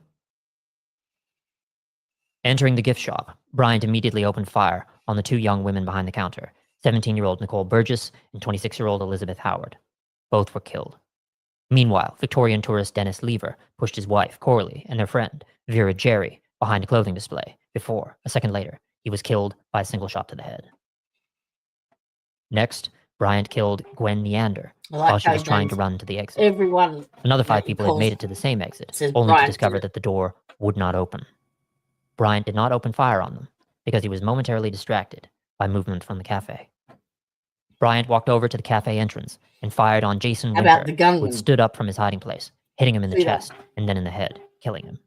Entering the gift shop, Bryant immediately opened fire on the two young women behind the counter, 17-year-old Nicole Burgess and 26-year-old Elizabeth Howard. Both were killed. Meanwhile, Victorian tourist Dennis Lever pushed his wife, Coralie, and their friend, Vera Jerry, behind a clothing display before, a second later, he was killed by a single shot to the head. Next, Bryant killed Gwen Neander while she was trying to run to the exit. Everyone. Another 5 people had made it to the same exit, only to discover that the door would not open. Bryant did not open fire on them because he was momentarily distracted by movement from the cafe. Bryant walked over to the cafe entrance and fired on Jason Winter, who had stood up from his hiding place, hitting him in the chest and then in the head, killing him.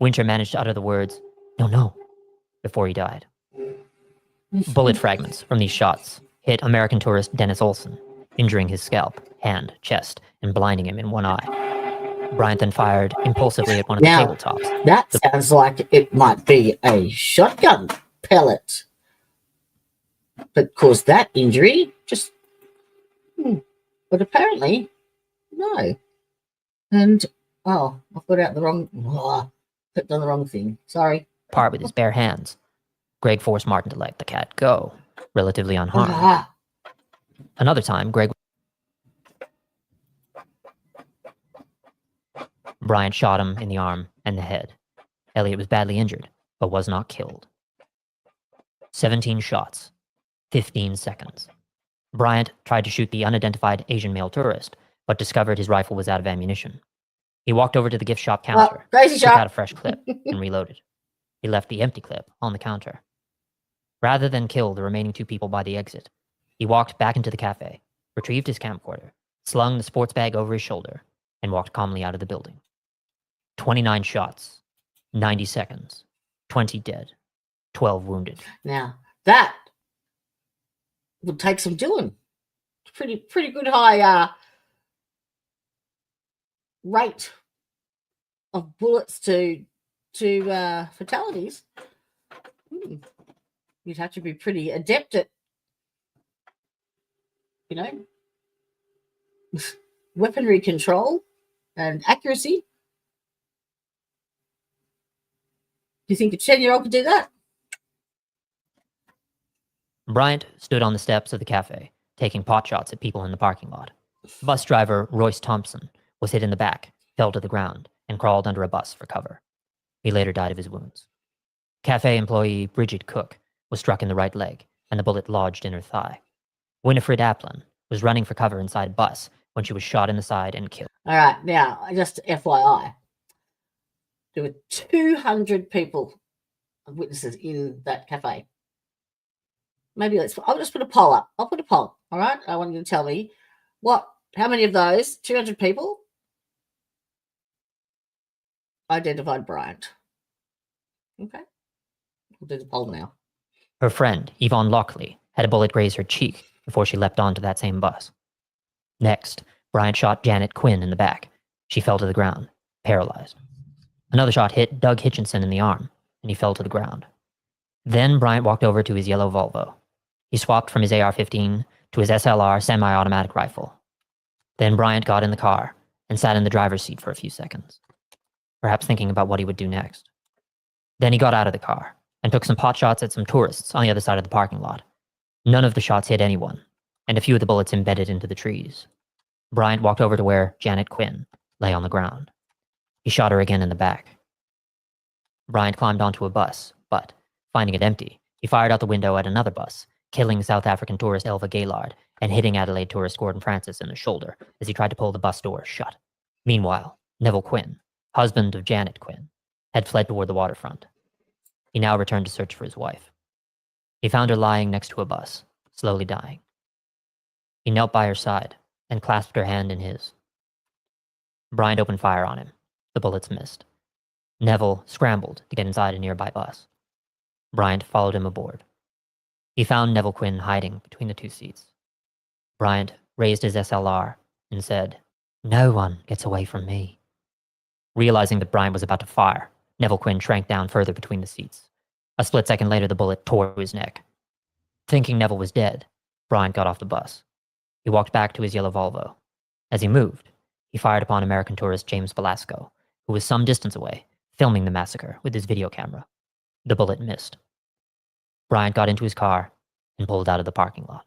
Winter managed to utter the words, "No, no," before he died. Bullet fragments from these shots hit American tourist Dennis Olson, injuring his scalp, hand, chest, and blinding him in one eye. Bryant then fired impulsively at one of the tabletops. That sounds like it might be a shotgun pellet. But caused that injury? Just... But apparently, no. And, oh, I've got out the wrong... Oh, clicked on the wrong thing. Sorry. Part with his bare hands. Greg forced Martin to let the cat go, relatively unharmed. Another time, Bryant shot him in the arm and the head. Elliott was badly injured, but was not killed. 17 shots, 15 seconds. Bryant tried to shoot the unidentified Asian male tourist, but discovered his rifle was out of ammunition. He walked over to the gift shop counter, took out a fresh clip, and reloaded. He left the empty clip on the counter. Rather than kill the remaining 2 people by the exit, he walked back into the cafe, retrieved his camcorder, slung the sports bag over his shoulder, and walked calmly out of the building. 29 shots, 90 seconds, 20 dead, 12 wounded. Now, that would take some doing. Pretty good high rate of bullets to fatalities. You'd have to be pretty adept at, weaponry control and accuracy. Do you think a 10-year-old could do that? Bryant stood on the steps of the cafe, taking pot shots at people in the parking lot. Bus driver Royce Thompson was hit in the back, fell to the ground, and crawled under a bus for cover. He later died of his wounds. Cafe employee Bridget Cook was struck in the right leg, and the bullet lodged in her thigh. Winifred Applin was running for cover inside a bus when she was shot in the side and killed. All right, now, just FYI, there were 200 people, witnesses in that cafe. Maybe I'll just put a poll up. I'll put a poll, all right? I want you to tell me how many of those 200 people identified Bryant. Okay, we'll do the poll now. Her friend, Yvonne Lockley, had a bullet graze her cheek before she leapt onto that same bus. Next, Bryant shot Janet Quinn in the back. She fell to the ground, paralyzed. Another shot hit Doug Hitchinson in the arm, and he fell to the ground. Then Bryant walked over to his yellow Volvo. He swapped from his AR-15 to his SLR semi-automatic rifle. Then Bryant got in the car and sat in the driver's seat for a few seconds, perhaps thinking about what he would do next. Then he got out of the car and took some pot shots at some tourists on the other side of the parking lot. None of the shots hit anyone, and a few of the bullets embedded into the trees. Bryant walked over to where Janet Quinn lay on the ground. He shot her again in the back. Bryant climbed onto a bus, but Finding it empty, he fired out the window at another bus, killing South African tourist Elva Gaylard and hitting Adelaide tourist Gordon Francis in the shoulder as he tried to pull the bus door shut. Meanwhile, Neville Quinn, husband of Janet Quinn, had fled toward the waterfront. He now returned to search for his wife. He found her lying next to a bus, slowly dying. He knelt by her side and clasped her hand in his. Bryant opened fire on him. The bullets missed. Neville scrambled to get inside a nearby bus. Bryant followed him aboard. He found Neville Quinn hiding between the two seats. Bryant raised his SLR and said, "No one gets away from me." Realizing that Bryant was about to fire, Neville Quinn shrank down further between the seats. A split second later, the bullet tore his neck. Thinking Neville was dead, Bryant got off the bus. He walked back to his yellow Volvo. As he moved, he fired upon American tourist James Belasco, who was some distance away, filming the massacre with his video camera. The bullet missed. Bryant got into his car and pulled out of the parking lot.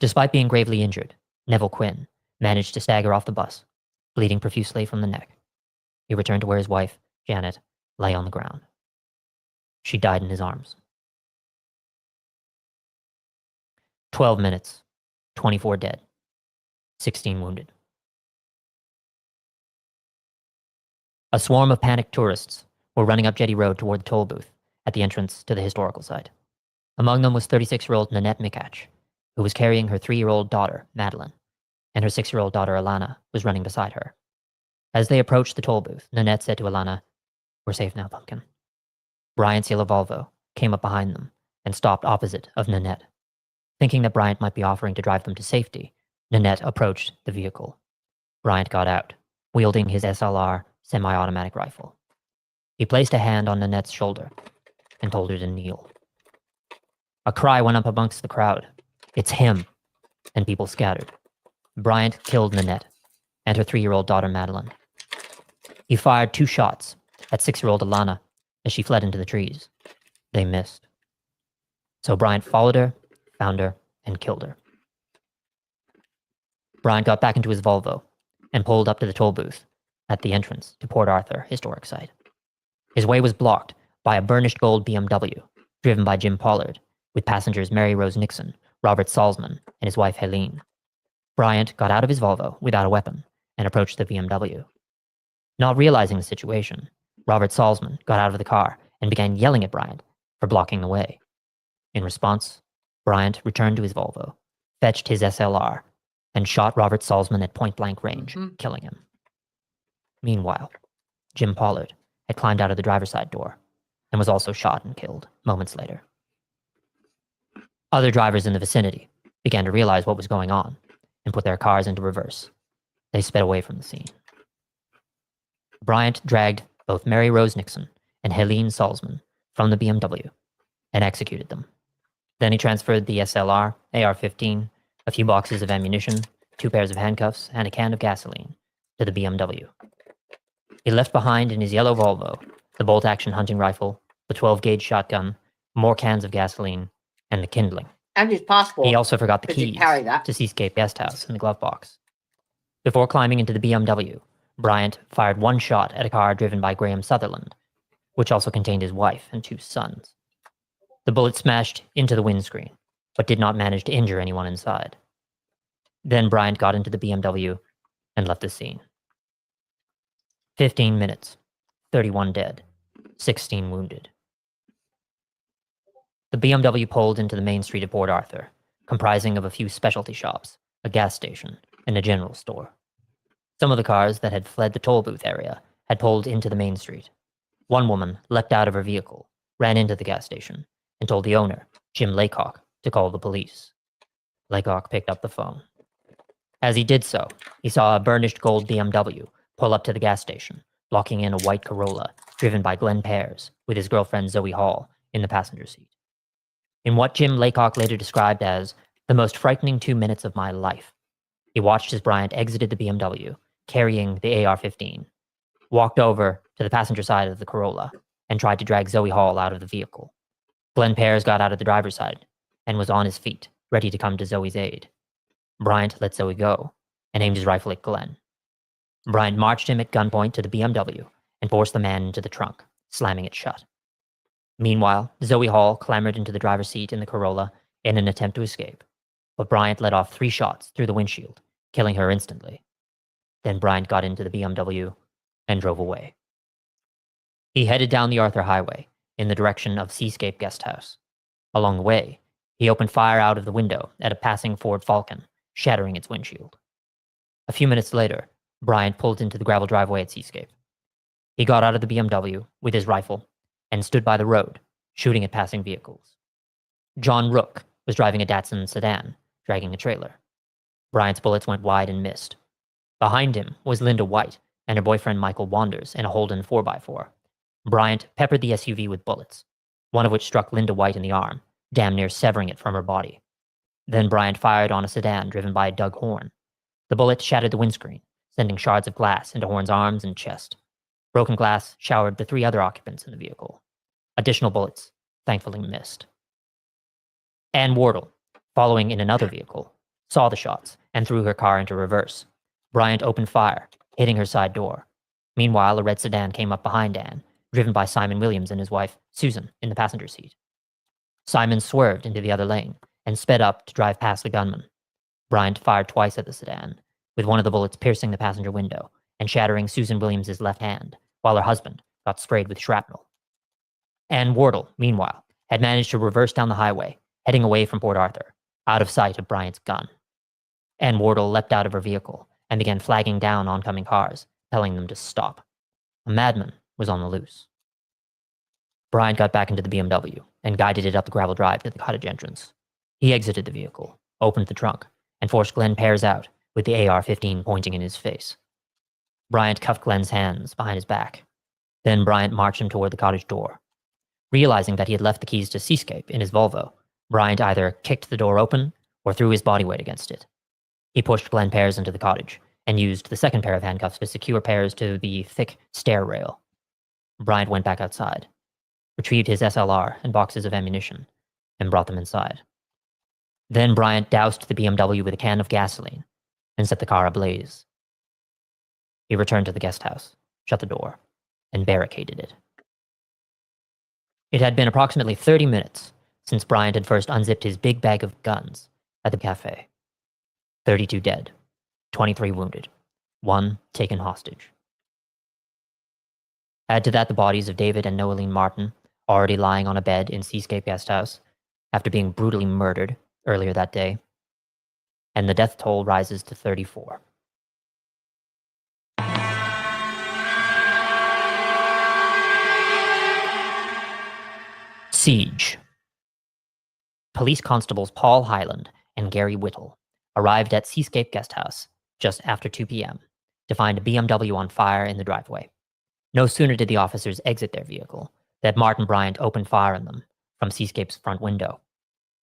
Despite being gravely injured, Neville Quinn managed to stagger off the bus, bleeding profusely from the neck. He returned to where his wife, Janet, lay on the ground. She died in his arms. 12 minutes, 24 dead, 16 wounded. A swarm of panicked tourists were running up Jetty Road toward the toll booth at the entrance to the historical site. Among them was 36-year-old Nanette Mikach, who was carrying her 3-year-old daughter, Madeline, and her 6-year-old daughter, Alana, was running beside her. As they approached the toll booth, Nanette said to Alana, "We're safe now, Pumpkin." Bryant's yellow Volvo came up behind them and stopped opposite of Nanette. Thinking that Bryant might be offering to drive them to safety, Nanette approached the vehicle. Bryant got out, wielding his SLR semi-automatic rifle. He placed a hand on Nanette's shoulder and told her to kneel. A cry went up amongst the crowd. "It's him!" And people scattered. Bryant killed Nanette and her 3-year-old daughter, Madeline. He fired 2 shots at 6-year-old Alana as she fled into the trees. They missed. So Bryant followed her, found her, and killed her. Bryant got back into his Volvo and pulled up to the toll booth at the entrance to Port Arthur Historic Site. His way was blocked by a burnished gold BMW driven by Jim Pollard, with passengers Mary Rose Nixon, Robert Salzman, and his wife Helene. Bryant got out of his Volvo without a weapon and approached the BMW. Not realizing the situation, Robert Salzman got out of the car and began yelling at Bryant for blocking the way. In response, Bryant returned to his Volvo, fetched his SLR, and shot Robert Salzman at point-blank range, killing him. Meanwhile, Jim Pollard had climbed out of the driver's side door and was also shot and killed moments later. Other drivers in the vicinity began to realize what was going on and put their cars into reverse. They sped away from the scene. Bryant dragged both Mary Rose Nixon and Helene Salzman from the BMW and executed them. Then he transferred the SLR, AR-15, a few boxes of ammunition, 2 pairs of handcuffs, and a can of gasoline to the BMW. He left behind in his yellow Volvo the bolt-action hunting rifle, the 12-gauge shotgun, more cans of gasoline, and the kindling. And his passport. He also forgot the Did you keys carry that? to Seascape Guest House in the glove box. Before climbing into the BMW, Bryant fired 1 shot at a car driven by Graham Sutherland, which also contained his wife and 2 sons. The bullet smashed into the windscreen, but did not manage to injure anyone inside. Then Bryant got into the BMW and left the scene. 15 minutes, 31 dead, 16 wounded. The BMW pulled into the main street of Port Arthur, comprising of a few specialty shops, a gas station, and a general store. Some of the cars that had fled the toll booth area had pulled into the main street. One woman leapt out of her vehicle, ran into the gas station, and told the owner, Jim Laycock, to call the police. Laycock picked up the phone. As he did so, he saw a burnished gold BMW pull up to the gas station, blocking in a white Corolla driven by Glenn Pears with his girlfriend Zoe Hall in the passenger seat. In what Jim Laycock later described as the most frightening 2 minutes of my life, he watched as Bryant exited the BMW, carrying the AR-15, walked over to the passenger side of the Corolla, and tried to drag Zoe Hall out of the vehicle. Glenn Pears got out of the driver's side and was on his feet, ready to come to Zoe's aid. Bryant let Zoe go and aimed his rifle at Glenn. Bryant marched him at gunpoint to the BMW and forced the man into the trunk, slamming it shut. Meanwhile, Zoe Hall clambered into the driver's seat in the Corolla in an attempt to escape, but Bryant let off 3 shots through the windshield, killing her instantly. Then Bryant got into the BMW and drove away. He headed down the Arthur Highway in the direction of Seascape Guest House. Along the way, he opened fire out of the window at a passing Ford Falcon, shattering its windshield. A few minutes later, Bryant pulled into the gravel driveway at Seascape. He got out of the BMW with his rifle and stood by the road, shooting at passing vehicles. John Rook was driving a Datsun sedan, dragging a trailer. Bryant's bullets went wide and missed. Behind him was Linda White and her boyfriend Michael Wanders in a Holden 4x4. Bryant peppered the SUV with bullets, one of which struck Linda White in the arm, damn near severing it from her body. Then Bryant fired on a sedan driven by Doug Horn. The bullet shattered the windscreen, sending shards of glass into Horn's arms and chest. Broken glass showered the 3 other occupants in the vehicle. Additional bullets thankfully missed. Anne Wardle, following in another vehicle, saw the shots and threw her car into reverse. Bryant opened fire, hitting her side door. Meanwhile, a red sedan came up behind Anne, driven by Simon Williams and his wife, Susan, in the passenger seat. Simon swerved into the other lane and sped up to drive past the gunman. Bryant fired twice at the sedan, with one of the bullets piercing the passenger window and shattering Susan Williams's left hand, while her husband got sprayed with shrapnel. Anne Wardle, meanwhile, had managed to reverse down the highway, heading away from Port Arthur, out of sight of Bryant's gun. Anne Wardle leapt out of her vehicle and began flagging down oncoming cars, telling them to stop. A madman was on the loose. Bryant got back into the BMW and guided it up the gravel drive to the cottage entrance. He exited the vehicle, opened the trunk, and forced Glenn Pears out with the AR-15 pointing in his face. Bryant cuffed Glenn's hands behind his back. Then Bryant marched him toward the cottage door. Realizing that he had left the keys to Seascape in his Volvo, Bryant either kicked the door open or threw his body weight against it. He pushed Glenn Pears into the cottage and used the second pair of handcuffs to secure Pears to the thick stair rail. Bryant went back outside, retrieved his SLR and boxes of ammunition, and brought them inside. Then Bryant doused the BMW with a can of gasoline and set the car ablaze. He returned to the guest house, shut the door, and barricaded it. It had been approximately 30 minutes since Bryant had first unzipped his big bag of guns at the cafe. 32 dead, 23 wounded, 1 taken hostage. Add to that the bodies of David and Noeline Martin, already lying on a bed in Seascape Guest House after being brutally murdered earlier that day, and the death toll rises to 34. Siege. Police constables Paul Hyland and Gary Whittle arrived at Seascape Guest House just after 2 p.m. to find a BMW on fire in the driveway. No sooner did the officers exit their vehicle than Martin Bryant opened fire on them from Seascape's front window.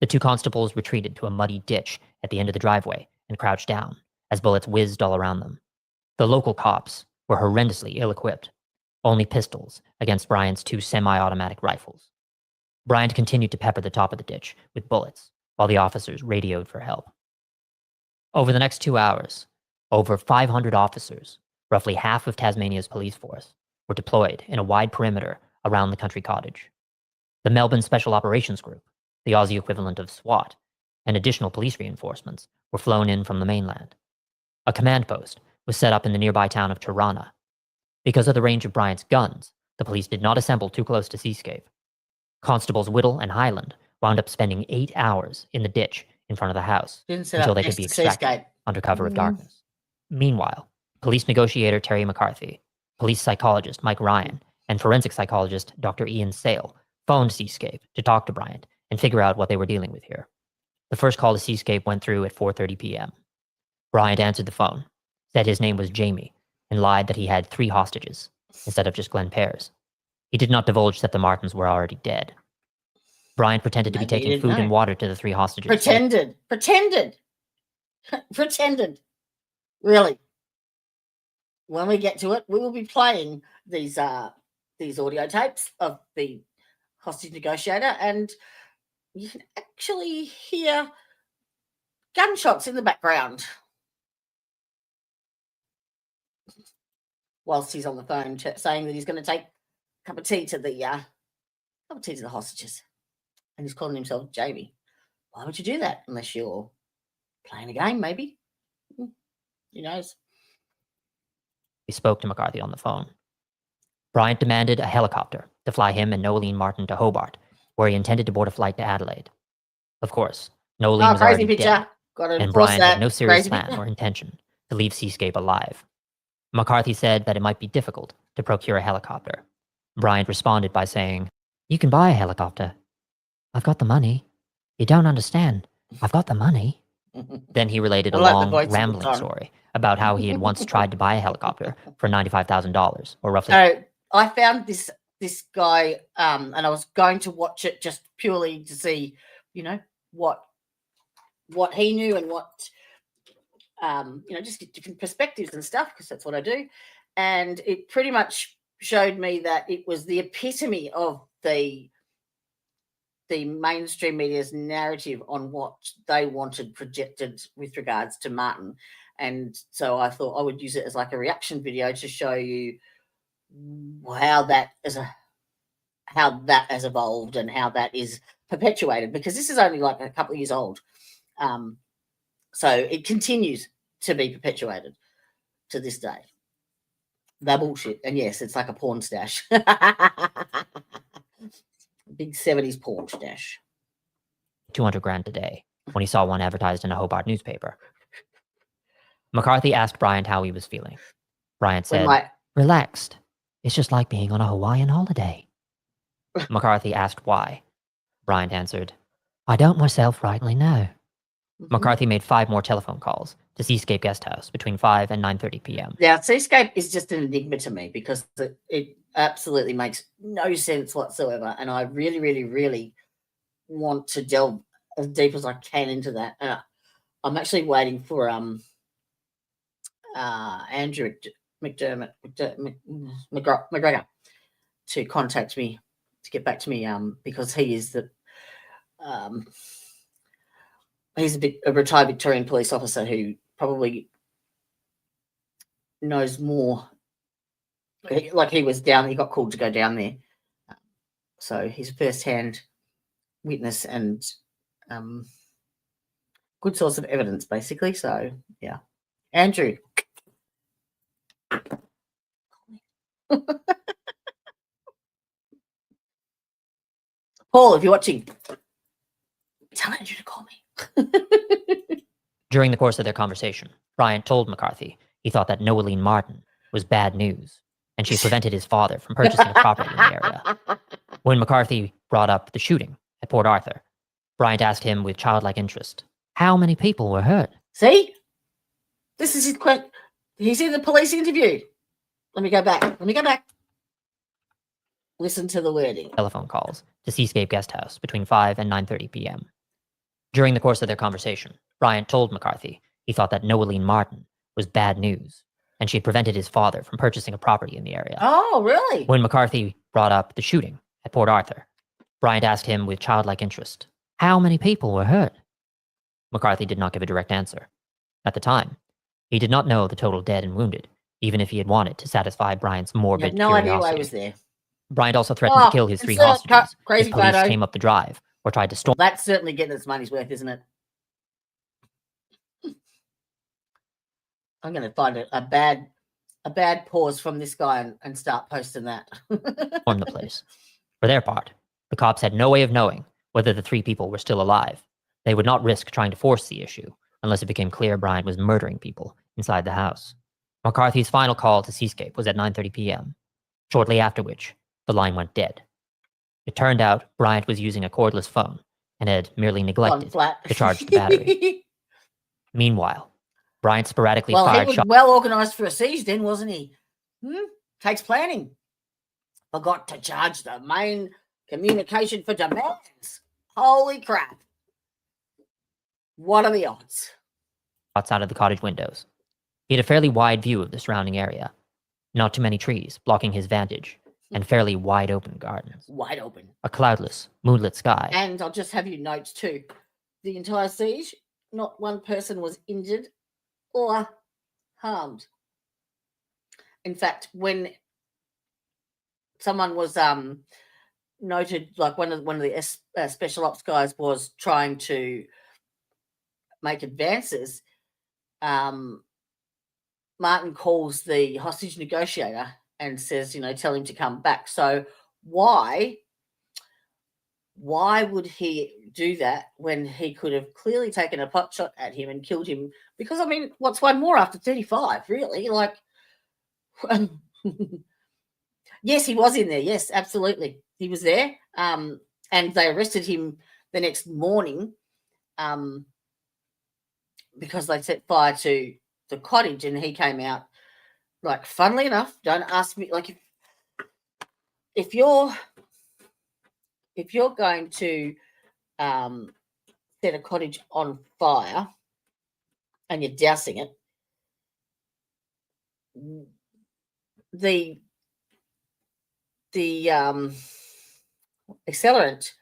The 2 constables retreated to a muddy ditch at the end of the driveway and crouched down as bullets whizzed all around them. The local cops were horrendously ill-equipped, only pistols against Bryant's 2 semi-automatic rifles. Bryant continued to pepper the top of the ditch with bullets while the officers radioed for help. Over the next 2 hours, over 500 officers, roughly half of Tasmania's police force, were deployed in a wide perimeter around the country cottage. The Melbourne Special Operations Group, the Aussie equivalent of SWAT, and additional police reinforcements were flown in from the mainland. A command post was set up in the nearby town of Tirana. Because of the range of Bryant's guns, the police did not assemble too close to Seascape. Constables Whittle and Hyland wound up spending 8 hours in the ditch in front of the house until they could be extracted under cover of darkness. Meanwhile, police negotiator Terry McCarthy, police psychologist Mike Ryan, and forensic psychologist Dr. Ian Sale phoned Seascape to talk to Bryant and figure out what they were dealing with here. The first call to Seascape went through at 4:30 p.m. Bryant answered the phone, said his name was Jamie, and lied that he had 3 hostages instead of just Glenn Pears. He did not divulge that the Martins were already dead. Bryant pretended to be taking food and water to the 3 hostages. Pretended. Really. When we get to it, we will be playing these audio tapes of the hostage negotiator, and you can actually hear gunshots in the background whilst he's on the phone saying that he's going to take a cup of tea to the I'm teasing the hostages. And he's calling himself Jamie. Why would you do that unless you're playing a game, maybe? Who knows? He spoke to McCarthy on the phone. Bryant demanded a helicopter to fly him and Noeline Martin to Hobart, where he intended to board a flight to Adelaide. Of course, Noeline was crazy already picture. dead, Got to and enforce Bryant that. had no serious Crazy plan picture. or intention to leave Seascape alive. McCarthy said that it might be difficult to procure a helicopter. Bryant responded by saying, "You can buy a helicopter. I've got the money. You don't understand. I've got the money." Then he related I a like the long, voice all the rambling time. story about how he had once tried to buy a helicopter for $95,000, or roughly. So I found this guy, and I was going to watch it just purely to see, what he knew and what, just get different perspectives and stuff, because that's what I do. And it pretty much showed me that it was the epitome of the mainstream media's narrative on what they wanted projected with regards to Martin. And so I thought I would use it as like a reaction video to show you how that has evolved and how that is perpetuated, because this is only like a couple of years old. So it continues to be perpetuated to this day. The bullshit. And yes, it's like a porn stash. Big 70s porn stash. 200 grand a day when he saw one advertised in a Hobart newspaper. McCarthy asked Bryant how he was feeling. Bryant said, "Relaxed. It's just like being on a Hawaiian holiday." McCarthy asked why. Bryant answered, "I don't myself rightly know." McCarthy made 5 more telephone calls to Seascape Guest House between 5 and 9:30 p.m. Now, Seascape is just an enigma to me, because it absolutely makes no sense whatsoever. And I really, really, really want to delve as deep as I can into that. I'm actually waiting for Andrew McGregor to contact me, to get back to me, because he is he's a retired Victorian police officer who probably knows more. Like he got called to go down there. So he's a first-hand witness and good source of evidence, basically. So, yeah. Andrew. Paul, if you're watching, tell Andrew to call me. During the course of their conversation, Bryant told McCarthy he thought that Noeline Martin was bad news, and she prevented his father from purchasing a property in the area. When McCarthy brought up the shooting at Port Arthur, Bryant asked him with childlike interest, how many people were hurt? See? This is his question. He's in the police interview. Let me go back. Listen to the wording. Telephone calls to Seascape Guest House between 5 and 9:30 p.m. During the course of their conversation, Bryant told McCarthy he thought that Noeline Martin was bad news, and she had prevented his father from purchasing a property in the area. Oh, really? When McCarthy brought up the shooting at Port Arthur, Bryant asked him with childlike interest, how many people were hurt? McCarthy did not give a direct answer. At the time, he did not know the total dead and wounded, even if he had wanted to satisfy Bryant's morbid no curiosity. idea why I was there. Bryant also threatened to kill his 3 hostages crazy if police photo. came up the drive or tried to storm. That's certainly getting its money's worth, isn't it? I'm going to find a bad pause from this guy and start posting that. Storm the place. For their part, the cops had no way of knowing whether the 3 people were still alive. They would not risk trying to force the issue unless it became clear Bryant was murdering people inside the house. McCarthy's final call to Seascape was at 9:30 p.m., shortly after which the line went dead. It turned out Bryant was using a cordless phone and had merely neglected to charge the battery. Meanwhile, Bryant sporadically fired he was shots. well organised for a siege then, wasn't he? Takes planning. Forgot to charge the main communication for demands. Holy crap. What are the odds? Outside of the cottage windows. He had a fairly wide view of the surrounding area. Not too many trees blocking his vantage, and fairly wide open gardens. Wide open. A cloudless, moonlit sky. And I'll just have you note too, the entire siege, not one person was injured or harmed. In fact, when someone was noted, like one of the special ops guys was trying to make advances. Martin calls the hostage negotiator and says, tell him to come back. So why would he do that when he could have clearly taken a pot shot at him and killed him? Because, I mean, what's one more after 35, really? Like, yes, he was in there. Yes, absolutely. He was there. And they arrested him the next morning because they set fire to the cottage, and he came out, like, funnily enough, don't ask me, like, if you're going to set a cottage on fire and you're dousing it, the accelerant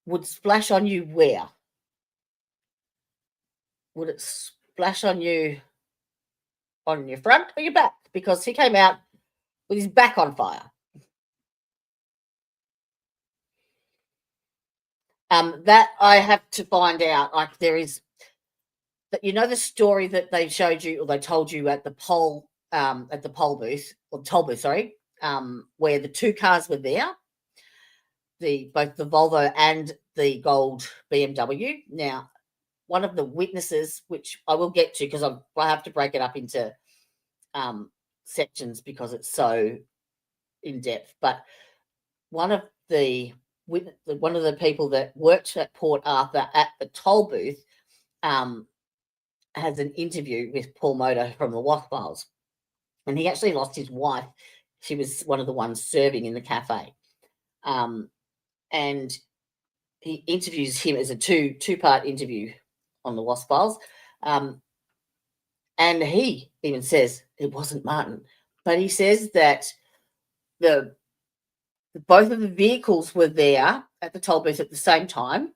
would splash on you where? Would it splash on you on your front or your back? Because he came out with his back on fire. That I have to find out. Like, there is, the story that they showed you, or they told you at the poll booth, sorry, where the two cars were there, both the Volvo and the gold BMW. Now, one of the witnesses, which I will get to because I have to break it up into sections because it's so in depth, but one of the people that worked at Port Arthur at the toll booth has an interview with Paul Motor from the Wasp Files, and he actually lost his wife. She was one of the ones serving in the cafe, and he interviews him as a two-part interview on the Wasp Files, and he even says it wasn't Martin, but he says that both of the vehicles were there at the toll booth at the same time,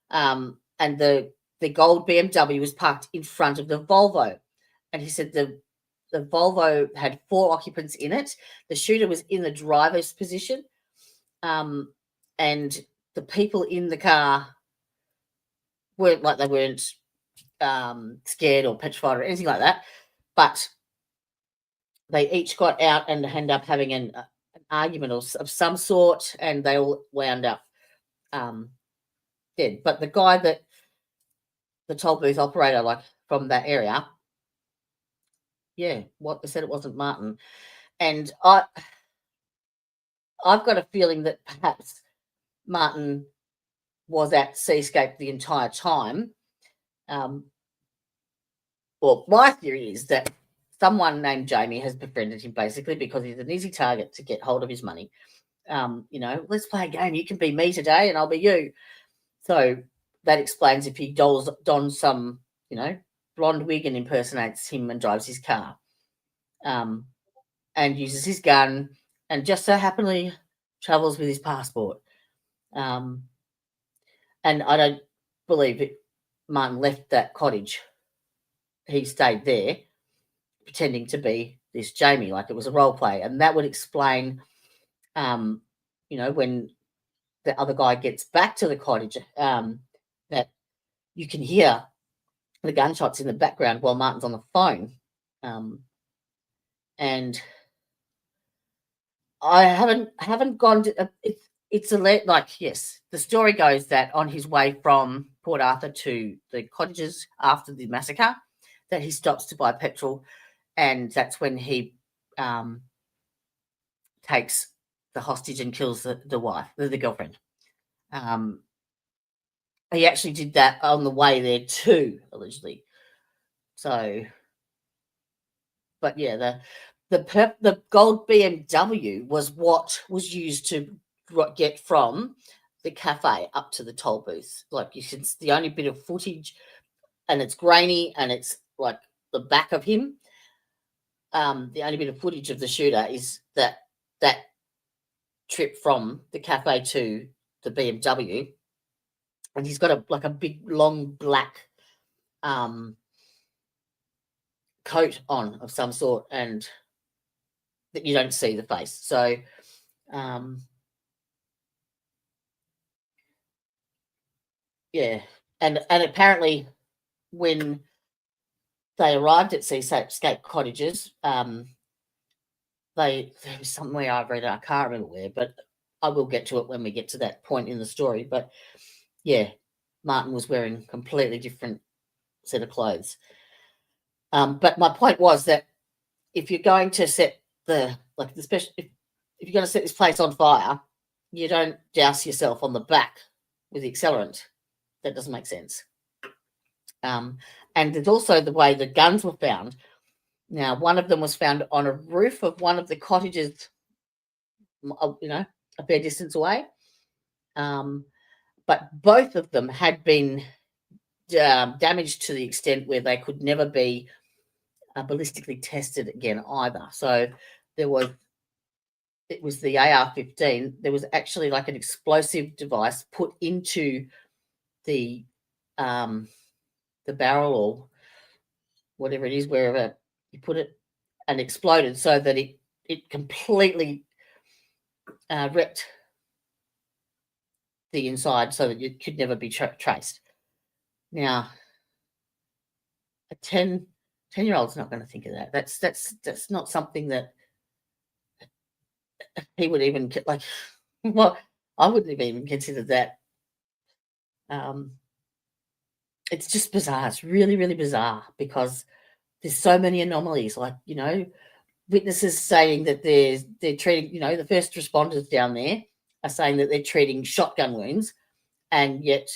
and the gold BMW was parked in front of the Volvo. And he said the Volvo had 4 occupants in it. The shooter was in the driver's position, and the people in the car weren't scared or petrified or anything like that, but they each got out and ended up having an argument of some sort, and they all wound up dead. But the guy that the toll booth operator, like from that area, they said it wasn't Martin. And I've got a feeling that perhaps Martin was at Seascape the entire time. Well, my theory is that someone named Jamie has befriended him, basically because he's an easy target to get hold of his money. Let's play a game. You can be me today and I'll be you. So that explains if he dons some, blonde wig and impersonates him and drives his car, and uses his gun and just so happily travels with his passport. And I don't believe it. Martin left that cottage. He stayed there pretending to be this Jamie, like it was a role play. And that would explain, when the other guy gets back to the cottage, that you can hear the gunshots in the background while Martin's on the phone. And I haven't gone to it's yes, the story goes that on his way from Port Arthur to the cottages after the massacre, that he stops to buy petrol, and that's when he takes the hostage and kills the wife, the girlfriend. He actually did that on the way there too, allegedly. So, but yeah, the gold BMW was what was used to get from the cafe up to the toll booth. Like, it's the only bit of footage, and it's grainy, and it's like the back of him. The only bit of footage of the shooter is that trip from the cafe to the BMW, and he's got a big long black coat on of some sort, and that you don't see the face. So yeah, and apparently when they arrived at Seascape Cottages, there was somewhere I read it, I can't remember where, but I will get to it when we get to that point in the story. But yeah, Martin was wearing a completely different set of clothes. But my point was that if you're going to set if you're going to set this place on fire, you don't douse yourself on the back with the accelerant. That doesn't make sense. And there's also the way the guns were found. Now, one of them was found on a roof of one of the cottages, a fair distance away. But both of them had been damaged to the extent where they could never be ballistically tested again either. So it was the AR-15. There was actually like an explosive device put into the barrel or whatever it is, wherever you put it, and exploded so that it completely wrecked the inside so that it could never be traced. Now, a 10-year-old's not going to think of that. That's not something that he would even like. Well, I wouldn't have even considered that. It's just bizarre. It's really, really bizarre because there's so many anomalies. Like, witnesses saying that they're treating, the first responders down there are saying that they're treating shotgun wounds, and yet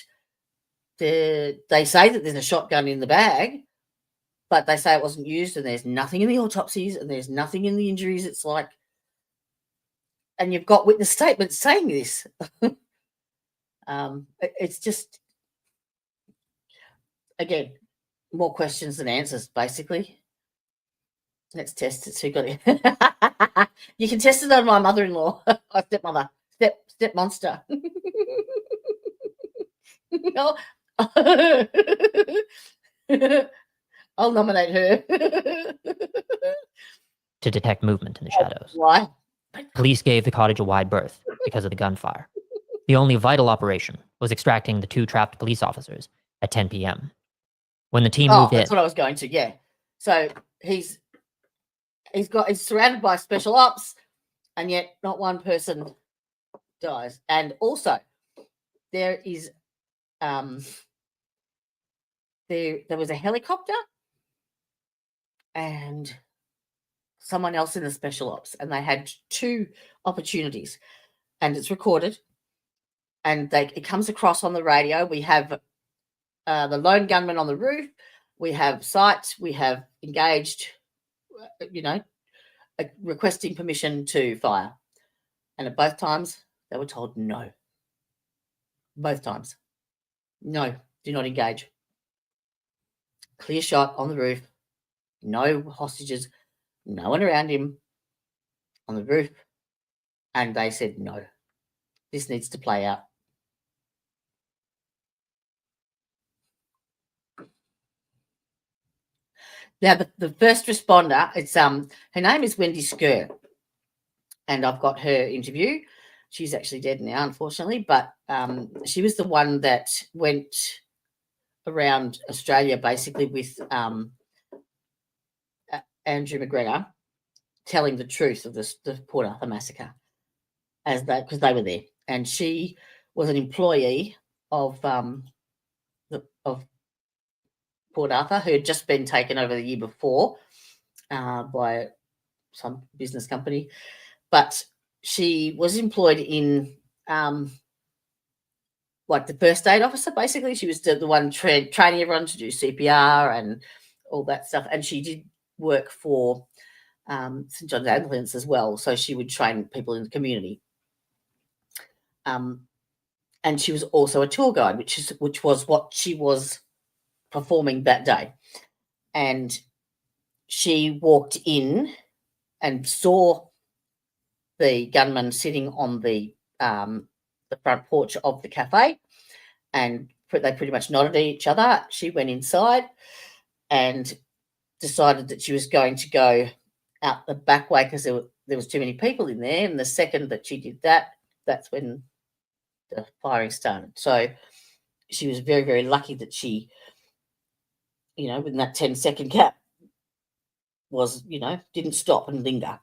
they say that there's a shotgun in the bag, but they say it wasn't used, and there's nothing in the autopsies, and there's nothing in the injuries. It's like, and you've got witness statements saying this. It's just, again, more questions than answers, basically. Let's test it. So you got it. You can test it on my mother-in-law, my stepmother, step monster. No. I'll nominate her. To detect movement in the shadows. Why? Police gave the cottage a wide berth because of the gunfire. The only vital operation was extracting the 2 trapped police officers at 10 p.m. When the team moved in... That's what I was going to, yeah. So he's surrounded by special ops, and yet not one person dies. And also, there is there was a helicopter and someone else in the special ops, and they had 2 opportunities, and it's recorded, and it comes across on the radio. We have the lone gunman on the roof, we have sight, we have engaged, requesting permission to fire, and at both times they were told no. Both times, no, do not engage. Clear shot on the roof, no hostages, no one around him on the roof, and they said no, this needs to play out. Now, the first responder, it's her name is Wendy Skur, and I've got her interview. She's actually dead now, unfortunately, but she was the one that went around Australia basically with Andrew McGregor, telling the truth of the Port Arthur Massacre, because they were there, and she was an employee of Port Arthur, who had just been taken over the year before by some business company, but she was employed in like the first aid officer. Basically, she was the one training everyone to do CPR and all that stuff, and she did work for St John's Ambulance as well, so she would train people in the community. And she was also a tour guide, which was what she was performing that day. And she walked in and saw the gunman sitting on the front porch of the cafe, and they pretty much nodded at each other. She went inside and decided that she was going to go out the back way because there was too many people in there. And the second that she did that, that's when the firing started. So she was very, very lucky that she, in that 10-second gap was, didn't stop and linger.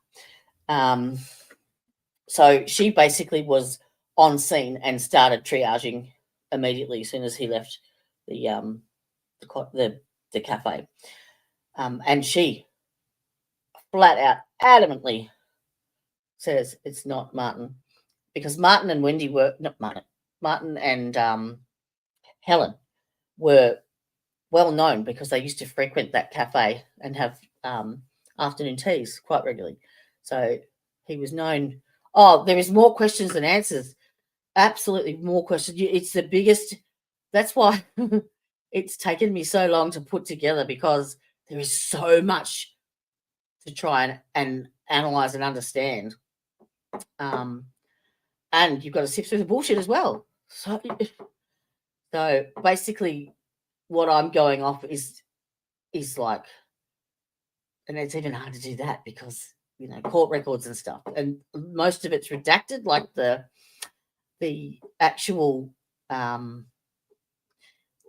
So she basically was on scene and started triaging immediately as soon as he left the cafe. And she flat out adamantly says it's not Martin, because Martin and Wendy were not Martin and Helen were well known because they used to frequent that cafe and have afternoon teas quite regularly. So he was known. Oh, there is more questions than answers. Absolutely more questions. It's the biggest. That's why it's taken me so long to put together, because there is so much to try and analyze and understand. And you've got to sift through the bullshit as well. So basically what I'm going off is like, and it's even hard to do that because, court records and stuff. And most of it's redacted, like the actual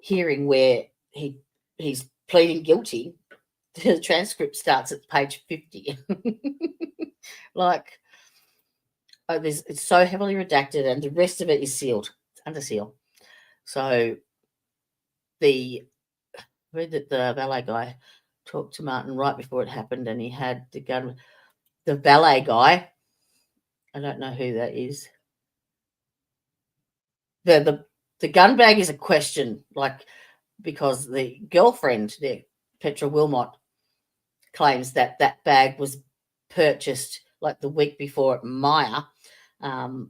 hearing where he's pleading guilty. The transcript starts at page 50. Like, it's so heavily redacted, and the rest of it is sealed. It's under seal. So read that the valet guy talked to Martin right before it happened, and he had the gun. The valet guy, I don't know who that is. The gun bag is a question, like, because the girlfriend, Petra Wilmot, claims that bag was purchased like the week before at Maya, and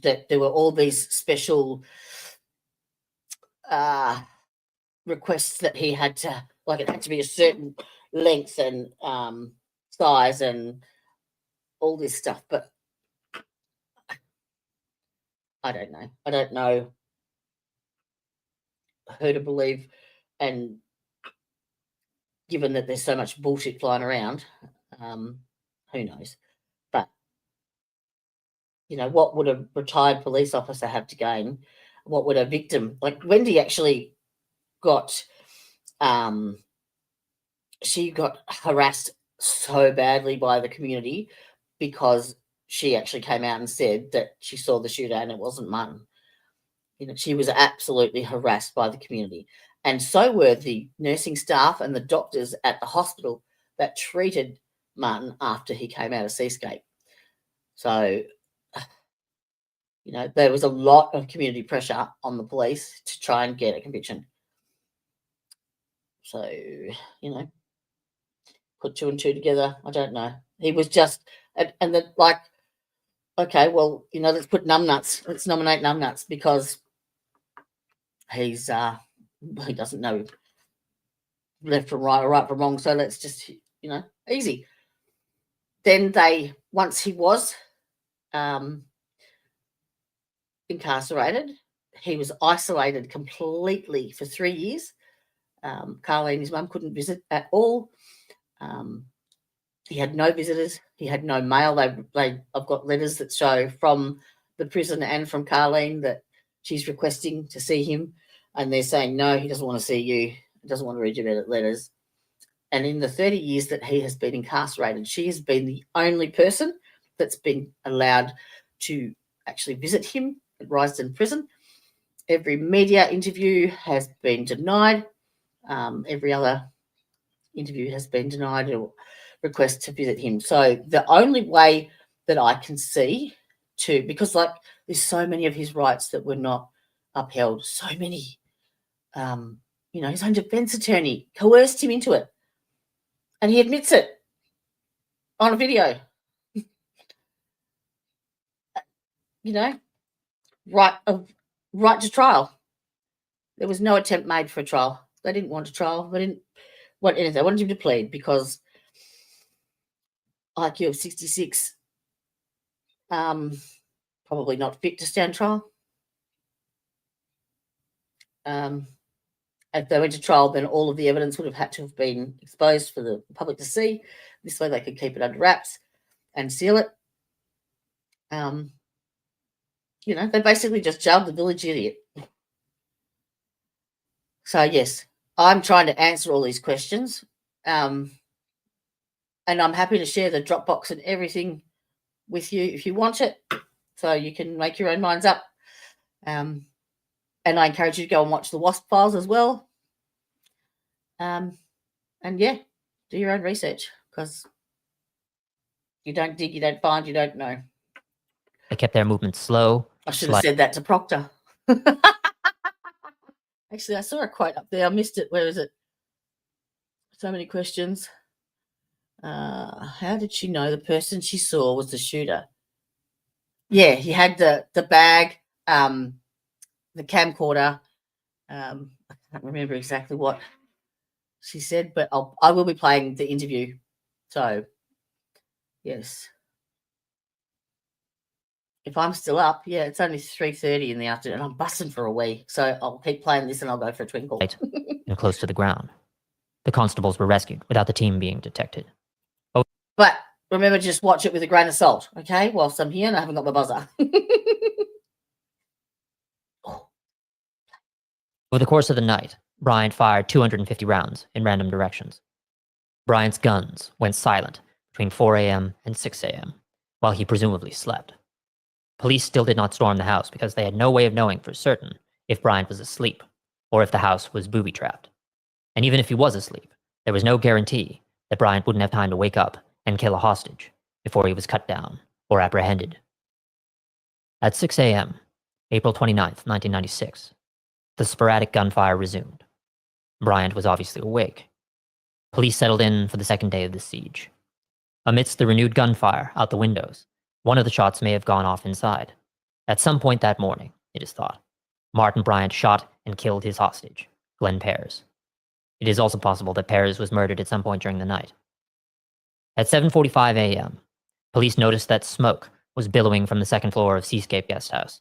that there were all these special requests that he had to, like, it had to be a certain length and size and all this stuff. But I don't know who to believe, and given that there's so much bullshit flying around, who knows? But what would a retired police officer have to gain? What would a victim, like Wendy, actually got she got harassed so badly by the community because she actually came out and said that she saw the shooter and it wasn't Martin. She was absolutely harassed by the community. And so were the nursing staff and the doctors at the hospital that treated Martin after he came out of Seascape. So, there was a lot of community pressure on the police to try and get a conviction. So, put two and two together. I don't know. He was just, and then, like, okay, well, let's put numbnuts. Let's nominate numbnuts because he doesn't know left from right or right from wrong. So let's just, easy. Then once he was incarcerated, he was isolated completely for 3 years. Carleen, his mum, couldn't visit at all. He had no visitors. He had no mail. I've got letters that show from the prison and from Carleen that she's requesting to see him, and they're saying no, he doesn't want to see you. He doesn't want to read your letters. And in the 30 years that he has been incarcerated, she has been the only person that's been allowed to actually visit him at Rysden Prison. Every media interview has been denied. Every other interview has been denied or request to visit him. So the only way that I can see because like there's so many of his rights that were not upheld, so many, his own defense attorney coerced him into it. And he admits it on a video. Right to trial. There was no attempt made for a trial. They didn't want a trial. They didn't want anything. They wanted him to plead because IQ of 66, probably not fit to stand trial. If they went to trial, then all of the evidence would have had to have been exposed for the public to see. This way they could keep it under wraps and seal it. They basically just jailed the village idiot. So, yes, I'm trying to answer all these questions. And I'm happy to share the Dropbox and everything with you if you want it, so you can make your own minds up. And I encourage you to go and watch the WASP files as well. And yeah, do your own research, because you don't dig, you don't find, you don't know. They kept their movements slow. I should have said that to Proctor. Actually, I saw a quote up there. I missed it. Where is it? So many questions. How did she know the person she saw was the shooter? Yeah, he had the bag, the camcorder. I can't remember exactly what she said, but I will be playing the interview. So, yes. If I'm still up, yeah, it's only 3:30 in the afternoon. I'm busting for a wee, so I'll keep playing this and I'll go for a twinkle. Right, and close to the ground. The constables were rescued without the team being detected. But remember, just watch it with a grain of salt, okay? Whilst I'm here and I haven't got my buzzer. Over the course of the night, Bryant fired 250 rounds in random directions. Bryant's guns went silent between 4 a.m. and 6 a.m., while he presumably slept. Police still did not storm the house because they had no way of knowing for certain if Bryant was asleep or if the house was booby-trapped. And even if he was asleep, there was no guarantee that Bryant wouldn't have time to wake up and kill a hostage before he was cut down or apprehended. At 6 a.m., April 29th, 1996, the sporadic gunfire resumed. Bryant was obviously awake. Police settled in for the second day of the siege. Amidst the renewed gunfire out the windows, one of the shots may have gone off inside. At some point that morning, it is thought, Martin Bryant shot and killed his hostage, Glenn Pears. It is also possible that Pears was murdered at some point during the night. At 7:45 a.m., police noticed that smoke was billowing from the second floor of Seascape Guest House.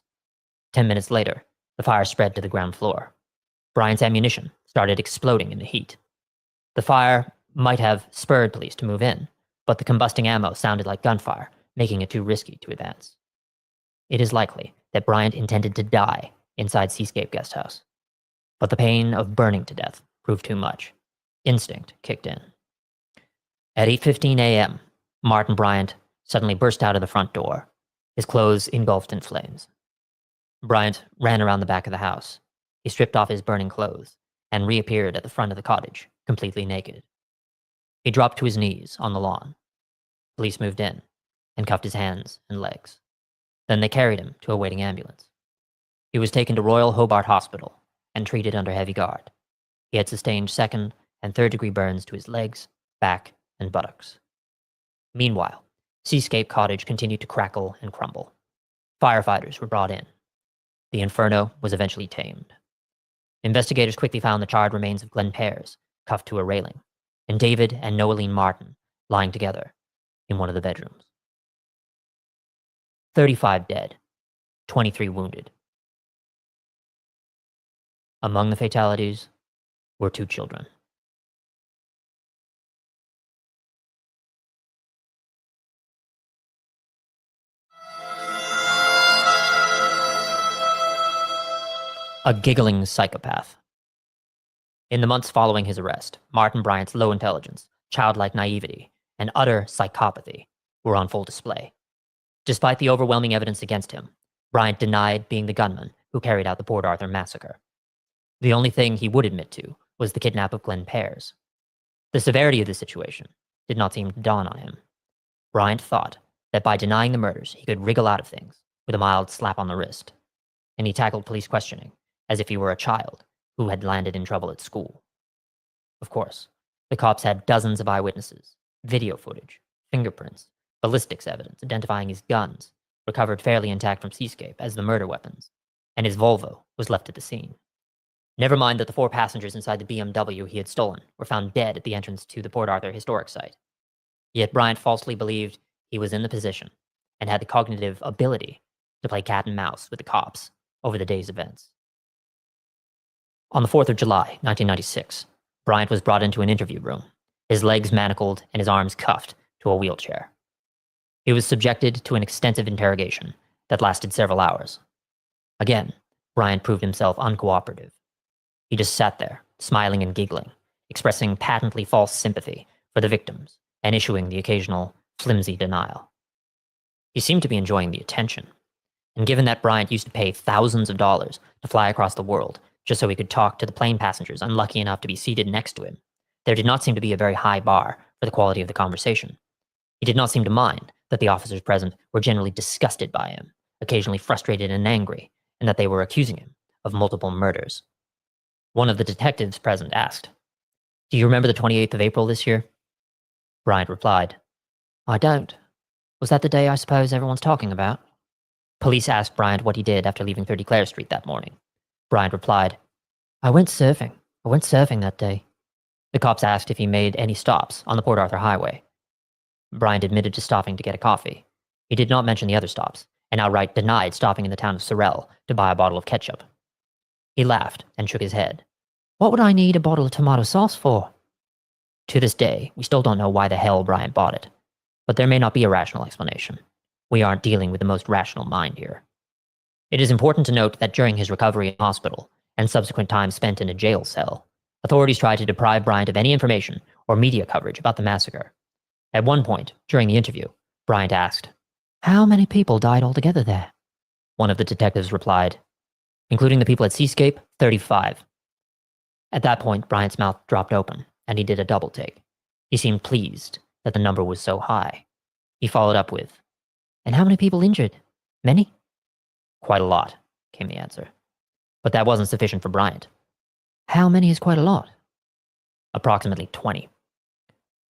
10 minutes later, the fire spread to the ground floor. Bryant's ammunition started exploding in the heat. The fire might have spurred police to move in, but the combusting ammo sounded like gunfire, making it too risky to advance. It is likely that Bryant intended to die inside Seascape Guest House, but the pain of burning to death proved too much. Instinct kicked in. At 8:15 a.m., Martin Bryant suddenly burst out of the front door, his clothes engulfed in flames. Bryant ran around the back of the house. He stripped off his burning clothes and reappeared at the front of the cottage, completely naked. He dropped to his knees on the lawn. Police moved in and cuffed his hands and legs. Then they carried him to a waiting ambulance. He was taken to Royal Hobart Hospital and treated under heavy guard. He had sustained second and third-degree burns to his legs, back, and buttocks. Meanwhile, Seascape Cottage continued to crackle and crumble. Firefighters were brought in. The inferno was eventually tamed. Investigators quickly found the charred remains of Glenn Pears, cuffed to a railing, and David and Noeline Martin lying together in one of the bedrooms. 35 dead, 23 wounded. Among the fatalities were 2 children. A giggling psychopath. In the months following his arrest, Martin Bryant's low intelligence, childlike naivety, and utter psychopathy were on full display. Despite the overwhelming evidence against him, Bryant denied being the gunman who carried out the Port Arthur Massacre. The only thing he would admit to was the kidnap of Glenn Pears. The severity of the situation did not seem to dawn on him. Bryant thought that by denying the murders, he could wriggle out of things with a mild slap on the wrist, and he tackled police questioning as if he were a child who had landed in trouble at school. Of course, the cops had dozens of eyewitnesses, video footage, fingerprints, ballistics evidence identifying his guns, recovered fairly intact from Seascape as the murder weapons, and his Volvo was left at the scene. Never mind that the 4 passengers inside the BMW he had stolen were found dead at the entrance to the Port Arthur historic site. Yet Bryant falsely believed he was in the position and had the cognitive ability to play cat and mouse with the cops over the day's events. On the 4th of July, 1996, Bryant was brought into an interview room, his legs manacled and his arms cuffed to a wheelchair. He was subjected to an extensive interrogation that lasted several hours. Again, Bryant proved himself uncooperative. He just sat there, smiling and giggling, expressing patently false sympathy for the victims and issuing the occasional flimsy denial. He seemed to be enjoying the attention, and given that Bryant used to pay thousands of dollars to fly across the world just so he could talk to the plane passengers unlucky enough to be seated next to him, there did not seem to be a very high bar for the quality of the conversation. He did not seem to mind that the officers present were generally disgusted by him, occasionally frustrated and angry, and that they were accusing him of multiple murders. One of the detectives present asked, "Do you remember the 28th of April this year?" Bryant replied, "I don't. Was that the day I suppose everyone's talking about?" Police asked Bryant what he did after leaving 30 Clare Street that morning. Bryant replied, I went surfing that day." The cops asked if he made any stops on the Port Arthur Highway. Bryant admitted to stopping to get a coffee. He did not mention the other stops, and outright denied stopping in the town of Sorel to buy a bottle of ketchup. He laughed and shook his head. "What would I need a bottle of tomato sauce for?" To this day, we still don't know why the hell Bryant bought it, but there may not be a rational explanation. We aren't dealing with the most rational mind here. It is important to note that during his recovery in hospital and subsequent time spent in a jail cell, authorities tried to deprive Bryant of any information or media coverage about the massacre. At one point, during the interview, Bryant asked, "How many people died altogether there?" One of the detectives replied, "Including the people at Seascape, 35. At that point, Bryant's mouth dropped open, and he did a double take. He seemed pleased that the number was so high. He followed up with, "And how many people injured? Many?" "Quite a lot," came the answer. But that wasn't sufficient for Bryant. "How many is quite a lot?" "Approximately 20.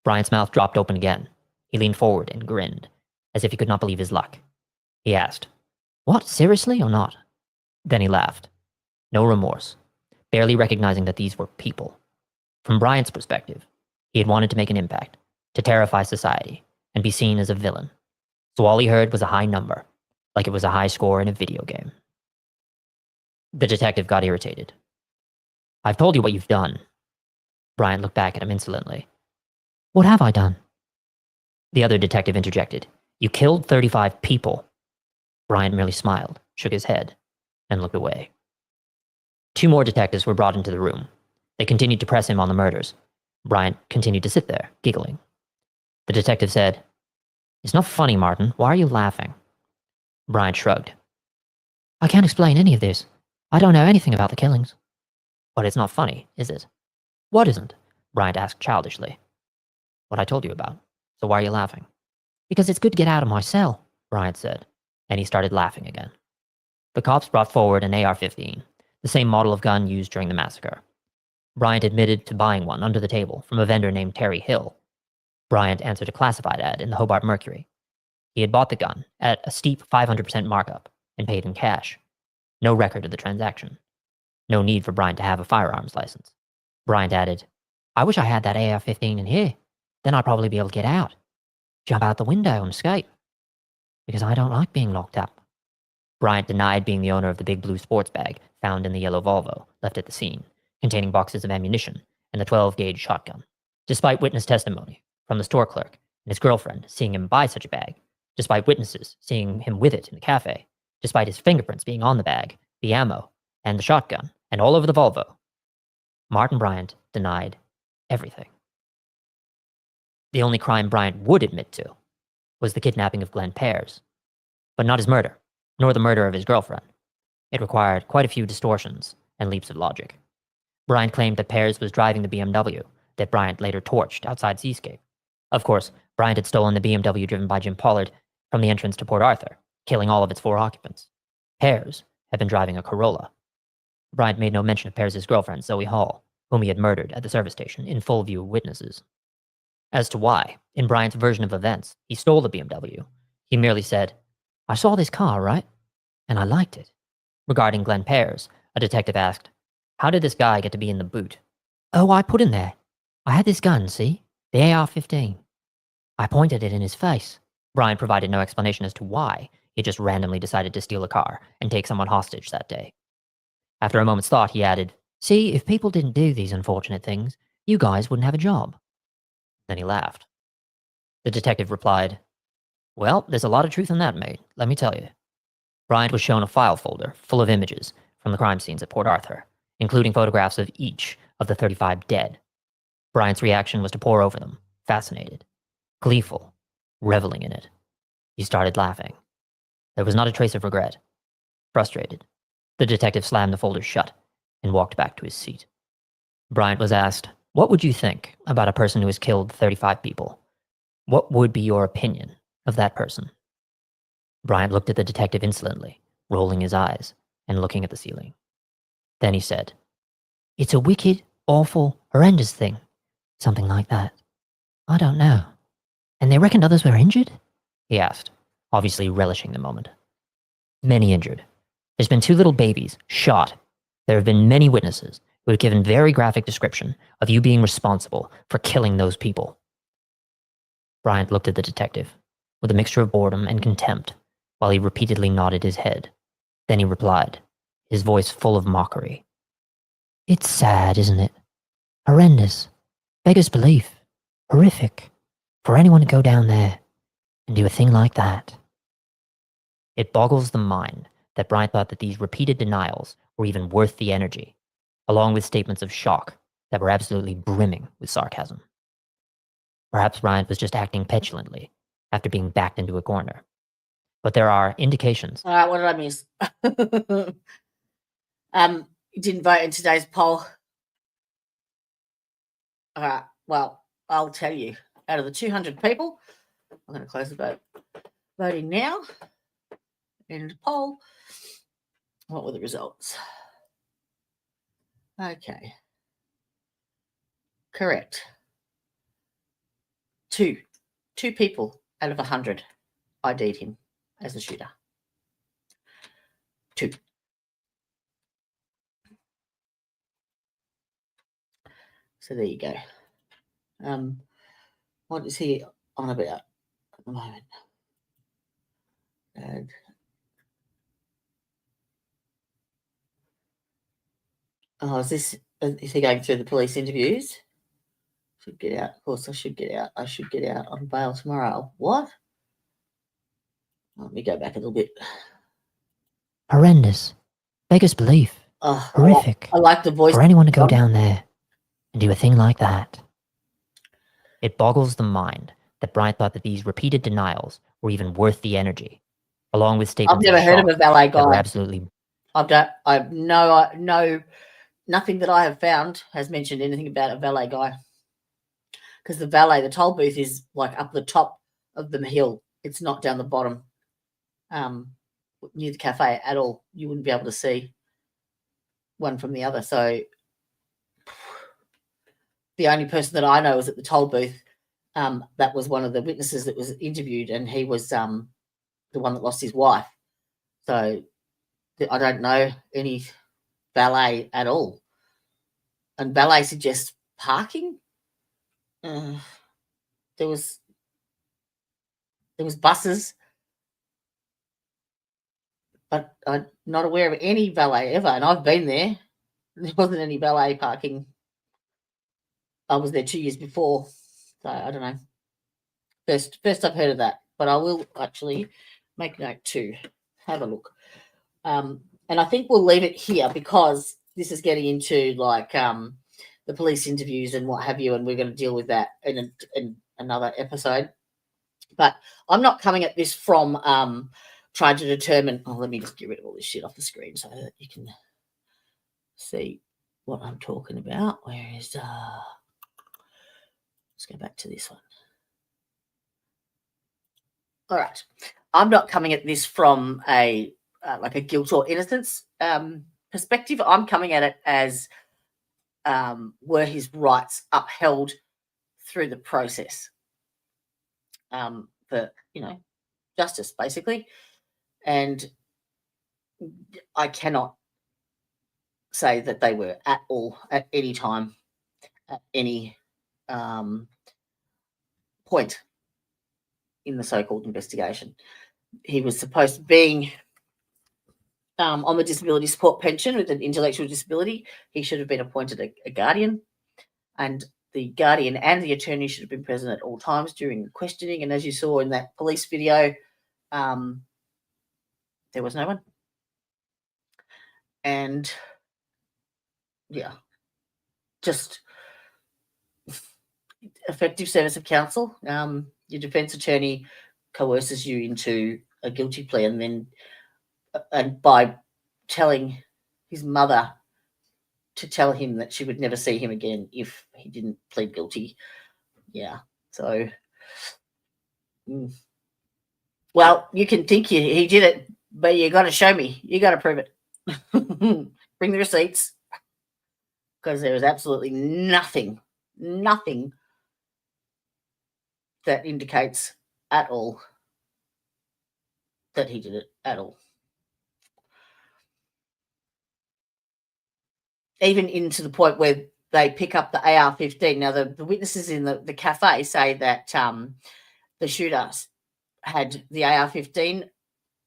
Bryant's mouth dropped open again. He leaned forward and grinned, as if he could not believe his luck. He asked, "What, seriously or not?" Then he laughed. No remorse, barely recognizing that these were people. From Bryant's perspective, he had wanted to make an impact, to terrify society, and be seen as a villain. So all he heard was a high number, like it was a high score in a video game. The detective got irritated. "I've told you what you've done." Bryant looked back at him insolently. "What have I done?" The other detective interjected, "You killed 35 people." Bryant merely smiled, shook his head, and looked away. Two more detectives were brought into the room. They continued to press him on the murders. Bryant continued to sit there, giggling. The detective said, "It's not funny, Martin. Why are you laughing?" Bryant shrugged. "I can't explain any of this. I don't know anything about the killings." "But it's not funny, is it?" "What isn't?" Bryant asked childishly. "What I told you about. So why are you laughing?" "Because it's good to get out of my cell," Bryant said, and he started laughing again. The cops brought forward an AR-15, the same model of gun used during the massacre. Bryant admitted to buying one under the table from a vendor named Terry Hill. Bryant answered a classified ad in the Hobart Mercury. He had bought the gun at a steep 500% markup and paid in cash. No record of the transaction. No need for Bryant to have a firearms license. Bryant added, "I wish I had that AR-15 in here. Then I'd probably be able to get out. Jump out the window and escape. Because I don't like being locked up." Bryant denied being the owner of the big blue sports bag found in the yellow Volvo left at the scene, containing boxes of ammunition and the 12-gauge shotgun. Despite witness testimony from the store clerk and his girlfriend seeing him buy such a bag, despite witnesses seeing him with it in the cafe, despite his fingerprints being on the bag, the ammo, and the shotgun, and all over the Volvo, Martin Bryant denied everything. The only crime Bryant would admit to was the kidnapping of Glenn Pears, but not his murder, nor the murder of his girlfriend. It required quite a few distortions and leaps of logic. Bryant claimed that Pears was driving the BMW that Bryant later torched outside Seascape. Of course, Bryant had stolen the BMW driven by Jim Pollard from the entrance to Port Arthur, killing all of its 4 occupants. Pears had been driving a Corolla. Bryant made no mention of Pears' girlfriend, Zoe Hall, whom he had murdered at the service station in full view of witnesses. As to why, in Bryant's version of events, he stole the BMW, he merely said, "I saw this car, right? And I liked it." Regarding Glenn Pears, a detective asked, "How did this guy get to be in the boot?" "Oh, I put him there. I had this gun, see? The AR-15. I pointed it in his face." Bryant provided no explanation as to why he just randomly decided to steal a car and take someone hostage that day. After a moment's thought, he added, "See, if people didn't do these unfortunate things, you guys wouldn't have a job." Then he laughed. The detective replied, "Well, there's a lot of truth in that, mate, let me tell you." Bryant was shown a file folder full of images from the crime scenes at Port Arthur, including photographs of each of the 35 dead. Bryant's reaction was to pore over them, fascinated, gleeful, reveling in it. He started laughing. There was not a trace of regret. Frustrated, the detective slammed the folder shut and walked back to his seat. Bryant was asked, "What would you think about a person who has killed 35 people? What would be your opinion of that person?" Bryant looked at the detective insolently, rolling his eyes and looking at the ceiling. Then he said, "It's a wicked, awful, horrendous thing. Something like that. I don't know. And they reckoned others were injured?" he asked, obviously relishing the moment. "Many injured. There's been 2 little babies shot. There have been many witnesses who have given very graphic description of you being responsible for killing those people." Bryant looked at the detective with a mixture of boredom and contempt while he repeatedly nodded his head. Then he replied, his voice full of mockery. "It's sad, isn't it? Horrendous. Beggars belief. Horrific. For anyone to go down there and do a thing like that." It boggles the mind that Bryant thought that these repeated denials were even worth the energy, along with statements of shock that were absolutely brimming with sarcasm. Perhaps Bryant was just acting petulantly after being backed into a corner. But there are indications. All right, what did I miss? You didn't vote in today's poll. All right, well, I'll tell you. Out of the 200 people, I'm going to close the vote. Voting now. End of poll. What were the results? Okay. Correct. Two people out of 100 ID'd him as the shooter. 2. So there you go. What is he on about at the moment? Is he going through the police interviews? Should get out. Of course, I should get out. I should get out on bail tomorrow. What? Let me go back a little bit. Horrendous. Beggars belief. Horrific. I like the voice. For anyone to go down there and do a thing like that. It boggles the mind that Bryant thought that these repeated denials were even worth the energy, along with statements. I've never heard of a valet guy. Absolutely. Nothing that I have found has mentioned anything about a valet guy. Because the toll booth is like up the top of the hill. It's not down the bottom, near the cafe at all. You wouldn't be able to see one from the other. So the only person that I know is at the toll booth. That was one of the witnesses that was interviewed, and he was the one that lost his wife. So I don't know any valet at all. And valet suggests parking. There was buses, but I'm not aware of any valet ever. And I've been there. There wasn't any valet parking. I was there 2 years before, so I don't know. First I've heard of that, but I will actually make note to have a look. And I think we'll leave it here because this is getting into like the police interviews and what have you, and we're going to deal with that in another episode. But I'm not coming at this from trying to determine. Oh, let me just get rid of all this shit off the screen so that you can see what I'm talking about. Where is let's go back to this one. All right. I'm not coming at this from a like a guilt or innocence perspective. I'm coming at it as were his rights upheld through the process for, justice, basically. And I cannot say that they were at all, at any time, at any point in the so-called investigation. He was supposed to be on the disability support pension with an intellectual disability. He should have been appointed a guardian, and the guardian and the attorney should have been present at all times during the questioning. And as you saw in that police video, there was no one. And yeah, just effective service of counsel. Your defence attorney coerces you into a guilty plea, and by telling his mother to tell him that she would never see him again if he didn't plead guilty. Yeah, so well, you can think he did it, but you got to show me. You got to prove it. Bring the receipts, because there is absolutely nothing that indicates at all that he did it at all. Even into the point where they pick up the AR-15. Now, the witnesses in the cafe say that the shooter had the AR-15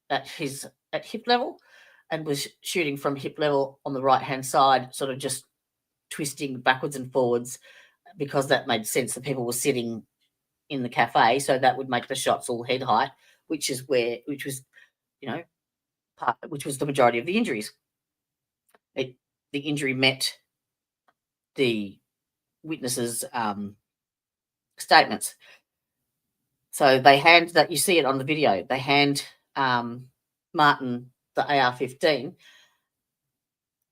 at hip level and was shooting from hip level on the right-hand side, sort of just twisting backwards and forwards, because that made sense. The people were sitting in the cafe, so that would make the shots all head height, which was the majority of the injuries. The injury met the witnesses' statements. So they hand that, you see it on the video, they hand Martin the AR-15,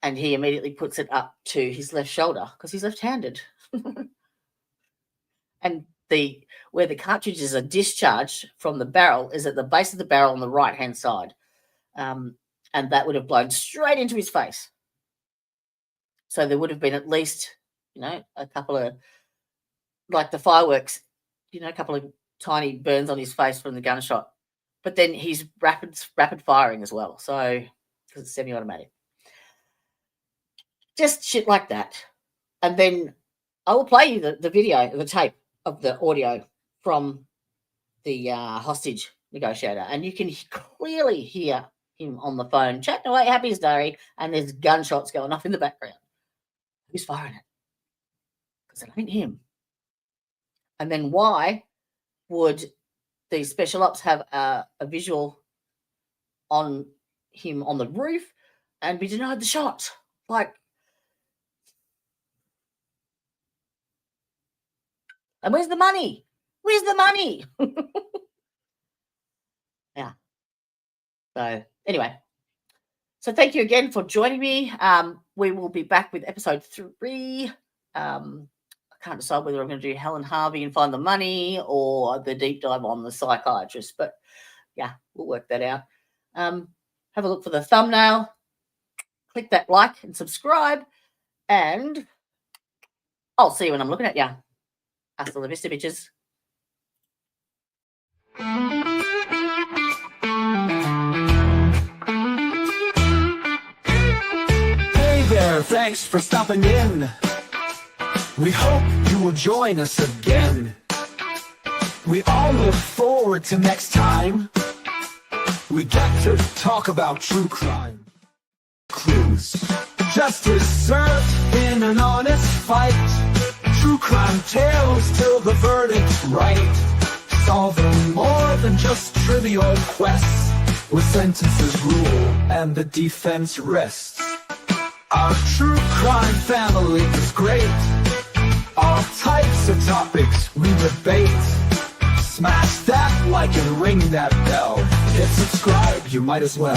and he immediately puts it up to his left shoulder because he's left-handed. And where the cartridges are discharged from the barrel is at the base of the barrel on the right-hand side. And that would have blown straight into his face. So there would have been at least, a couple of, like the fireworks, a couple of tiny burns on his face from the gunshot. But then he's rapid firing as well. So, because it's semi-automatic. Just shit like that. And then I will play you the video, the tape of the audio from the hostage negotiator. And you can clearly hear him on the phone chatting away, happy as Larry, and there's gunshots going off in the background. Who's firing it? Because it ain't him. And then why would the special ops have a visual on him on the roof and be denied the shot? Like, and where's the money? Where's the money? Yeah. So anyway, so thank you again for joining me. We will be back with episode 3. I can't decide whether I'm going to do Helen Harvey and find the money or the deep dive on the psychiatrist, but yeah, we'll work that out. Have a look for the thumbnail, click that like and subscribe, and I'll see you when I'm looking at you. Hasta la vista, bitches. Hey there, thanks for stopping in. We hope you will join us again. We all look forward to next time. We get to talk about true crime. Clues. Justice served in an honest fight. True crime tales till the verdict's right. Solving more than just trivial quests, with sentences rule and the defense rests. Our true crime family is great. All types of topics we debate. Smash that like and ring that bell. Hit subscribe, you might as well.